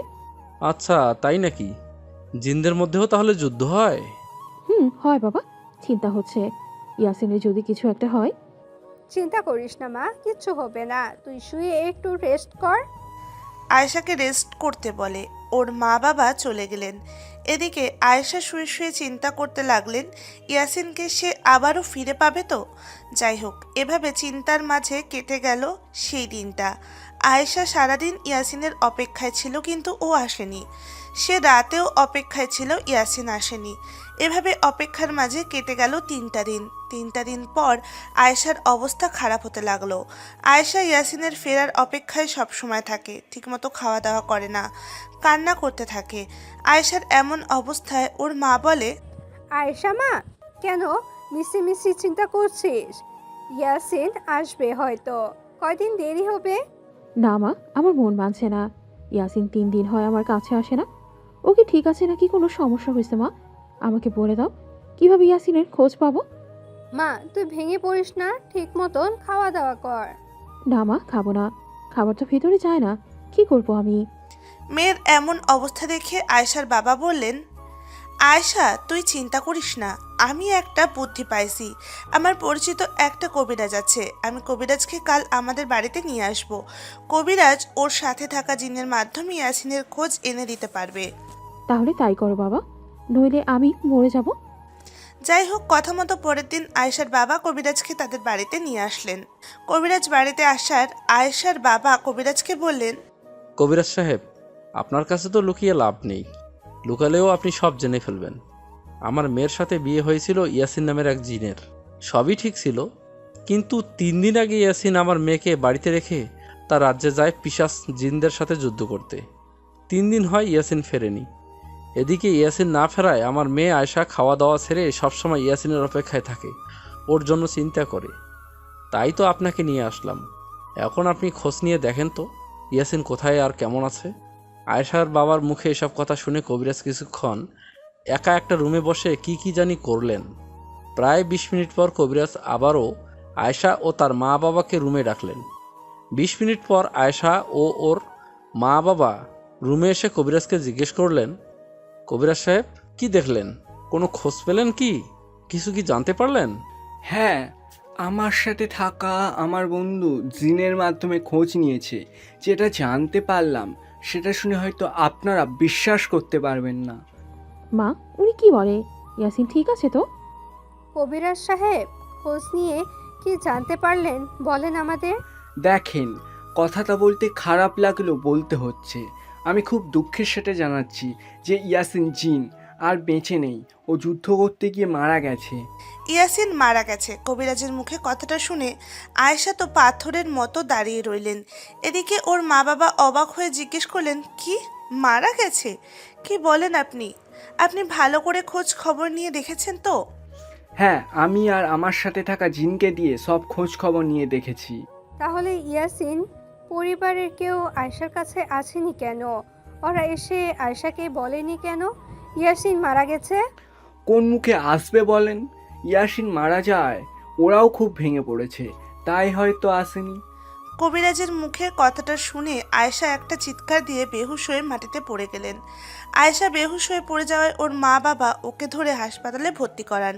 Speaker 6: আচ্ছা, তাই নাকি? জিনদের মধ্যেও তাহলে যুদ্ধ হয়?
Speaker 11: হয় বাবা, চিন্তা হচ্ছে ইয়াসিনের যদি কিছু একটা হয়।
Speaker 5: চিন্তা করিস না মা, কিচ্ছু হবে না। তুই শুয়ে একটু রেস্ট কর।
Speaker 1: আয়েশাকে রেস্ট করতে বলে ওর মা বাবা চলে গেলেন। এদিকে আয়েশা শুয়ে শুয়ে চিন্তা করতে লাগলেন, ইয়াসিনকে সে আবারও ফিরে পাবে তো। যাই হোক, এভাবে চিন্তার মাঝে কেটে গেল সেই দিনটা। আয়েশা সারাদিন ইয়াসিনের অপেক্ষায় ছিল, কিন্তু ও আসেনি। সে রাতেও অপেক্ষায় ছিল, ইয়াসিন আসেনি। এভাবে অপেক্ষার মাঝে কেটে গেল 3টা দিন। 3টা দিন পর আয়েশার অবস্থা খারাপ হতে লাগলো। আয়েশা ইয়াসিনের ফেরার অপেক্ষায় সবসময় থাকে, ঠিকমতো খাওয়া দাওয়া করে না, কান্না করতে থাকে। আয়েশার এমন অবস্থায় ওর মা বলে,
Speaker 5: আয়েশা মা, কেন মিশি মিশি চিন্তা করছিস? ইয়াসিন আসবে হয়তো, কয়দিন দেরি হবে।
Speaker 11: না মা, আমার মন মানছে না। ইয়াসিন 3 দিন হয় আমার কাছে আসে না। ও কি ঠিক আছে নাকি কোনো সমস্যা হয়েছে মা? আমাকে বলে দাও, কিভাবে ইয়াসিনের খোঁজ পাবো?
Speaker 5: মা, তুই ভেঙে পড়িস না, ঠিক মতন খাওয়া দাওয়া কর।
Speaker 11: না মা, খাবো না। খাবার তো ভেতরে যায় না, কি করবো আমি?
Speaker 1: মেয়ের এমন অবস্থা দেখে আয়েশার বাবা বললেন, আয়েশা, তুই চিন্তা করিস না, আমি একটা বুদ্ধি পাইছি। আমার পরিচিত একটা কবিরাজ আছে, আমি কবিরাজকে কাল আমাদের বাড়িতে নিয়ে আসব। কবিরাজ ওর সাথে থাকা জিনের মাধ্যমে ইয়াসিনের খোঁজ এনে দিতে পারবে।
Speaker 11: তাহলে তাই করো বাবা, নইলে আমি মরে যাব।
Speaker 1: যাই হোক, কথা মতো পরের দিন আয়েশার বাবা কবিরাজকে তাদের বাড়িতে নিয়ে আসলেন। কবিরাজ বাড়িতে আসার আয়েশার বাবা কবিরাজকে বললেন,
Speaker 6: কবিরাজ সাহেব, আপনার কাছে তো লুকিয়ে লাভ নেই, লুকালেও আপনি সব জেনে ফেলবেন। আমার মেয়ের সাথে বিয়ে হয়েছিল ইয়াসিন নামের এক জিনের, সবই ঠিক ছিল, কিন্তু 3 দিন আগে ইয়াসিন আমার মেয়েকে বাড়িতে রেখে তার রাজ্যে যায় পিশাচ জিনদের সাথে যুদ্ধ করতে। 3 দিন হয় ইয়াসিন ফেরেনি। এদিকে ইয়াসিন না ফেরায় আমার মেয়ে আয়েশা খাওয়া দাওয়া ছেড়ে সবসময় ইয়াসিনের অপেক্ষায় থাকে, ওর জন্য চিন্তা করে। তাই তো আপনাকে নিয়ে আসলাম। এখন আপনি খোঁজ নিয়ে দেখেন তো ইয়াসিন কোথায় আর কেমন আছে। আয়েশার বাবার মুখে এসব কথা শুনে কবিরাজ কিছুক্ষণ একা একটা রুমে বসে কি জানি করলেন। প্রায় 20 মিনিট পর কবিরাজ আবারও আয়েশা ও তার মা বাবাকে রুমে ডাকলেন। 20 মিনিট পর আয়েশা ও ওর মা বাবা রুমে এসে কবিরাজকে জিজ্ঞেস করলেন, কবিরাজ সাহেব, কি দেখলেন? কোনো খোঁজ পেলেন কি? কিছু কি জানতে পারলেন?
Speaker 14: হ্যাঁ, আমার সাথে থাকা আমার বন্ধু জিনের মাধ্যমে খোঁজ নিয়েছে। যেটা জানতে পারলাম সেটা শুনে হয়তো আপনারা বিশ্বাস করতে পারবেন না।
Speaker 11: মা, উনি কি বলে? ইয়াসিন ঠিক আছে তো?
Speaker 5: কবিরাজ সাহেব, খোঁজ নিয়ে কি জানতে পারলেন বলেন আমাদের।
Speaker 14: দেখেন, কথাটা বলতে খারাপ লাগলেও বলতে হচ্ছে। আমি খুব দুঃখের সাথে জানাচ্ছি যে ইয়াসিন জিন আর বেঁচে নেই, ও যুদ্ধ করতে গিয়ে মারা গেছে।
Speaker 1: ইয়াসিন মারা গেছে। কবিরাজের মুখে কথাটা শুনে আয়েশা তো পাথরের মতো দাঁড়িয়ে রইলেন। এদিকে ওর মা বাবা অবাক হয়ে জিজ্ঞেস করলেন, কি মারা গেছে? কি বলেন আপনি? আপনি ভালো করে খোঁজ খবর নিয়ে দেখেছেন তো?
Speaker 14: হ্যাঁ, আমি আর আমার সাথে থাকা জিনকে দিয়ে সব খোঁজ খবর নিয়ে দেখেছি।
Speaker 5: তাহলে ইয়াসিন পরিবারের কেউ আয়েশার কাছে আসেনি কেন? ওরা এসে আয়েশাকে বলেনি কেন ইয়াসিন মারা গেছে?
Speaker 14: কোন মুখে আসবে বলেন? ইয়াসিন মারা যায়, ওরাও খুব ভেঙে পড়েছে, তাই হয়তো আসেনি।
Speaker 1: কবিরাজের মুখে কথাটা শুনে আয়েশা একটা চিৎকার দিয়ে বেহুশ হয়ে মাটিতে পড়ে গেলেন। আয়েশা বেহুশ হয়ে পড়ে যাওয়ায় ওর মা বাবা ওকে ধরে হাসপাতালে ভর্তি করান।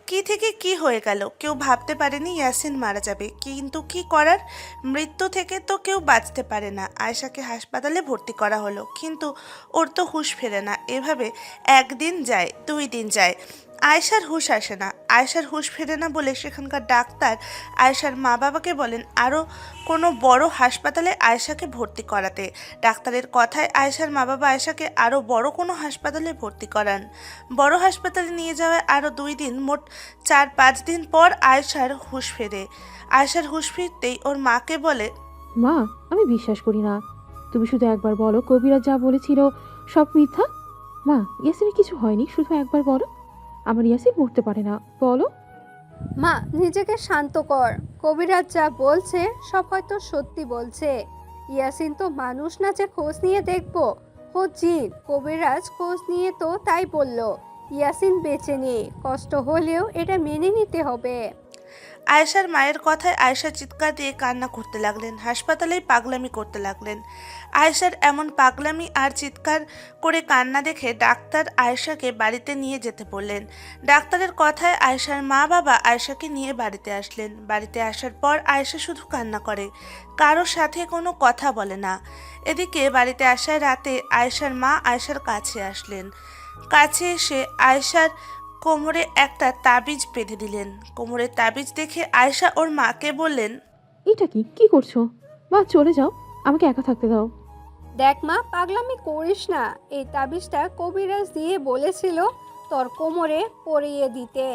Speaker 1: কি থেকে কি হয়ে গেল কেউ ভাবতে পারেনি ইয়াসিন মারা যাবে, কিন্তু কি করার, মৃত্যু থেকে তো কেউ বাঁচতে পারে না। আয়েশাকে হাসপাতালে ভর্তি করা হলো, কিন্তু ওর তো হুঁশ ফেরে না। এভাবে 1 দিন যায়, 2 দিন যায়, আয়েশার হুঁশ আসে না। আয়েশার হুঁশ ফেরে না বলে সেখানকার ডাক্তার আয়েশার মা বাবাকে বলেন আরও কোনো বড় হাসপাতালে আয়েশাকে ভর্তি করাতে। ডাক্তারের কথায় আয়েশার মা বাবা আয়েশাকে আরও বড় কোনো হাসপাতালে ভর্তি করান। বড় হাসপাতালে নিয়ে যাওয়ায় আরও 2 দিন, মোট 4-5 দিন পর আয়েশার হুঁশ ফেরে। আয়েশার হুঁশ ফিরতেই ওর মাকে বলে,
Speaker 11: মা, আমি বিশ্বাস করি না। তুমি শুধু একবার বলো কবিরাজ যা বলেছিল সব মিথ্যা। মা, ইয়াসিনের কিছু হয়নি, শুধু একবার বলো। আমার ইয়াসিন মরতে পারে না, বলো।
Speaker 5: মা, নিজেকে শান্ত কর। কবিরাজ যা বলছে সব হয়তো সত্যি বলছে। ইয়াসিন তো মানুষ না যে খোঁজ নিয়ে দেখবো, ও জিন। কবিরাজ খোঁজ নিয়ে তো তাই বলল। ইয়াসিন বেঁচে নেই, কষ্ট হলেও এটা মেনে নিতে হবে।
Speaker 1: আয়েশার মায়ের কথায় আয়েশা চিৎকার দিয়ে কান্না করতে লাগলেন, হাসপাতালেই পাগলামি করতে লাগলেন। আয়েশার এমন পাগলামি আর চিৎকার করে কান্না দেখে ডাক্তার আয়েশাকে বাড়িতে নিয়ে যেতে বললেন। ডাক্তারের কথায় আয়েশার মা বাবা আয়েশাকে নিয়ে বাড়িতে আসলেন। বাড়িতে আসার পর আয়েশা শুধু কান্না করে, কারোর সাথে কোনো কথা বলে না। এদিকে বাড়িতে আসার রাতে আয়েশার মা আয়েশার কাছে আসলেন। কাছে এসে আয়েশার কোমরে একটা তাবিজ বেঁধে দিলেন। কোমরের তাবিজ দেখে আয়েশা ওর মাকে বললেন,
Speaker 11: এটা কি করছো? মা, চলে যাও, আমাকে একা থাকতে দাও।
Speaker 5: দেখ মা, পাগলামি করিস না। এই তাবিজটা কবিরাজ দিয়ে বলেছিল তোর কোমরে পরিয়ে দিতে,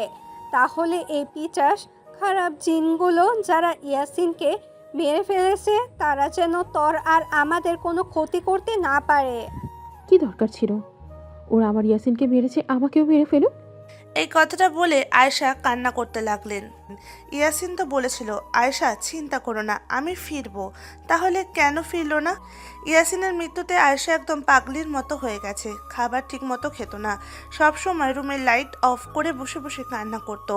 Speaker 5: তাহলে এই পিচাস খারাপ জিনগুলো যারা ইয়াসিনকে মেরে ফেলেছে তারা যেন তোর আর আমাদের কোনো ক্ষতি করতে না পারে।
Speaker 11: কি দরকার ছিল? ওরা আমার ইয়াসিনকে মেরেছে, আমাকেও মেরে ফেলুক।
Speaker 1: এই কথাটা বলে আয়েশা কান্না করতে লাগলেন। ইয়াসিন তো বলেছিল, আয়েশা চিন্তা করো না, আমি ফিরবো। তাহলে কেন ফিরলো না? ইয়াসিনের মৃত্যুতে আয়েশা একদম পাগলির মতো হয়ে গেছে। খাবার ঠিক মতো খেত না, সব সময় রুমের লাইট অফ করে বসে বসে কান্না করতো।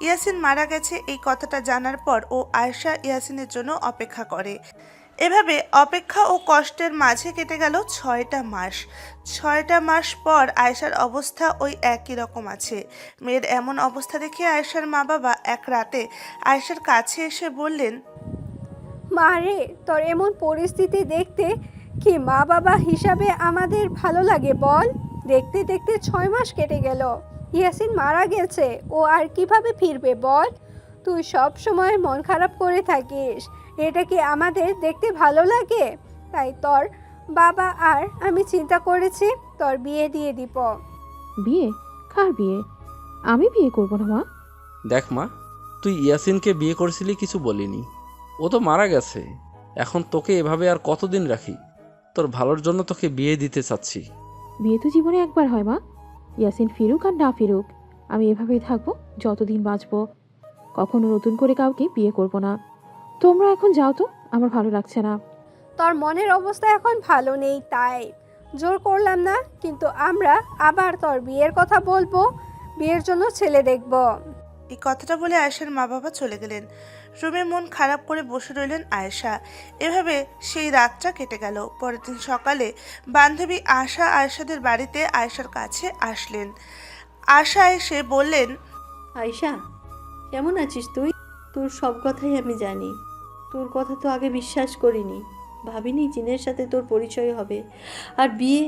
Speaker 1: ইয়াসিন মারা গেছে এই কথাটা জানার পর ও আয়েশা ইয়াসিনের জন্য অপেক্ষা করে। এভাবে অপেক্ষা ও কষ্টের মাঝে কেটে গেল 6টা মাস। 6টা মাস পর আয়েশার অবস্থা ওই একই রকম আছে। মেয়ের এমন অবস্থা দেখে আয়েশার মা বাবা এক রাতে আয়েশার কাছে এসে বললেন,
Speaker 5: মা রে, তোর এমন পরিস্থিতি দেখতে কি মা বাবা হিসাবে আমাদের ভালো লাগে বল? দেখতে দেখতে 6 মাস কেটে গেল, ইয়াসিন মারা গেছে, ও আর কিভাবে ফিরবে বল? তুই সব সময় মন খারাপ করে থাকিস, এটা কি আমাদের দেখতে ভালো লাগে? তাই তোর বাবা আর আমি চিন্তা করেছি তোর বিয়ে দিয়ে দিব।
Speaker 11: বিয়ে? কার বিয়ে? আমি বিয়ে করবো না মা।
Speaker 6: দেখ মা, তুই ইয়াসিনকে বিয়ে করেছিলি কিছু বলিনি, ও তো মারা গেছে। এখন তোকে এভাবে আর কতদিন রাখি? তোর ভালোর জন্য তোকে বিয়ে দিতে চাচ্ছি।
Speaker 11: বিয়ে তো জীবনে একবার হয় মা। ইয়াসিন ফিরুক আর না ফিরুক, আমি এভাবেই থাকবো যতদিন বাঁচবো। কখনো নতুন করে কাউকে বিয়ে করব না। তোমরা এখন যাও তো, আমার ভালো লাগছে না।
Speaker 5: তোর মনের অবস্থা এখন ভালো নেই তাই জোর করলাম না, কিন্তু আমরা আবার তোর বিয়ের কথা বলবো, বিয়ের জন্য ছেলে দেখব।
Speaker 1: এই কথাটা বলে আয়েশার মা বাবা চলে গেলেন। রুমে মন খারাপ করে বসে রইলেন আয়েশা। এভাবে সেই রাতটা কেটে গেল। পরের দিন সকালে বান্ধবী আশা আয়েশাদের বাড়িতে আয়েশার কাছে আসলেন। আশা এসে বললেন,
Speaker 2: আয়শা, কেমন আছিস তুই? তোর সব কথাই আমি জানি। তোর কথা তো আগে বিশ্বাস করিনি, ভাবিনি জিনের সাথে তোর পরিচয় হবে আর বিয়ে।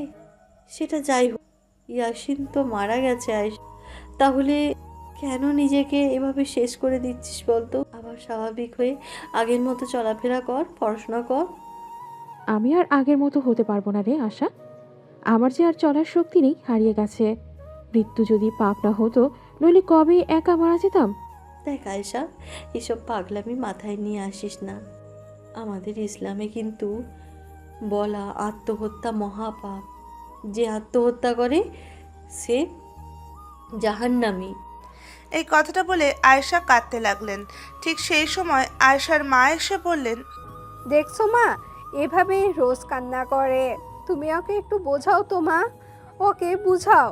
Speaker 2: সেটা যাই হোক, ইয়াসিন তো মারা গেছে আয়শা, তাহলে কেন নিজেকে এভাবে শেষ করে দিচ্ছিস বলতো? আবার স্বাভাবিক হয়ে আগের মতো চলাফেরা কর, পড়াশোনা কর।
Speaker 11: আমি আর আগের মতো হতে পারবো না রে আশা। আমার যে আর চলার শক্তি নেই, হারিয়ে গেছে। মৃত্যু যদি পাপ না হতো, নইলে কবে একা মারা যেতাম।
Speaker 2: দেখ আয়শা, এসব পাগলামি মাথায় নিয়ে আসিস না। আমাদের ইসলামে কিন্তু বলা আত্মহত্যা মহাপাপ। যে আত্মহত্যা করে সে জাহান্নামী।
Speaker 1: এই কথাটা বলে আয়েশা কাঁদতে লাগলেন। ঠিক সেই সময় আয়েশার মা এসে বললেন,
Speaker 5: দেখছো মা, এভাবে রোজ কান্না করে, তুমি ওকে একটু বোঝাও তো মা, ওকে বুঝাও।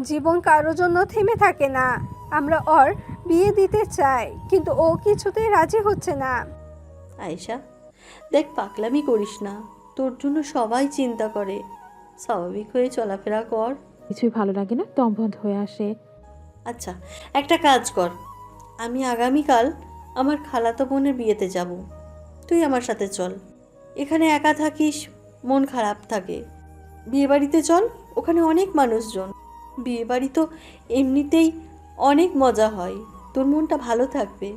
Speaker 5: জীবন কারোর জন্য থেমে থাকে না। আমরা ওর বিয়ে দিতে চাই, কিন্তু ও কিছুতেই রাজি হচ্ছে না।
Speaker 2: আয়েশা, দেখ, পাগলামি করিস না, তোর জন্য সবাই চিন্তা করে। স্বাভাবিক হয়ে চলাফেরা কর।
Speaker 11: কিছুই ভালো লাগে না, দম বন্ধ হয়ে আসে।
Speaker 2: আচ্ছা, একটা কাজ কর, আমি আগামীকাল আমার খালাতো বোনের বিয়েতে যাব, তুই আমার সাথে চল। এখানে একা থাকিস, মন খারাপ থাকে। বিয়েবাড়িতে চল, ওখানে অনেক মানুষজন। বিয়েবাড়ি তো এমনিতেই অনেক মজা হয়, তোর মনটা ভালো থাকবে।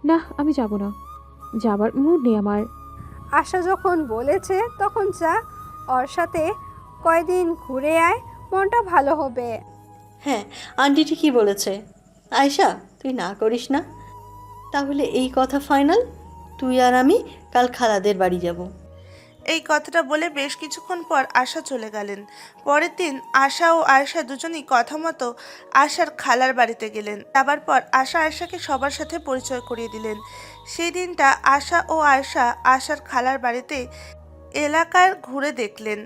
Speaker 11: না, আমি যাব না, যাবার মুড নেই আমার।
Speaker 5: আশা যখন বলেছে তখন যা, ওর সাথে কয়দিন ঘুরে আয়, মনটা ভালো হবে।
Speaker 2: হ্যাঁ, আন্টি ঠিকই বলেছে। আয়শা, তুই না করিস না? তাহলে এই কথা ফাইনাল, তুই আর আমি কাল খালাদের বাড়ি যাব।
Speaker 1: এই কথাটা বলে বেশ কিছুক্ষণ পর আশা চলে গেলেন। পরের দিন আশা ও আয়েশা দুজনই কথা মতো আশার খালার বাড়িতে গেলেন। যাবার পর আশা আয়েশাকে সবার সাথে পরিচয় করিয়ে দিলেন। সেই দিনটা আশা ও আয়েশা আশার খালার বাড়িতে এলাকার ঘুরে দেখলেন।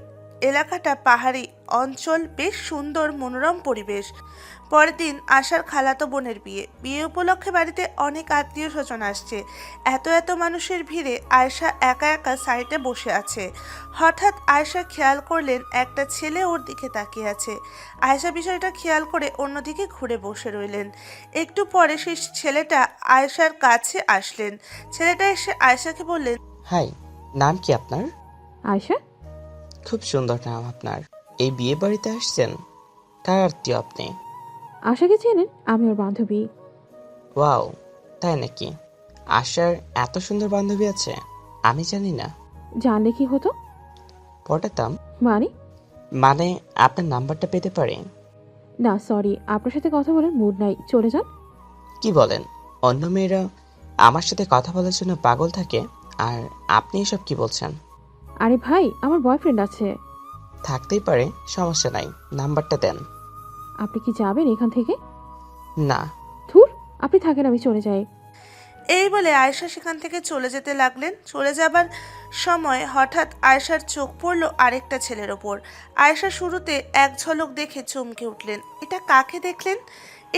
Speaker 1: এলাকাটা পাহাড়ি অঞ্চল, বেশ সুন্দর মনোরম পরিবেশ। পরের দিন আশার খালাতো বোনের বিয়ে উপলক্ষে বাড়িতে অনেক আত্মীয় স্বজন আসছে। এত মানুষের ভিড়ে আয়েশা একা একা সাইডে বসে আছে। হঠাৎ আয়েশা খেয়াল করলেন একটা ছেলে ওর দিকে তাকিয়ে আছে। আয়েশা বিষয়টা খেয়াল করে অন্যদিকে ঘুরে বসে রইলেন। একটু পরে সেই ছেলেটা আয়েশার কাছে আসলেন। ছেলেটা এসে আয়েশাকে বললেন,
Speaker 15: হাই, নাম কি আপনার?
Speaker 11: আয়শা।
Speaker 15: খুব সুন্দর নাম আপনার। এই বিয়ে বাড়িতে আসছেন? কার আত্মীয় আপনি?
Speaker 11: আশাকে চেনেন? আমি ওর বান্ধবী।
Speaker 15: ওয়াও, তাই নাকি? আশার এত সুন্দর বান্ধবী আছে? আমি জানি না।
Speaker 11: জানলে কি হতো?
Speaker 15: পটাতাম।
Speaker 11: মানে
Speaker 15: আপনার নাম্বারটা পেতে পারি?
Speaker 11: না সরি, আপনার সাথে কথা বলার মুড নাই, চলে যান।
Speaker 15: কি বলেন? অন্য মেয়েরা আমার সাথে কথা বলার জন্য পাগল থাকে, আর আপনি এসব কি বলছেন?
Speaker 11: আরে ভাই, আমার বয়ফ্রেন্ড আছে।
Speaker 15: থাকতেই পারে, সমস্যা নাই, নাম্বারটা দেন।
Speaker 11: আপনি কি যাবেন এখান থেকে?
Speaker 15: না।
Speaker 11: ধুর, আপনি থাকেন, আমি চলে যাই।
Speaker 1: এই বলে আয়েশা সেখান থেকে চলে যেতে লাগলেন। চলে যাবার সময় হঠাৎ আয়েশার চোখ পড়ল আরেকটা ছেলের ওপর। আয়েশা শুরুতে এক ঝলক দেখে চমকে উঠলেন। এটা কাকে দেখলেন?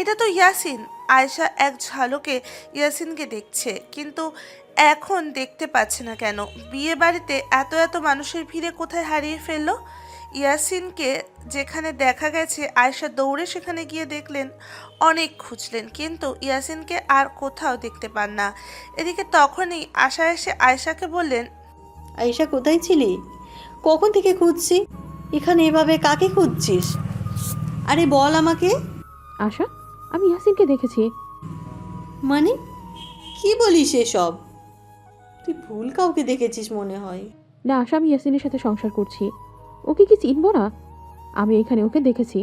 Speaker 1: এটা তো ইয়াসিন। আয়েশা এক ঝলকে ইয়াসিনকে দেখছে, কিন্তু এখন দেখতে পাচ্ছে না কেন? বিয়ে বাড়িতে এত মানুষের ভিড়ে কোথায় হারিয়ে ফেললো ইয়াসিনকে? যেখানে দেখা গেছে আয়েশা দৌড়ে সেখানে গিয়ে দেখলেন, অনেক খুঁজলেন, কিন্তু ইয়াসিনকে আর কোথাও দেখতে পান না। এদিকে তখনই আশা এসে আয়েশাকে বললেন,
Speaker 2: আয়েশা, কোথায় ছিলি? কখন থেকে খুঁজছি, এখানে এভাবে কাকে খুঁজছিস? আরে বল আমাকে।
Speaker 11: আশা, আমি ইয়াসিনকে দেখেছি।
Speaker 2: মানে কি বলিস এসব? তুই ভুল কাউকে দেখেছিস মনে হয়।
Speaker 11: না আশা, আমি ইয়াসিনের সাথে সংসার করছি। ওকে কি চিনবো না? আমি এখানে ওকে দেখেছি।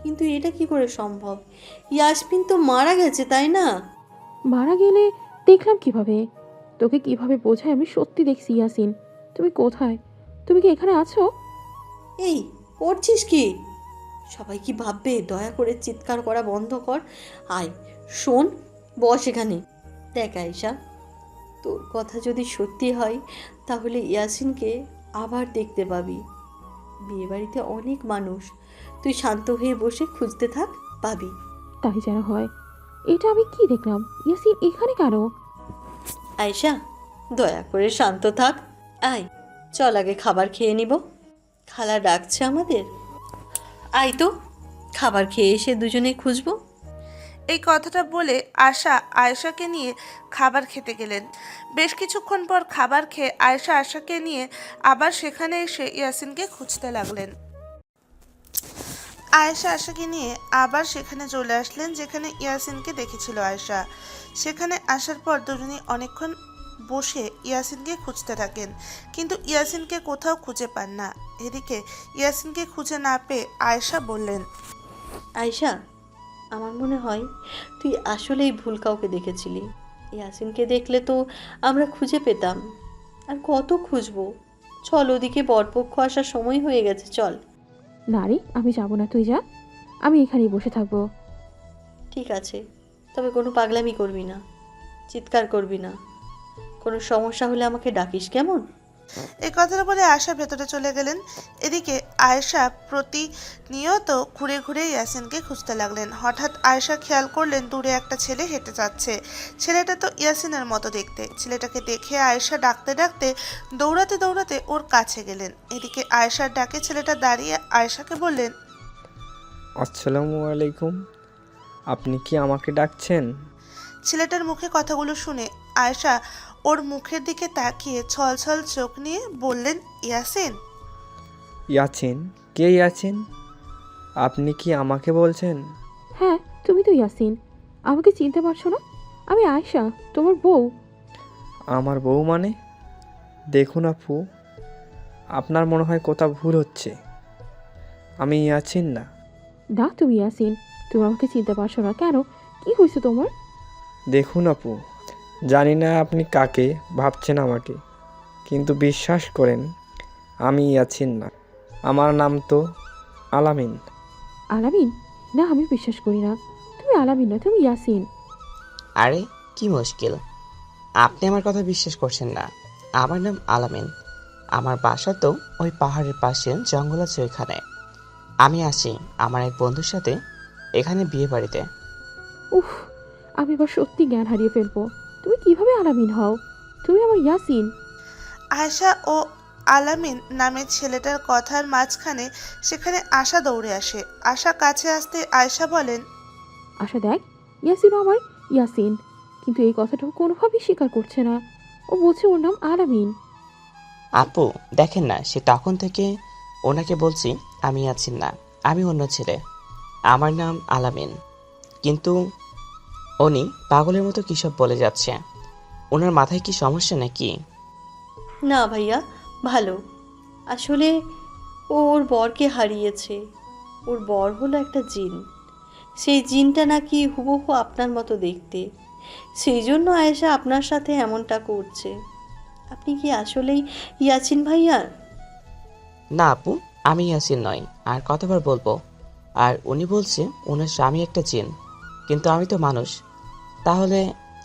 Speaker 2: কিন্তু এটা কি করে সম্ভব? ইয়াসমিন তো মারা গেছে, তাই না?
Speaker 11: মারা গেলে দেখলাম কিভাবে? তোকে কিভাবে বোঝায়? আমি সত্যি দেখছি ইয়াসিন। তুমি কোথায়? তুমি কি এখানে আছো?
Speaker 2: এই করছিস কি? সবাই কি ভাববে? দয়া করে চিৎকার করা বন্ধ কর। আয়, শোন, বস এখানে। দেখ আয়েশা, তোর কথা যদি সত্যি হয় তাহলে ইয়াসিনকে আবার দেখতে পাবি। বিয়েবাড়িতে অনেক মানুষ, তুই শান্ত হয়ে বসে খুঁজতে থাক, পাবি।
Speaker 11: তাই যেন হয়। এটা আমি কি দেখলাম? ইয়াসিন এখানে কেন?
Speaker 2: আয়েশা, দয়া করে শান্ত থাক। আয়, চল আগে খাবার খেয়ে নিব, খালা ডাকছে আমাদের। আয় তো, খাবার খেয়ে এসে দুজনে খুঁজবো।
Speaker 1: এই কথাটা বলে আশা আয়েশাকে নিয়ে খাবার খেতে গেলেন। বেশ কিছুক্ষণ পর খাবার খেয়ে আয়েশা আশাকে নিয়ে আবার সেখানে এসে ইয়াসিনকে খুঁজতে লাগলেন। আয়েশা আশাকে নিয়ে আবার সেখানে চলে আসলেন যেখানে ইয়াসিনকে দেখেছিল আয়েশা। সেখানে আসার পর দুজনেই অনেকক্ষণ বসে ইয়াসিনকে খুঁজতে থাকেন, কিন্তু ইয়াসিনকে কোথাও খুঁজে পান না। এদিকে ইয়াসিনকে খুঁজে না পেয়ে আয়েশা বললেন,
Speaker 2: আয়েশা, আমার মনে হয় তুই আসলেই ভুল কাউকে দেখেছিলি। ইয়াসিনকে দেখলে তো আমরা খুঁজে পেতাম, আর কত খুঁজবো। চল, ওদিকে বরপক্ষ আসার সময় হয়ে গেছে, চল।
Speaker 11: না রে, আমি যাব না, তুই যা, আমি এখানেই বসে থাকবো।
Speaker 2: ঠিক আছে, তবে কোনো পাগলামি করবি না, চিৎকার করবি না। কোনো সমস্যা হলে আমাকে ডাকিস, কেমন?
Speaker 1: এই কথাটা বলে আয়শা ভেতরে চলে গেলেন। এদিকে আয়েশা প্রতিনিয়ত ঘুরে ঘুরে ইয়াসিনকে খুঁজতে লাগলেন। হঠাৎ আয়েশা খেয়াল করলেন দূরে একটা ছেলে হেঁটে যাচ্ছে। ছেলেটা তো ইয়াসিনের মতো দেখতে। ছেলেটাকে দেখে আয়েশা ডাকতে ডাকতে দৌড়াতে দৌড়াতে ওর কাছে গেলেন। এদিকে আয়েশার ডাকে ছেলেটা দাঁড়িয়ে আয়েশাকে বললেন,
Speaker 16: আসসালামু আলাইকুম, আপনি কি আমাকে ডাকছেন?
Speaker 1: ছেলেটার মুখে কথাগুলো শুনে আয়েশা ওর মুখের দিকে তাকিয়ে ছলছল চোখ নিয়ে বললেন, ইয়াসিন।
Speaker 16: ইয়াসিন? কে ইয়াসিন? আপনি কি আমাকে বলছেন?
Speaker 11: হ্যাঁ, তুমি তো ইয়াসিন। আমাকে চিনতে পারছো না? আমি আয়শা, তোমার বউ।
Speaker 16: আমার বউ মানে? দেখুন আপু, আপনার মনে হয় কোথাও ভুল হচ্ছে। আমি ইয়াসিন না।
Speaker 11: না, তুমি ইয়াসিন। তুমি আমাকে চিনতে পারছো না কেন? কি হয়েছে তোমার?
Speaker 16: দেখুন আপু, জানি না আপনি কাকে ভাবছেন আমাকে, কিন্তু বিশ্বাস করেন আমি ইয়াসিন না। আমার নাম তো আলামিন।
Speaker 11: আলামিন? না, আমি বিশ্বাস করি না। তুমি আলামিন না, তুমি ইয়াসিন।
Speaker 15: আরে কি মুশকিল, আপনি আমার কথা বিশ্বাস করছেন না? আমার নাম আলামিন। আমার বাসা তো ওই পাহাড়ের পাশে, জঙ্গল আছে ওইখানে। আমি আসি আমার এক বন্ধুর সাথে এখানে বিয়ে বাড়িতে।
Speaker 11: উফ, আমি এবার সত্যি জ্ঞান হারিয়ে ফেলবো। তুমি কিভাবে আলামিন হও? তুমি আমার ইয়াসিন।
Speaker 1: আয়েশা ও আলামিন নামের ছেলেটার কথার মাঝখানে সেখানে আশা দৌড়ে আসে। আশা কাছে আসতে আয়েশা বলেন,
Speaker 11: আশা দেখ, ইয়াসিনও আমার ইয়াসিন, কিন্তু এই কথাটা ও কোনোভাবেই স্বীকার করছে না। ও বলছে ওর নাম আলামিন।
Speaker 15: আপু দেখেন না, সে তখন থেকে ওনাকে বলছি আমি আছি না, আমি অন্য ছেলে, আমার নাম আলামিন। কিন্তু উনি পাগলের মতো কী সব বলে যাচ্ছে। ওনার মাথায় কি সমস্যা নাকি?
Speaker 2: না ভাইয়া, ভালো। আসলে ও ওর বরকে হারিয়েছে। ওর বর হলো একটা জিন। সেই জিনটা নাকি হুবহু আপনার মতো দেখতে। সেই জন্য আয়েশা আপনার সাথে এমনটা করছে। আপনি কি আসলেই ইয়াসিন ভাইয়া?
Speaker 15: না আপু, আমি ইয়াসিন নয়, আর কতবার বলবো। আর উনি বলছে ওনার স্বামী একটা জিন, কিন্তু আমি তো মানুষ। তাহলে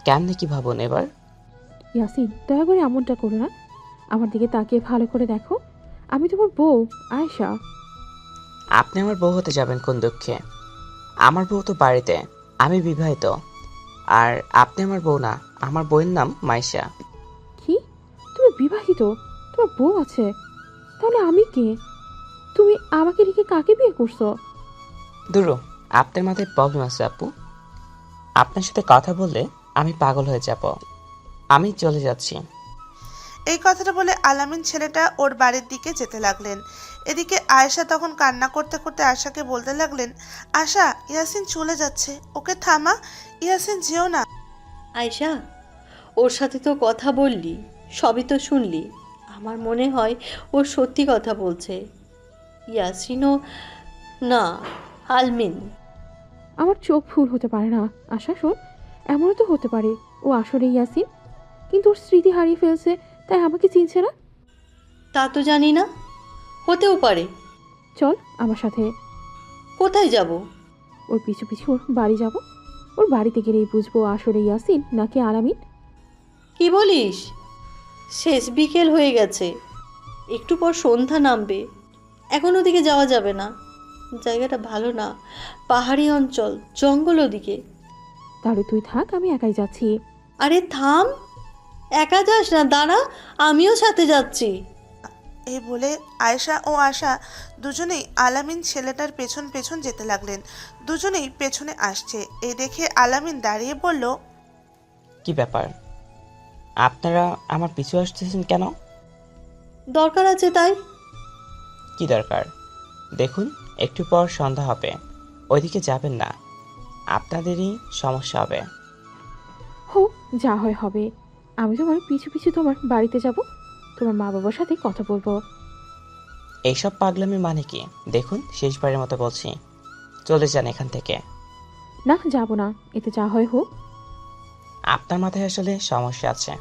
Speaker 15: কেমনে কি ভাবুন এবার?
Speaker 11: ইয়াসিন, দয়া করে এমনটা করো না। আমার দিকে তাকিয়ে ভালো করে দেখো। আমি তোমার বউ আয়েশা।
Speaker 15: আপনি আমার বউ হতে যাবেন কোন দুঃখে? আমার বউ তো বাড়িতে, আমি বিবাহিত। আর আপনি আমার বউ না, আমার বউয়ের নাম মাইশা।
Speaker 11: কি? তুমি বিবাহিত? তোমার বউ আছে? তাহলে আমি কে? তুমি আমাকে রেখে কাকে বিয়ে করছো?
Speaker 15: দুরু, আপনার মাথায় প্রবলেম আছে আপু। আপনার সাথে কথা বললে আমি পাগল হয়ে যাব। আমি চলে যাচ্ছি।
Speaker 1: এই কথাটা বলে আলামিন ছেলেটা ওর বাড়ির দিকে যেতে লাগলেন। এদিকে আয়েশা তখন কান্না করতে করতে আশাকে বলতে লাগলেন, আশা, ইয়াসিন চলে যাচ্ছে, ওকে থামা। ইয়াসিন যেও না।
Speaker 2: আয়শা, ওর সাথে তো কথা বললি, সবই তো শুনলি। আমার মনে হয় ও সত্যি কথা বলছে। ইয়াসিনও না, আলমিন।
Speaker 11: আমার চোখ ভুল হতে পারে না আশা। শোন, এমনও তো হতে পারে ও আসলে ইয়াসিন, কিন্তু ওর স্মৃতি হারিয়ে ফেলছে, তাই আমাকে চিনছে না।
Speaker 2: তা তো জানি না, হতেও পারে।
Speaker 11: চল আমার সাথে।
Speaker 2: কোথায় যাব?
Speaker 11: ওর পিছু পিছু ওর বাড়ি যাব। ওর বাড়িতে গেলেই বুঝবো আসলে ইয়াসিন নাকি আলামিন।
Speaker 2: কি বলিস? শেষ বিকেল হয়ে গেছে, একটু পর সন্ধ্যা নামবে। এখন ওদিকে যাওয়া যাবে না, জায়গাটা ভালো না। পাহাড়ি অঞ্চল, জঙ্গল ওদিকে।
Speaker 11: তাহলে তুই থাক, আমি একাই যাচ্ছি।
Speaker 2: আরে থাম, একা যাস না, দাঁড়া, আমিও সাথে যাচ্ছি।
Speaker 1: এই বলে আয়েশা ও আশা দুজনেই আলামিন ছেলেটার পেছন পেছন যেতে লাগলেন। দুজনেই পেছনে আসছে। এই দেখে আলামিন দাঁড়িয়ে বলল,
Speaker 15: কি ব্যাপার, আপনারা আমার পিছু আসতেছেন কেন?
Speaker 2: দরকার আছে তাই।
Speaker 15: কি দরকার? দেখুন একটু পর সন্ধ্যা হবে, ওইদিকে যাবেন না, আপনাদেরই সমস্যা হবে।
Speaker 11: হো, যা হয় হবে। আমি তোমার পিছু পিছু তোমার বাড়িতে যাব, তোমার মা বাবার সাথে কথা বলবো।
Speaker 15: এইসব পাগলামি মানে কি? দেখুন শেষবারের মতো বলছি, চলে যান এখান থেকে।
Speaker 11: না, যাব না, এতে যা হয় হোক।
Speaker 15: আপনার মাথায় আসলে সমস্যা আছে।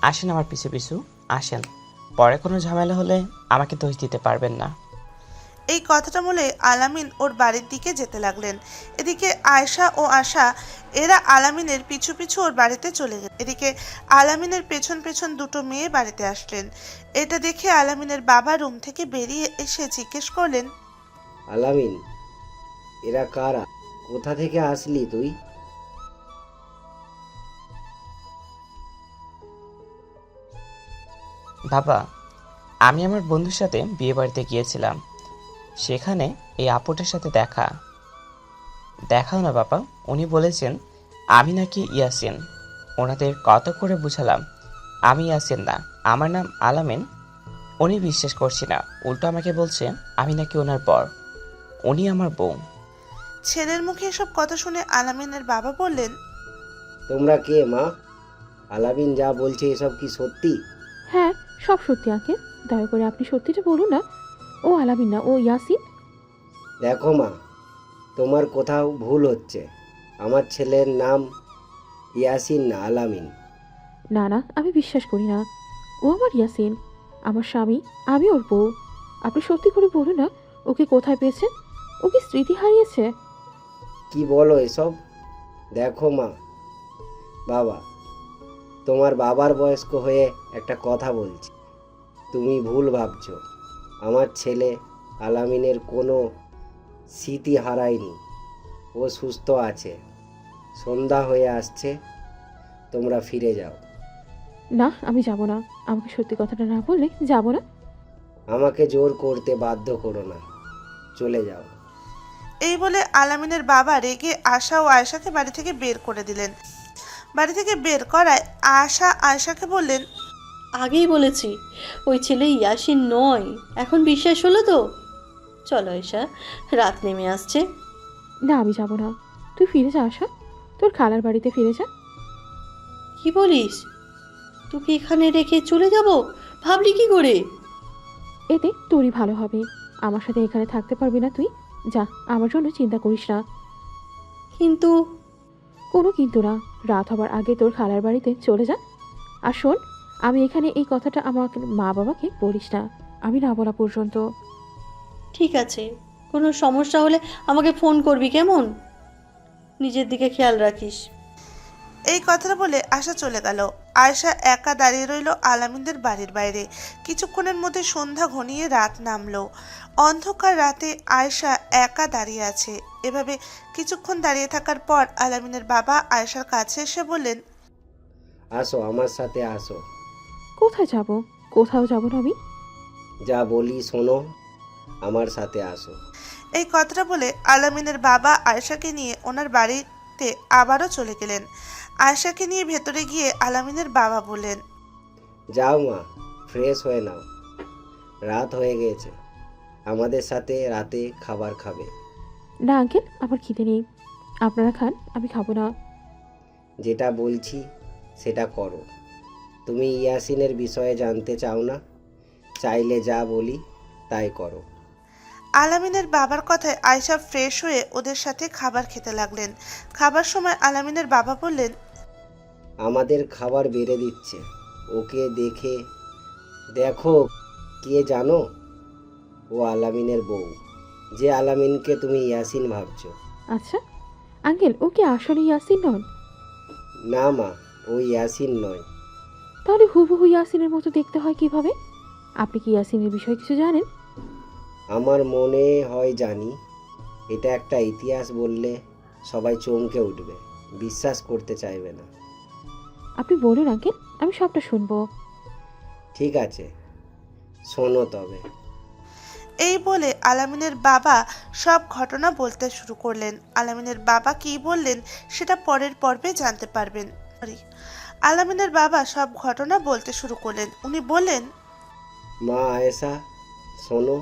Speaker 15: আসেন আমার পিছু পিছু, আসেন। পরে কোনো ঝামেলা হলে আমাকে দোষ দিতে পারবেন না।
Speaker 1: এই কথাটা বলে আলামিন ওর বাড়ির দিকে যেতে লাগলেন। এদিকে আয়েশা ও আশা এরা আলামিনের পিছু পিছু ওর বাড়িতে চলে গেল। এদিকে আলামিনের পেছন পেছন দুটো মেয়ে বাড়িতে আসলেন। এটা দেখে আলামিনের বাবা রুম থেকে বেরিয়ে এসে জিজ্ঞেস করলেন,
Speaker 17: আলামিন, এরা কারা? কোথা থেকে আসলি তুই?
Speaker 15: বাবা, আমি আমার বন্ধুর সাথে বিয়ে বাড়িতে গিয়েছিলাম, সেখানে এই আপুটার সাথে দেখাও না বাবা। উনি বলেছেন আমি নাকি ইয়াসিন। ওনাদের কত করে বুঝালাম আমি ইয়াসিন না, আমার নাম আলামিন। উনি বিশ্বাস করছি না, উল্টো আমাকে বলছে আমি নাকি ওনার বর, উনি আমার বউ।
Speaker 1: ছেলের মুখে এসব কথা শুনে আলামিনের বাবা বললেন,
Speaker 17: তোমরা কে মা? আলামিন যা বলছে এসব কি সত্যি?
Speaker 11: হ্যাঁ, সব সত্যি আঙ্কেল। দয়া করে আপনি সত্যিটা বলুন না। ও আলামিন না, ও ইয়াসিন।
Speaker 17: দেখো মা, তোমার কোথাও ভুল হচ্ছে। আমার ছেলের নাম ইয়াসিন না, আলামিন।
Speaker 11: না না, আমি বিশ্বাস করি না। ও আমার ইয়াসিন, আমার স্বামী, আমি ওর বউ। আপনি সত্যি করে বলুন না, ওকে কোথায় পেয়েছেন? ও কি স্মৃতি হারিয়েছে?
Speaker 17: কি বলো এসব? দেখো মা, বাবা, তোমার বাবার বয়স্ক হয়ে একটা কথা বলছি। তুমি ভুল ভাবছো। আমার ছেলে আলামিনের কোনো স্মৃতি হারায়নি, ও সুস্থ আছে। সন্ধ্যা হয়ে আসছে, তোমরা ফিরে যাও।
Speaker 11: না, আমি যাব না। আমাকে সত্যি কথাটা না বললে যাব না।
Speaker 17: আমাকে জোর করতে বাধ্য করো না, চলে যাও।
Speaker 1: এই বলে আলামিনের বাবা রেগে আশা ও আয়েশাকে বাড়ি থেকে বের করে দিলেন। বাড়ি থেকে বের করায় আশা আয়েশাকে বললেন,
Speaker 2: আগেই বলেছি ওই ছেলে ইয়াসিন নয়। এখন বিশ্বাস হলো তো? চলো আয়েশা, রাত নেমে আসছে।
Speaker 11: না, আমি যাব না। তুই ফিরে যা আশা, তোর খালার বাড়িতে ফিরে যা।
Speaker 2: কি বলিস? তোকে এখানে রেখে চলে যাব? ভাবলি কি করে?
Speaker 11: এতে তোরই ভালো হবে। আমার সাথে এখানে থাকতে পারবি না তুই। যা, আমার জন্য চিন্তা করিস না।
Speaker 2: কিন্তু
Speaker 11: কোনো কিন্তু না। রাত হবার আগে তোর খালার বাড়িতে চলে যা। আর শোন, আমি এখানে এই কথাটা আমার মা বাবাকে বলিস না, আমি না বলা পর্যন্ত।
Speaker 2: ঠিক আছে, কোনো সমস্যা হলে আমাকে ফোন করবি, কেমন? নিজের দিকে খেয়াল রাখিস।
Speaker 1: এই কথাটা বলে আশা চলে গেল। আয়েশা একা দাঁড়িয়ে রইল আলামিনদের বাড়ির বাইরে। কিছুক্ষণের মধ্যে সন্ধ্যা ঘনিয়ে রাত নামলো। অন্ধকার রাতে আয়েশা একা দাঁড়িয়ে আছে। এভাবে কিছুক্ষণ দাঁড়িয়ে থাকার পর আলামিনের বাবা আয়েশার কাছে এসে বললেন,
Speaker 17: আসো, আমার সাথে আসো।
Speaker 11: কোথায় যাব? কোথাও যাব না আমি।
Speaker 17: যা বলি শোনো, আমার সাথে আসো।
Speaker 1: এই কথাটা বলে আলামিনের বাবা আয়েশাকে নিয়ে ওনার বাড়িতে আবারও চলে গেলেন। আয়েশাকে নিয়ে ভেতরে গিয়ে আলামিনের বাবা বললেন,
Speaker 17: যাও মা, ফ্রেশ হয়ে নাও। রাত হয়ে গেছে, আমাদের সাথে রাতে খাবার খাবে।
Speaker 11: না আঙ্কেল, আমার খিদে নেই। আপনারা খান, আমি খাবো না।
Speaker 17: যেটা বলছি সেটা করো। তুমি ইয়াসিনের বিষয়ে জানতে চাও না? চাইলে যা বলি তাই করো।
Speaker 1: আলামিনের বাবার কথায় আয়েশা ফ্রেশ হয়ে ওদের সাথে খাবার খেতে লাগলেন। খাবার সময় আলামিনের বাবা বললেন,
Speaker 17: আমাদের খাবার বেড়ে দিচ্ছে, ওকে দেখো কে জানো? ও আলামিনের বউ, যে আলামিনকে তুমি ইয়াসিন ভাবছো।
Speaker 11: আচ্ছা আঙ্কেল, ও কি আসলে ইয়াসিন নন?
Speaker 17: না মা, ও ইয়াসিন নয়।
Speaker 11: তাহলে হুবহু ইয়াসিনের মতো দেখতে হয় কিভাবে? আপনি কি ইয়াসিনের বিষয়ে কিছু জানেন?
Speaker 17: আমার মনে হয় জানি। এটা একটা ইতিহাস বললে সবাই চমকে উঠবে, বিশ্বাস করতে চাইবে না।
Speaker 11: আপনি বলুন আঙ্কেল, আমি সবটা শুনবো।
Speaker 17: ঠিক আছে, শোনো তবে।
Speaker 1: এই বলে আলামিনের বাবা সব ঘটনা বলতে শুরু করলেন। আলামিনের বাবা কী বললেন সেটা পরের পর্বে জানতে পারবেন। আলামিনের বাবা সব ঘটনা বলতে শুরু করলেন। উনি বললেন,
Speaker 17: মা আয়েশা, শোনো।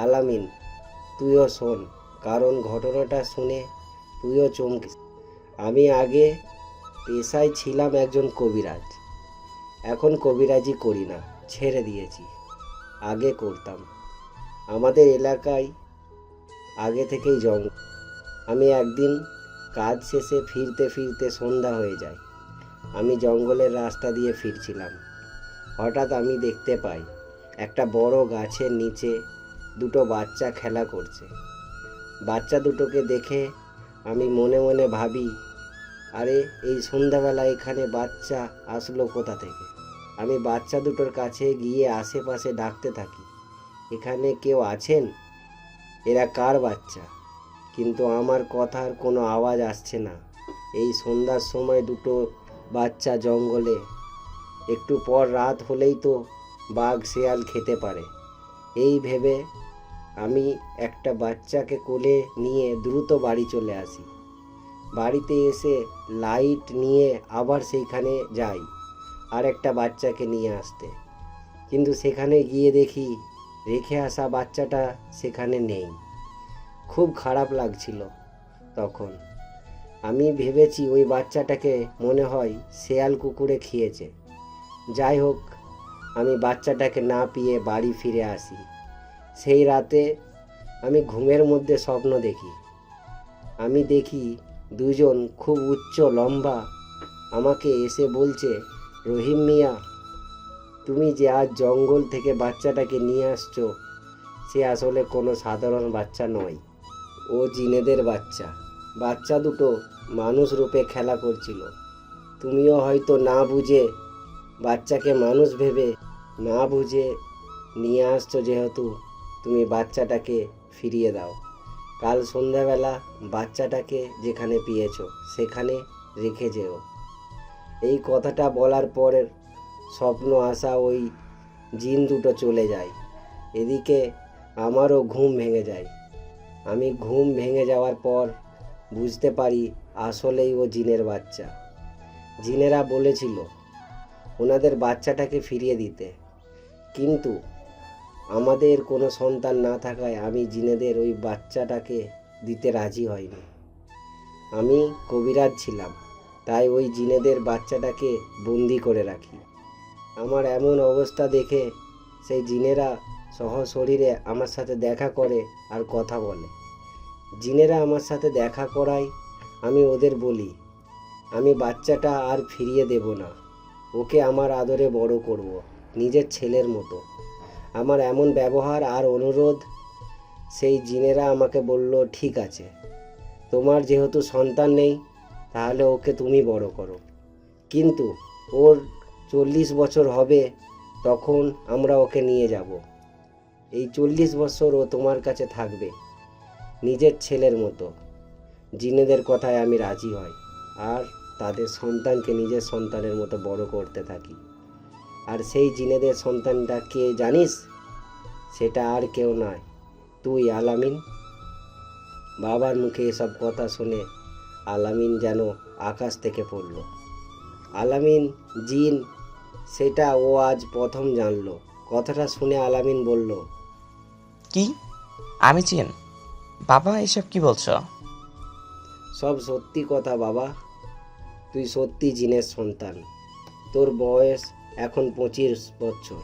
Speaker 17: আলামিন, তুইও শোন, কারণ ঘটনাটা শুনে তুইও চমকিস। আমি আগে পেশায় ছিলাম একজন কবিরাজ। এখন কবিরাজি করি না, ছেড়ে দিয়েছি। আগে করতাম। আমাদের এলাকায় আগে থেকেই জঙ্গল। আমি একদিন কাজ শেষে ফিরতে ফিরতে সন্ধ্যা হয়ে যায়। আমি জঙ্গলের রাস্তা দিয়ে ফিরছিলাম। হঠাৎ আমি দেখতে পাই একটা বড় গাছের নিচে দুটো বাচ্চা খেলা করছে। বাচ্চা দুটোকে দেখে আমি মনে মনে ভাবি, আরে এই সন্ধ্যাবেলা এখানে বাচ্চা আসলো কোথা থেকে। আমি বাচ্চা দুটোর কাছে গিয়ে আশেপাশে ডাকতে থাকি, এখানে কেউ আছেন? এরা কার বাচ্চা? কিন্তু আমার কথার কোনো আওয়াজ আসছে না। এই সন্ধ্যার সময় দুটো বাচ্চা জঙ্গলে, একটু পর রাত হলেই তো বাঘ শেয়াল খেতে পারে। এই ভেবে আমি একটা বাচ্চাকে কোলে নিয়ে দ্রুত বাড়ি চলে আসি। বাড়িতে এসে লাইট নিয়ে আবার সেইখানে যাই আর একটা বাচ্চাকে নিয়ে আসতে, কিন্তু সেখানে গিয়ে দেখি রেখে আসা বাচ্চাটা সেখানে নেই। খুব খারাপ লাগছিল তখন। আমি ভেবেছি ওই বাচ্চাটাকে মনে হয় শেয়াল কুকুরে খেয়েছে। যাই হোক, আমি বাচ্চাটাকে না পেয়ে বাড়ি ফিরে আসি। সেই রাতে আমি ঘুমের মধ্যে স্বপ্ন দেখি। আমি দেখি দুজন খুব উচ্চ লম্বা আমাকে এসে বলছে, রহিম মিয়া, তুমি যে আজ জঙ্গল থেকে বাচ্চাটাকে নিয়ে আসছো, সে আসলে কোনো সাধারণ বাচ্চা নয়, ও জিনেদের বাচ্চা। বাচ্চা দুটো মানুষ রূপে খেলা করছিল। তুমিও হয়তো না বুঝে বাচ্চাকে মানুষ ভেবে না বুঝে নিয়ে আসছো, যেহেতু তুমি বাচ্চাটাকে ফিরিয়ে দাও। কাল সন্ধ্যাবেলা বাচ্চাটাকে যেখানে পেয়েছো সেখানে রেখে যেও। এই কথাটা বলার পরের স্বপ্ন আসা ওই জিন দুটো চলে যায়। এদিকে আমারও ঘুম ভেঙে যায়। আমি ঘুম ভেঙে যাওয়ার পর বুঝতে পারি আসলেই ও জিনের বাচ্চা। জিনেরা বলেছিল ওনাদের বাচ্চাটাকে ফিরিয়ে দিতে, কিন্তু আমাদের কোনো সন্তান না থাকায় আমি জিনেদের ওই বাচ্চাটাকে দিতে রাজি হইনি। আমি কবিরাজ ছিলাম, তাই ওই জিনেদের বাচ্চাটাকে বন্দি করে রাখি। আমার এমন অবস্থা দেখে সেই জিনেরা সশরীরে আমার সাথে দেখা করে আর কথা বলে। জিনেরা আমার সাথে দেখা করায় আমি ওদের বলি, আমি বাচ্চাটা আর ফিরিয়ে দেব না, ওকে আমার আদরে বড় করব, নিজের ছেলের মতো। আমার এমন ব্যবহার আর অনুরোধ সেই জিনেরা আমাকে বলল, ঠিক আছে, তোমার যেহেতু সন্তান নেই তাহলে ওকে তুমি বড় করো, কিন্তু ওর 40 বছর হবে তখন আমরা ওকে নিয়ে যাব। এই 40 বছর ও তোমার কাছে থাকবে নিজের ছেলের মতো। জিনেদের কথায় আমি রাজি হই আর তাদের সন্তানকে নিজের সন্তানের মতো বড় করতে থাকি। আর সেই জিনেদের সন্তানটা কে জানিস? সেটা আর কেউ নয়, তুই আলামিন। বাবার মুখে এসব কথা শুনে আলামিন যেন আকাশ থেকে পড়ল। আলামিন জিন সেটা ও আজ প্রথম জানলো। কথাটা শুনে আলামিন বলল,
Speaker 15: কি? আমি চিন? বাবা, এসব কি বলছো?
Speaker 17: সব সত্যি কথা বাবা, তুই সত্যি জিনের সন্তান। তোর বয়স এখন 25 বছর।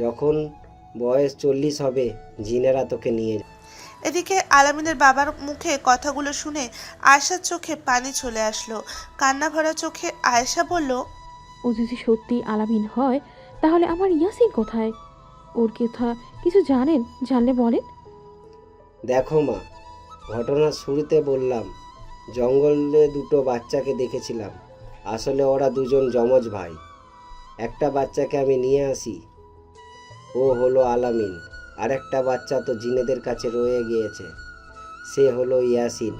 Speaker 17: যখন বয়স 40 হবে জিনেরা তোকে নিয়ে যাবে।
Speaker 1: এদিকে আলামিনের বাবার মুখে কথাগুলো শুনে আয়েশার চোখে পানি চলে আসলো। কান্না ভরা চোখে আয়েশা বলল,
Speaker 11: ও যদি সত্যি আলামিন হয় তাহলে আমার ইয়াসিন কোথায়? ওর কথা কিছু জানেন? জানলে বলেন।
Speaker 17: দেখো মা, ঘটনার শুরুতে বললাম জঙ্গলে দুটো বাচ্চাকে দেখেছিলাম। আসলে ওরা দুজন যমজ ভাই। একটা বাচ্চাকে আমি নিয়ে আসি, ও হলো আলামিন। আর একটা বাচ্চা তো জিনেদের কাছে রয়ে গিয়েছে, সে হলো ইয়াসিন।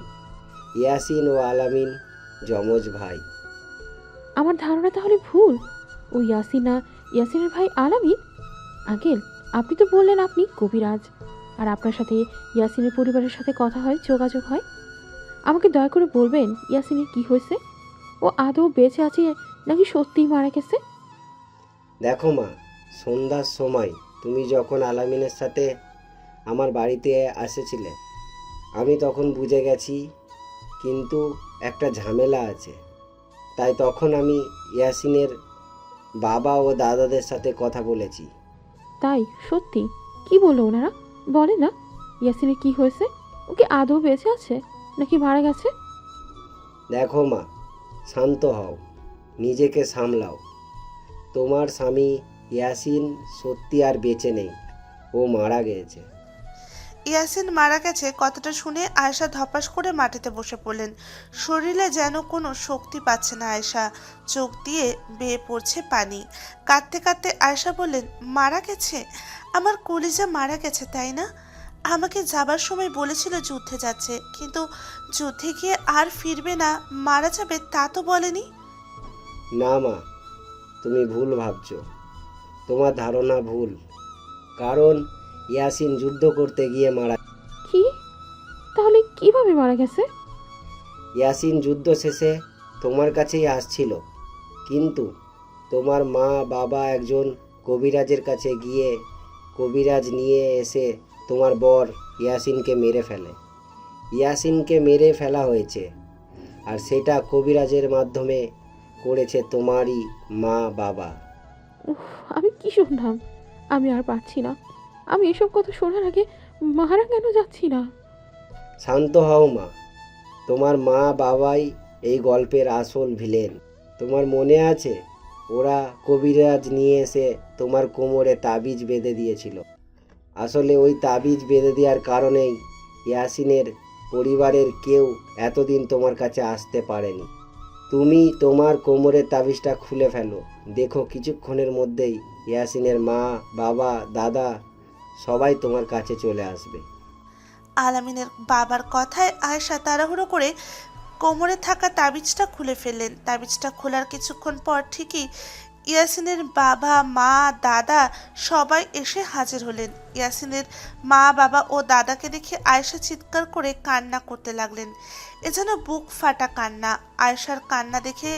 Speaker 17: ইয়াসিন ও আলামিন যমজ ভাই।
Speaker 11: আমার ধারণা তাহলে ভুল, ও ইয়াসিনা ইয়াসিনের ভাই আলামিন। আঙ্কেল, আপনি তো বললেন আপনি কবিরাজ, আর আপনার সাথে ইয়াসিনের পরিবারের সাথে কথা হয়, যোগাযোগ হয়। আমাকে দয়া করে বলবেন ইয়াসিনের কি হয়েছে? ও আদৌ বেঁচে আছে নাকি সত্যিই মারা গেছে?
Speaker 17: দেখো মা, সন্ধ্যার সময় তুমি যখন আলামিনের সাথে আমার বাড়িতে এসেছিলে আমি তখন বুঝে গেছি, কিন্তু একটা ঝামেলা আছে। তাই তখন আমি ইয়াসিনের বাবা ও দাদাদের সাথে কথা বলেছি।
Speaker 11: তাই? সত্যি? কি বললো ওনারা? বলে না ইয়াসিনের কি হয়েছে? ওকে আদৌ বেঁচে আছে নাকি মারা গেছে?
Speaker 17: দেখো মা, শান্ত হও, নিজেকে সামলাও। তোমার স্বামী ইয়াসিন সত্যি আর বেঁচে নেই, ও মারা গিয়েছে।
Speaker 1: ইয়াসিন মারা গেছে কথাটা শুনে আয়েশা ধপাস করে মাটিতে বসে পড়লেন। শরীরে যেন কোনো শক্তি পাচ্ছে না আয়েশা, চোখ দিয়ে বেয়ে পড়ছে পানি। কাঁদতে কাঁদতে আয়েশা বললেন, মারা গেছে? আমার কলিজা মারা গেছে তাই না? আমাকে যাবার সময় বলেছিল যুদ্ধে যাচ্ছে, কিন্তু যুদ্ধে গিয়ে আর ফিরবে না, মারা যাবে তা তো বলেনি।
Speaker 17: না মা, তুমি ভুল ভাবছো। তোমার ধারণা ভুল। কারণ ইয়াসিন যুদ্ধ করতে গিয়ে মারা।
Speaker 11: কি? তাহলে কিভাবে মারা গেছে?
Speaker 17: ইয়াসিন যুদ্ধ শেষে তোমার কাছেই আসছিল, কিন্তু তোমার মা বাবা একজন কবিরাজের কাছে গিয়ে কবিরাজ নিয়ে এসে তোমার বর ইয়াসিনকে মেরে ফেলে। ইয়াসিনকে মেরে ফেলা হয়েছে, আর সেটা কবিরাজের মাধ্যমে করেছে তোমারই মা বাবা।
Speaker 11: উফ, আমি কি শুনলাম? আমি আর পারছি না। আমি এসব কথা শোনার আগে মারা কেন যাচ্ছি না।
Speaker 17: শান্ত হও মা, তোমার মা বাবাই এই গল্পের আসল ভিলেন। তোমার মনে আছে ওরা কবিরাজ নিয়ে এসে তোমার কোমরে তাবিজ বেঁধে দিয়েছিল। আসলে ওই তাবিজ বেঁধে দেওয়ার কারণেই ইয়াসিনের পরিবারের কেউ এতদিন তোমার কাছে আসতে পারেনি। তুমি তোমার কোমরের তাবিজটা খুলে ফেলো, দেখো কিছুক্ষণের মধ্যেই ইয়াসিনের মা বাবা দাদা সবাই তোমার কাছে চলে আসবে।
Speaker 1: আলামিনের বাবার কথায় আয়েশা তাড়াহুড়ো করে কোমরে থাকা তাবিজটা খুলে ফেললেন। তাবিজটা খোলার কিছুক্ষণ পর ঠিকই ইয়াসিনের বাবা মা দাদা সবাই এসে হাজির হলেন। ইয়াসিনের মা বাবা ও দাদাকে দেখে আয়েশা চিৎকার করে কান্না করতে লাগলেন। এ যেন বুক ফাটা কান্না। আয়েশার কান্না দেখে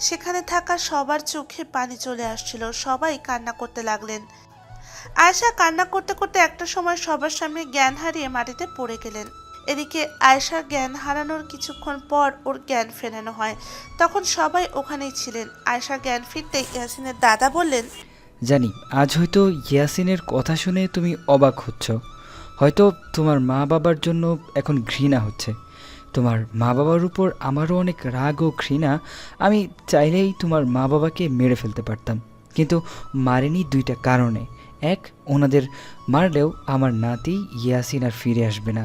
Speaker 1: সেখানে থাকা সবার চোখে পানি চলে আসছিল, সবাই কান্না করতে লাগলেন। আয়েশা কান্না করতে করতে একটা সময় সবার সামনে জ্ঞান হারিয়ে মাটিতে পড়ে গেলেন। এদিকে আয়েশার জ্ঞান হারানোর কিছুক্ষণ পর ওর জ্ঞান ফেরানো হয়। তখন সবাই ওখানেই ছিলেন। আয়েশার জ্ঞান ফিরতে ইয়াসিনের দাদা বললেন,
Speaker 12: জানি আজ হয়তো ইয়াসিনের কথা শুনে তুমি অবাক হচ্ছ, হয়তো তোমার মা বাবার জন্য এখন ঘৃণা হচ্ছে। তোমার মা বাবার উপর আমারও অনেক রাগ ও ঘৃণা। আমি চাইলেই তোমার মা বাবাকে মেরে ফেলতে পারতাম, কিন্তু মারিনি দুইটা কারণে। এক, ওনাদের মারলেও আমার নাতি ইয়াসিন আর ফিরে আসবে না।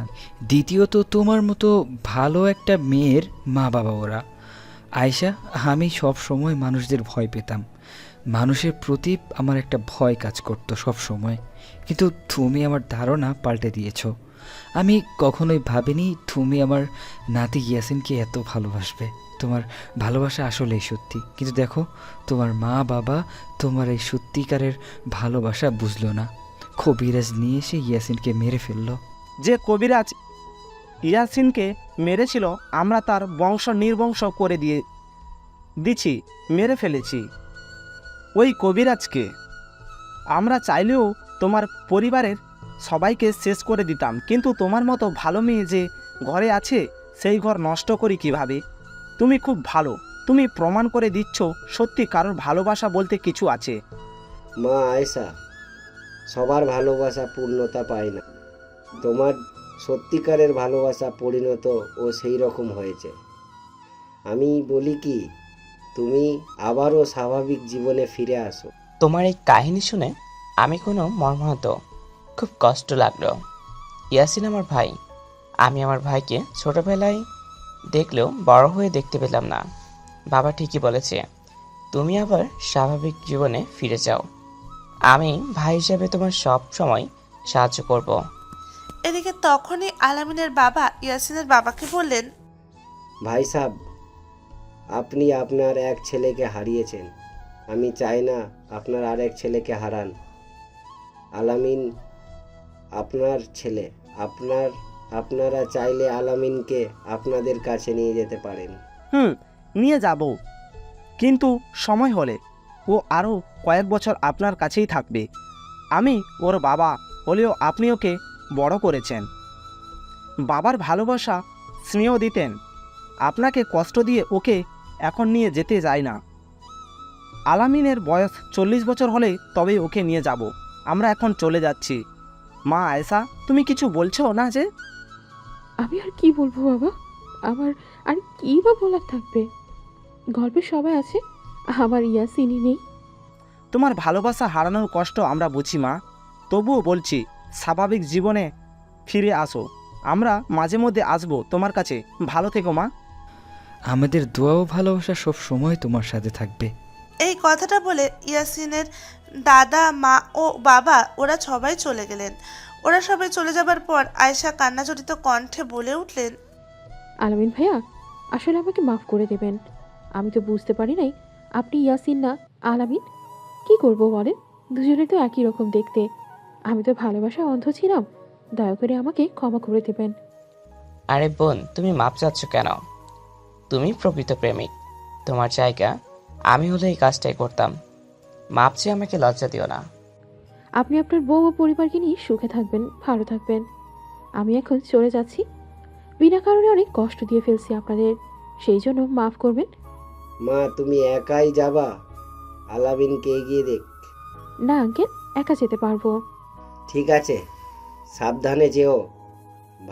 Speaker 12: দ্বিতীয়ত, তোমার মতো ভালো একটা মেয়ের মা বাবা ওরা। আয়েশা, আমি সব সময় মানুষদের ভয় পেতাম, মানুষের প্রতি আমার একটা ভয় কাজ করতো সব সময়, কিন্তু তুমি আমার ধারণা পাল্টে দিয়েছ। আমি কখনোই ভাবিনি তুমি আমার নাতি ইয়াসিনকে এত ভালোবাসবে। তোমার ভালোবাসা আসলেই সত্যি, কিন্তু দেখো তোমার মা বাবা তোমার এই সত্যিকারের ভালোবাসা বুঝলো না। কবিরাজ নিয়ে এসে ইয়াসিনকে মেরে ফেললো।
Speaker 13: যে কবিরাজ ইয়াসিনকে মেরেছিল আমরা তার বংশ নির্বংশ করে দিচ্ছি, মেরে ফেলেছি। ওই কবিরাজকে আমরা চাইলেও তোমার পরিবারের সবাইকে শেষ করে দিতাম, কিন্তু তোমার মতো ভালো মেয়ে যে ঘরে আছে সেই ঘর নষ্ট করি কিভাবে? তুমি খুব ভালো, তুমি প্রমাণ করে দিচ্ছ সত্যি কারোর ভালোবাসা বলতে কিছু আছে।
Speaker 17: মা আয়েশা, সবার ভালোবাসা পূর্ণতা পায় না। তোমার সত্যিকারের ভালোবাসা পরিণত ও সেই রকম হয়েছে। আমি বলি কি, তুমি আবারও স্বাভাবিক জীবনে ফিরে আসো।
Speaker 15: তোমার এই কাহিনী শুনে আমি কোনো মর্মাহত, খুব কষ্ট লাগলো। ইয়াসিন আমার ভাই, আমি আমার ভাইকে ছোটবেলায় দেখলেও বড় হয়ে দেখতে পেলাম না। বাবা ঠিকই বলেছে, তুমি আবার স্বাভাবিক জীবনে ফিরে যাও। আমি ভাই হিসেবে তোমার সব সময় সাহায্য করব।
Speaker 1: এদিকে তখনই আলামিনের বাবা ইয়াসিনের বাবাকে বললেন,
Speaker 17: ভাই সাহেব, আপনি আপনার এক ছেলেকে হারিয়েছেন। আমি চাই না আপনার আরেক ছেলেকে হারান। আলামিন আপনার ছেলে। আপনারা চাইলে আলামিনকে আপনাদের কাছে নিয়ে যেতে পারেন।
Speaker 13: নিয়ে যাব, কিন্তু সময় হলে ও আরও কয়েক বছর আপনার কাছেই থাকবে। আমি ওর বাবা হলেও আপনি ওকে বড় করেছেন, বাবার ভালোবাসা স্নেহ দিতেন। আপনাকে কষ্ট দিয়ে ওকে এখন নিয়ে যেতে যায় না। আলামিনের বয়স 40 বছর হলে তবেই ওকে নিয়ে যাব। আমরা এখন চলে যাচ্ছি। মা আয়েশা, তুমি কিছু বলছো না যে?
Speaker 11: আমি আর কি বলবো বাবা, আমার আর কি বা বলার থাকবে? গল্পে সবাই আছে, আমার ইয়াসিনই নেই।
Speaker 13: তোমার ভালোবাসা হারানোর কষ্ট আমরা বুঝি মা, তবুও বলছি স্বাভাবিক জীবনে ফিরে আসো। আমরা মাঝে মধ্যে আসবো তোমার কাছে। ভালো থেকো মা।
Speaker 12: আমাদের দোয়া ও ভালোবাসা সব সময় তোমার সাথে থাকবে।
Speaker 1: এই কথাটা বলে ইয়াসিনের দাদা, মা ও বাবা ওরা সবাই চলে গেলেন। ওরা সবাই চলে যাবার পর আয়েশা কান্নাজড়িত কণ্ঠে বলে উঠলেন,
Speaker 11: আলামিন ভাইয়া, আসলে আমাকে মাফ করে দেবেন। আমি তো বুঝতে পারি নাই আপনি ইয়াসিন না আলামিন। কি করব বলেন, দুজনে তো একই রকম দেখতে। আমি তো ভালোবাসায় অন্ধ ছিলাম। দয়া করে আমাকে ক্ষমা করে দেবেন।
Speaker 15: আরে বোন, তুমি মাপ চাচ্ছ কেন? তুমি প্রকৃত প্রেমিক। তোমার জায়গা আমি হলে এই কাজটাই করতাম। মাপ চেয়ে আমাকে লজ্জা দিও না।
Speaker 11: আপনি আপনার বউ ও পরিবারকে নিয়ে সুখে থাকবেন, ভালো থাকবেন। আমি এখন চলে যাচ্ছি। বিনা কারণে অনেক কষ্ট দিয়ে ফেলছি আপনাদের, সেই জন্য মাফ করবেন।
Speaker 17: মা, তুমি একাই যাবা? আলামিনকে এগিয়ে দেখ।
Speaker 11: না আঙ্কেল, একা যেতে পারবো।
Speaker 17: ঠিক আছে, সাবধানে যেও,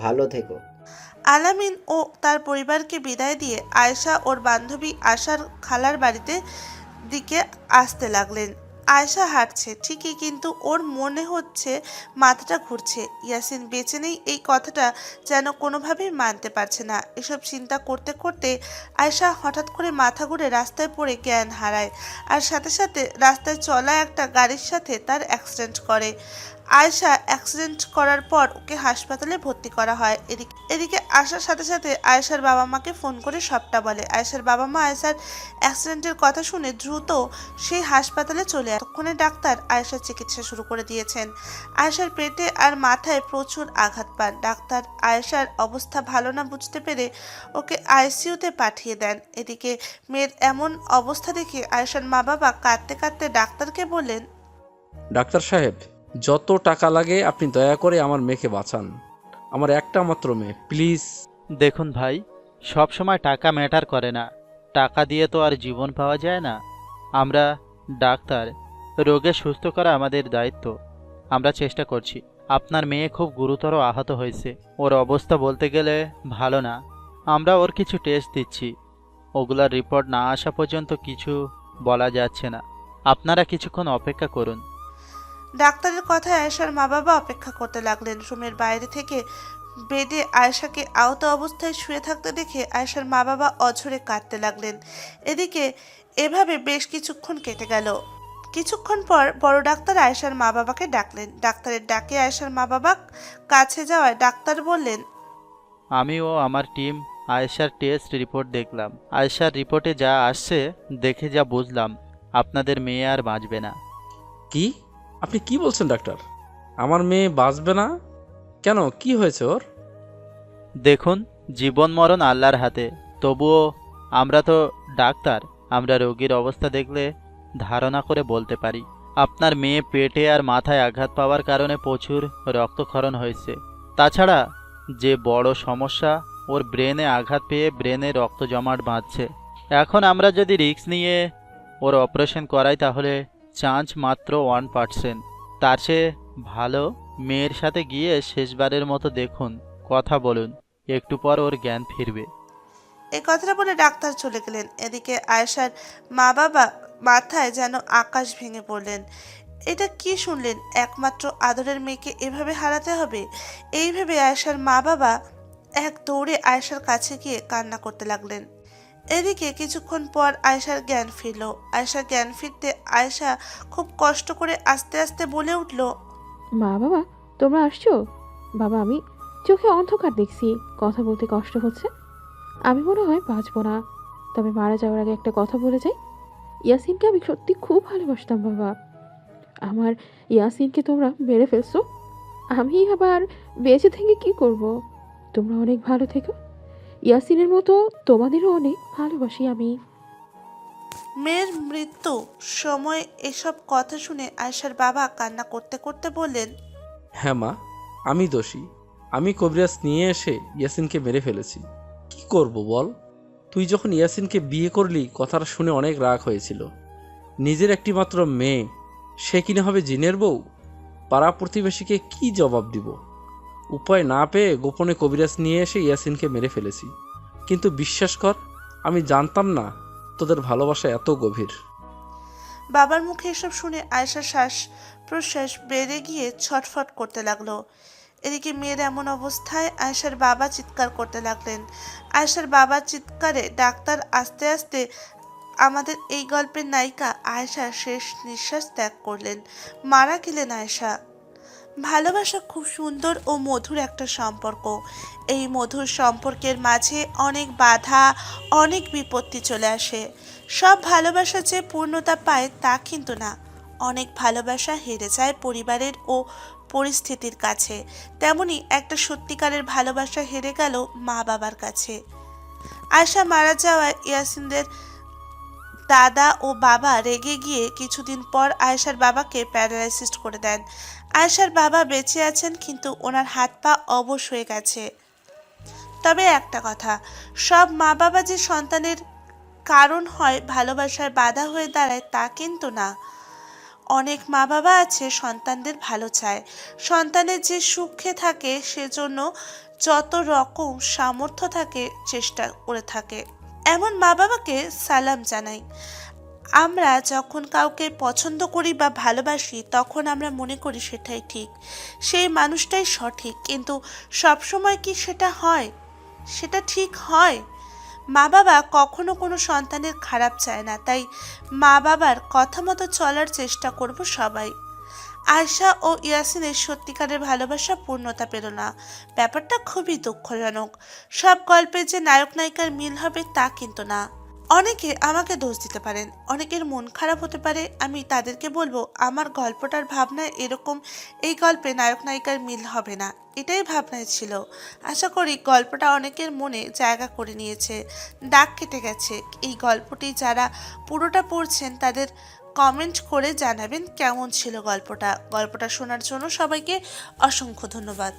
Speaker 17: ভালো থেকো।
Speaker 1: আলামিন ও তার পরিবারকে বিদায় দিয়ে আয়েশা ওর বান্ধবী আশার খালার বাড়িতে দিকে আসতে লাগলেন। আয়েশা হাঁটছে ঠিকই, কিন্তু ওর মনে হচ্ছে মাথাটা ঘুরছে। ইয়াসিন বেঁচে নেই এই কথাটা যেন কোনোভাবেই মানতে পারছে না। এসব চিন্তা করতে করতে আয়েশা হঠাৎ করে মাথা ঘুরে রাস্তায় পড়ে জ্ঞান হারায়, আর সাথে সাথে রাস্তায় চলা একটা গাড়ির সাথে তার অ্যাক্সিডেন্ট করে। আয়েশা অ্যাক্সিডেন্ট করার পর ওকে হাসপাতালে ভর্তি করা হয়। এদিকে আসার সাথে সাথে আয়েশার বাবা মাকে ফোন করে সবটা বলে। আয়েশার বাবা মা আয়েশার অ্যাক্সিডেন্টের কথা শুনে দ্রুত সেই হাসপাতালে চলে আসে। ততক্ষণে ডাক্তার আয়েশার চিকিৎসা শুরু করে দিয়েছেন। আয়েশার পেটে আর মাথায় প্রচুর আঘাত পান। ডাক্তার আয়েশার অবস্থা ভালো না বুঝতে পেরে ওকে আইসিইউতে পাঠিয়ে দেন। এদিকে মেয়ের এমন অবস্থা দেখে আয়েশার মা বাবা কাঁদতে কাঁদতে ডাক্তারকে বললেন,
Speaker 6: ডাক্তার সাহেব, যত টাকা লাগে আপনি দয়া করে আমার মেয়েকে বাঁচান। আমার একটা মাত্র মেয়ে, প্লিজ।
Speaker 18: দেখুন ভাই, সব সময় টাকা ম্যাটার করে না। টাকা দিয়ে তো আর জীবন পাওয়া যায় না। আমরা ডাক্তার, রোগে সুস্থ করা আমাদের দায়িত্ব। আমরা চেষ্টা করছি। আপনার মেয়ে খুব গুরুতর আহত হয়েছে। ওর অবস্থা বলতে গেলে ভালো না। আমরা ওর কিছু টেস্ট দিচ্ছি। ওগুলার রিপোর্ট না আসা পর্যন্ত কিছু বলা যাচ্ছে না। আপনারা কিছুক্ষণ অপেক্ষা করুন।
Speaker 1: ডাক্তারের কথায় আয়েশার মা বাবা অপেক্ষা করতে লাগলেন। রুমের বাইরে থেকে বেডে আয়েশাকে আহত অবস্থায় শুয়ে থাকতে দেখে আয়েশার মা বাবা অঝরে কাঁদতে লাগলেন। এদিকে এভাবে বেশ কিছুক্ষণ কেটে গেল। কিছুক্ষণ পর বড় ডাক্তার আয়েশার মা বাবাকে ডাকলেন। ডাক্তারের ডাকে আয়েশার মা বাবা কাছে যাওয়ায় ডাক্তার বললেন,
Speaker 18: আমি ও আমার টিম আয়েশার টেস্ট রিপোর্ট দেখলাম। আয়েশার রিপোর্টে যা আসছে দেখে যা বুঝলাম, আপনাদের মেয়ে আর বাঁচবে না।
Speaker 6: কি? আপনি কি বলছেন ডাক্তার? আমার মেয়ে বাঁচবে না কেন? কি হয়েছে ওর?
Speaker 18: দেখুন, জীবন মরণ আল্লাহর হাতে। তবুও আমরা তো ডাক্তার, আমরা রোগীর অবস্থা দেখলে ধারণা করে বলতে পারি। আপনার মেয়ে পেটে আর মাথায় আঘাত পাওয়ার কারণে প্রচুর রক্তক্ষরণ হয়েছে। তাছাড়া যে বড় সমস্যা, ওর ব্রেনে আঘাত পেয়ে ব্রেনে রক্ত জমাট বাঁধছে। এখন আমরা যদি রিস্ক নিয়ে ওর অপারেশন করাই তাহলে চান্স মাত্র 1%। তার চেয়ে ভালো মেয়ের সাথে গিয়ে শেষবারের মতো দেখুন, কথা বলুন, একটু পর ওর জ্ঞান ফিরবে।
Speaker 1: এই কথাটা বলে ডাক্তার চলে গেলেন। এদিকে আয়েশার মা বাবা মাথায় যেন আকাশ ভেঙে পড়লেন। এটা কি শুনলেন? একমাত্র আদরের মেয়েকে এভাবে হারাতে হবে? এই ভেবে আয়েশার মা বাবা এক দৌড়ে আয়েশার কাছে গিয়ে কান্না করতে লাগলেন। এদিকে কিছুক্ষণ পর আয়েশার জ্ঞান ফিরল। আয়েশার জ্ঞান ফিরতে আয়েশা খুব কষ্ট করে আস্তে আস্তে বলে উঠল,
Speaker 11: মা বাবা, তোমরা আসছো? বাবা, আমি চোখে অন্ধকার দেখছি, কথা বলতে কষ্ট হচ্ছে। আমি মনে হয় বাঁচবো না। তবে মারা যাওয়ার আগে একটা কথা বলে যাই, ইয়াসিনকে আমি সত্যি খুব ভালোবাসতাম বাবা। আমার ইয়াসিনকে তোমরা মেরে ফেলছো। আমি আবার বেঁচে থেকে কি করব? তোমরা অনেক ভালো থেকো। ইয়াসিনের মতো তোমাদেরও অনেক ভালোবাসি আমি।
Speaker 1: মেয়ের মৃত্যু সময় এসব কথা শুনে আয়েশার বাবা কান্না করতে করতে বললেন,
Speaker 6: হ্যাঁ মা, আমি দোষী। আমি কবিরাজ নিয়ে এসে ইয়াসিনকে মেরে ফেলেছি। কি করব বল? তুই যখন ইয়াসিনকে বিয়ে করলি কথাটা শুনে অনেক রাগ হয়েছিল। নিজের একটি মাত্র মেয়ে, সে কিনা হবে জিনের বউ? পাড়া প্রতিবেশীকে কি জবাব দিব? উপায় না পেয়ে গোপনে কবিরাজ নিয়ে এসে ইয়াসিনকে মেরে ফেলেছি। কিন্তু বিশ্বাস কর, আমি জানতাম না তোদের ভালোবাসা এত গভীর।
Speaker 1: বাবার মুখে এসব শুনে আয়েশার শ্বাস প্রশ্বাস বেড়ে গিয়ে ছটফট করতে লাগলো। এদিকে মেয়ের এমন অবস্থায় আয়েশার বাবা চিৎকার করতে লাগলেন। আয়েশার বাবার চিৎকারে ডাক্তার আস্তে আস্তে আমাদের এই গল্পের নায়িকা আয়েশা শেষ নিঃশ্বাস ত্যাগ করলেন, মারা গেলেন আয়েশা। ভালোবাসা খুব সুন্দর ও মধুর একটা সম্পর্ক। এই মধুর সম্পর্কের মাঝে অনেক বাধা, অনেক বিপত্তি চলে আসে। সব ভালোবাসা যে পূর্ণতা পায় তা কিন্তু না। অনেক ভালোবাসা হেরে যায় পরিবারের ও পরিস্থিতির কাছে, তেমনি একটা সত্যিকারের ভালোবাসা হেরে গেল মা বাবার কাছে। আয়েশা মারা যাওয়ায় ইয়াসিনদের দাদা ও বাবা রেগে গিয়ে কিছুদিন পর আয়েশার বাবাকে প্যারালাইসিস করে দেন। আয়েশার বাবা বেঁচে আছেন, কিন্তু ওনার হাত পা অবশ হয়ে গেছে। তবে একটা কথা, সব মা বাবা যে সন্তানের কারণ হয়, ভালোবাসার বাধা হয়ে দাঁড়ায় তা কিন্তু না। অনেক মা বাবা আছে সন্তানদের ভালো চায়, সন্তানের যে সুখে থাকে সেজন্য যত রকম সামর্থ্য থাকে চেষ্টা করে থাকে। এমন মা বাবাকে সালাম জানাই। আমরা যখন কাউকে পছন্দ করি বা ভালোবাসি তখন আমরা মনে করি সেটাই ঠিক, সেই মানুষটাই সঠিক, কিন্তু সবসময় কি সেটা হয়? সেটা ঠিক হয়? মা বাবা কখনো কোনো সন্তানের খারাপ চায় না, তাই মা বাবার কথা মতো চলার চেষ্টা করব সবাই। আয়েশা ও ইয়াসিনের সত্যিকারের ভালোবাসা পূর্ণতা পেল না, ব্যাপারটা খুবই দুঃখজনক। সব গল্পে যে নায়ক নায়িকার মিল হবে তা কিন্তু না। অনেকে আমাকে দোষ দিতে পারেন, অনেকের মন খারাপ হতে পারে, আমি তাদেরকে বলবো আমার গল্পটার ভাবনায় এরকম এই গল্পে নায়ক নায়িকার মিল হবে না, এটাই ভাবনায় ছিল। আশা করি গল্পটা অনেকের মনে জায়গা করে নিয়েছে, দাগ কেটে গেছে। এই গল্পটি যারা পুরোটা পড়ছেন তাদের কমেন্ট করে জানাবেন কেমন ছিল গল্পটা। গল্পটা শোনার জন্য সবাইকে অসংখ্য ধন্যবাদ।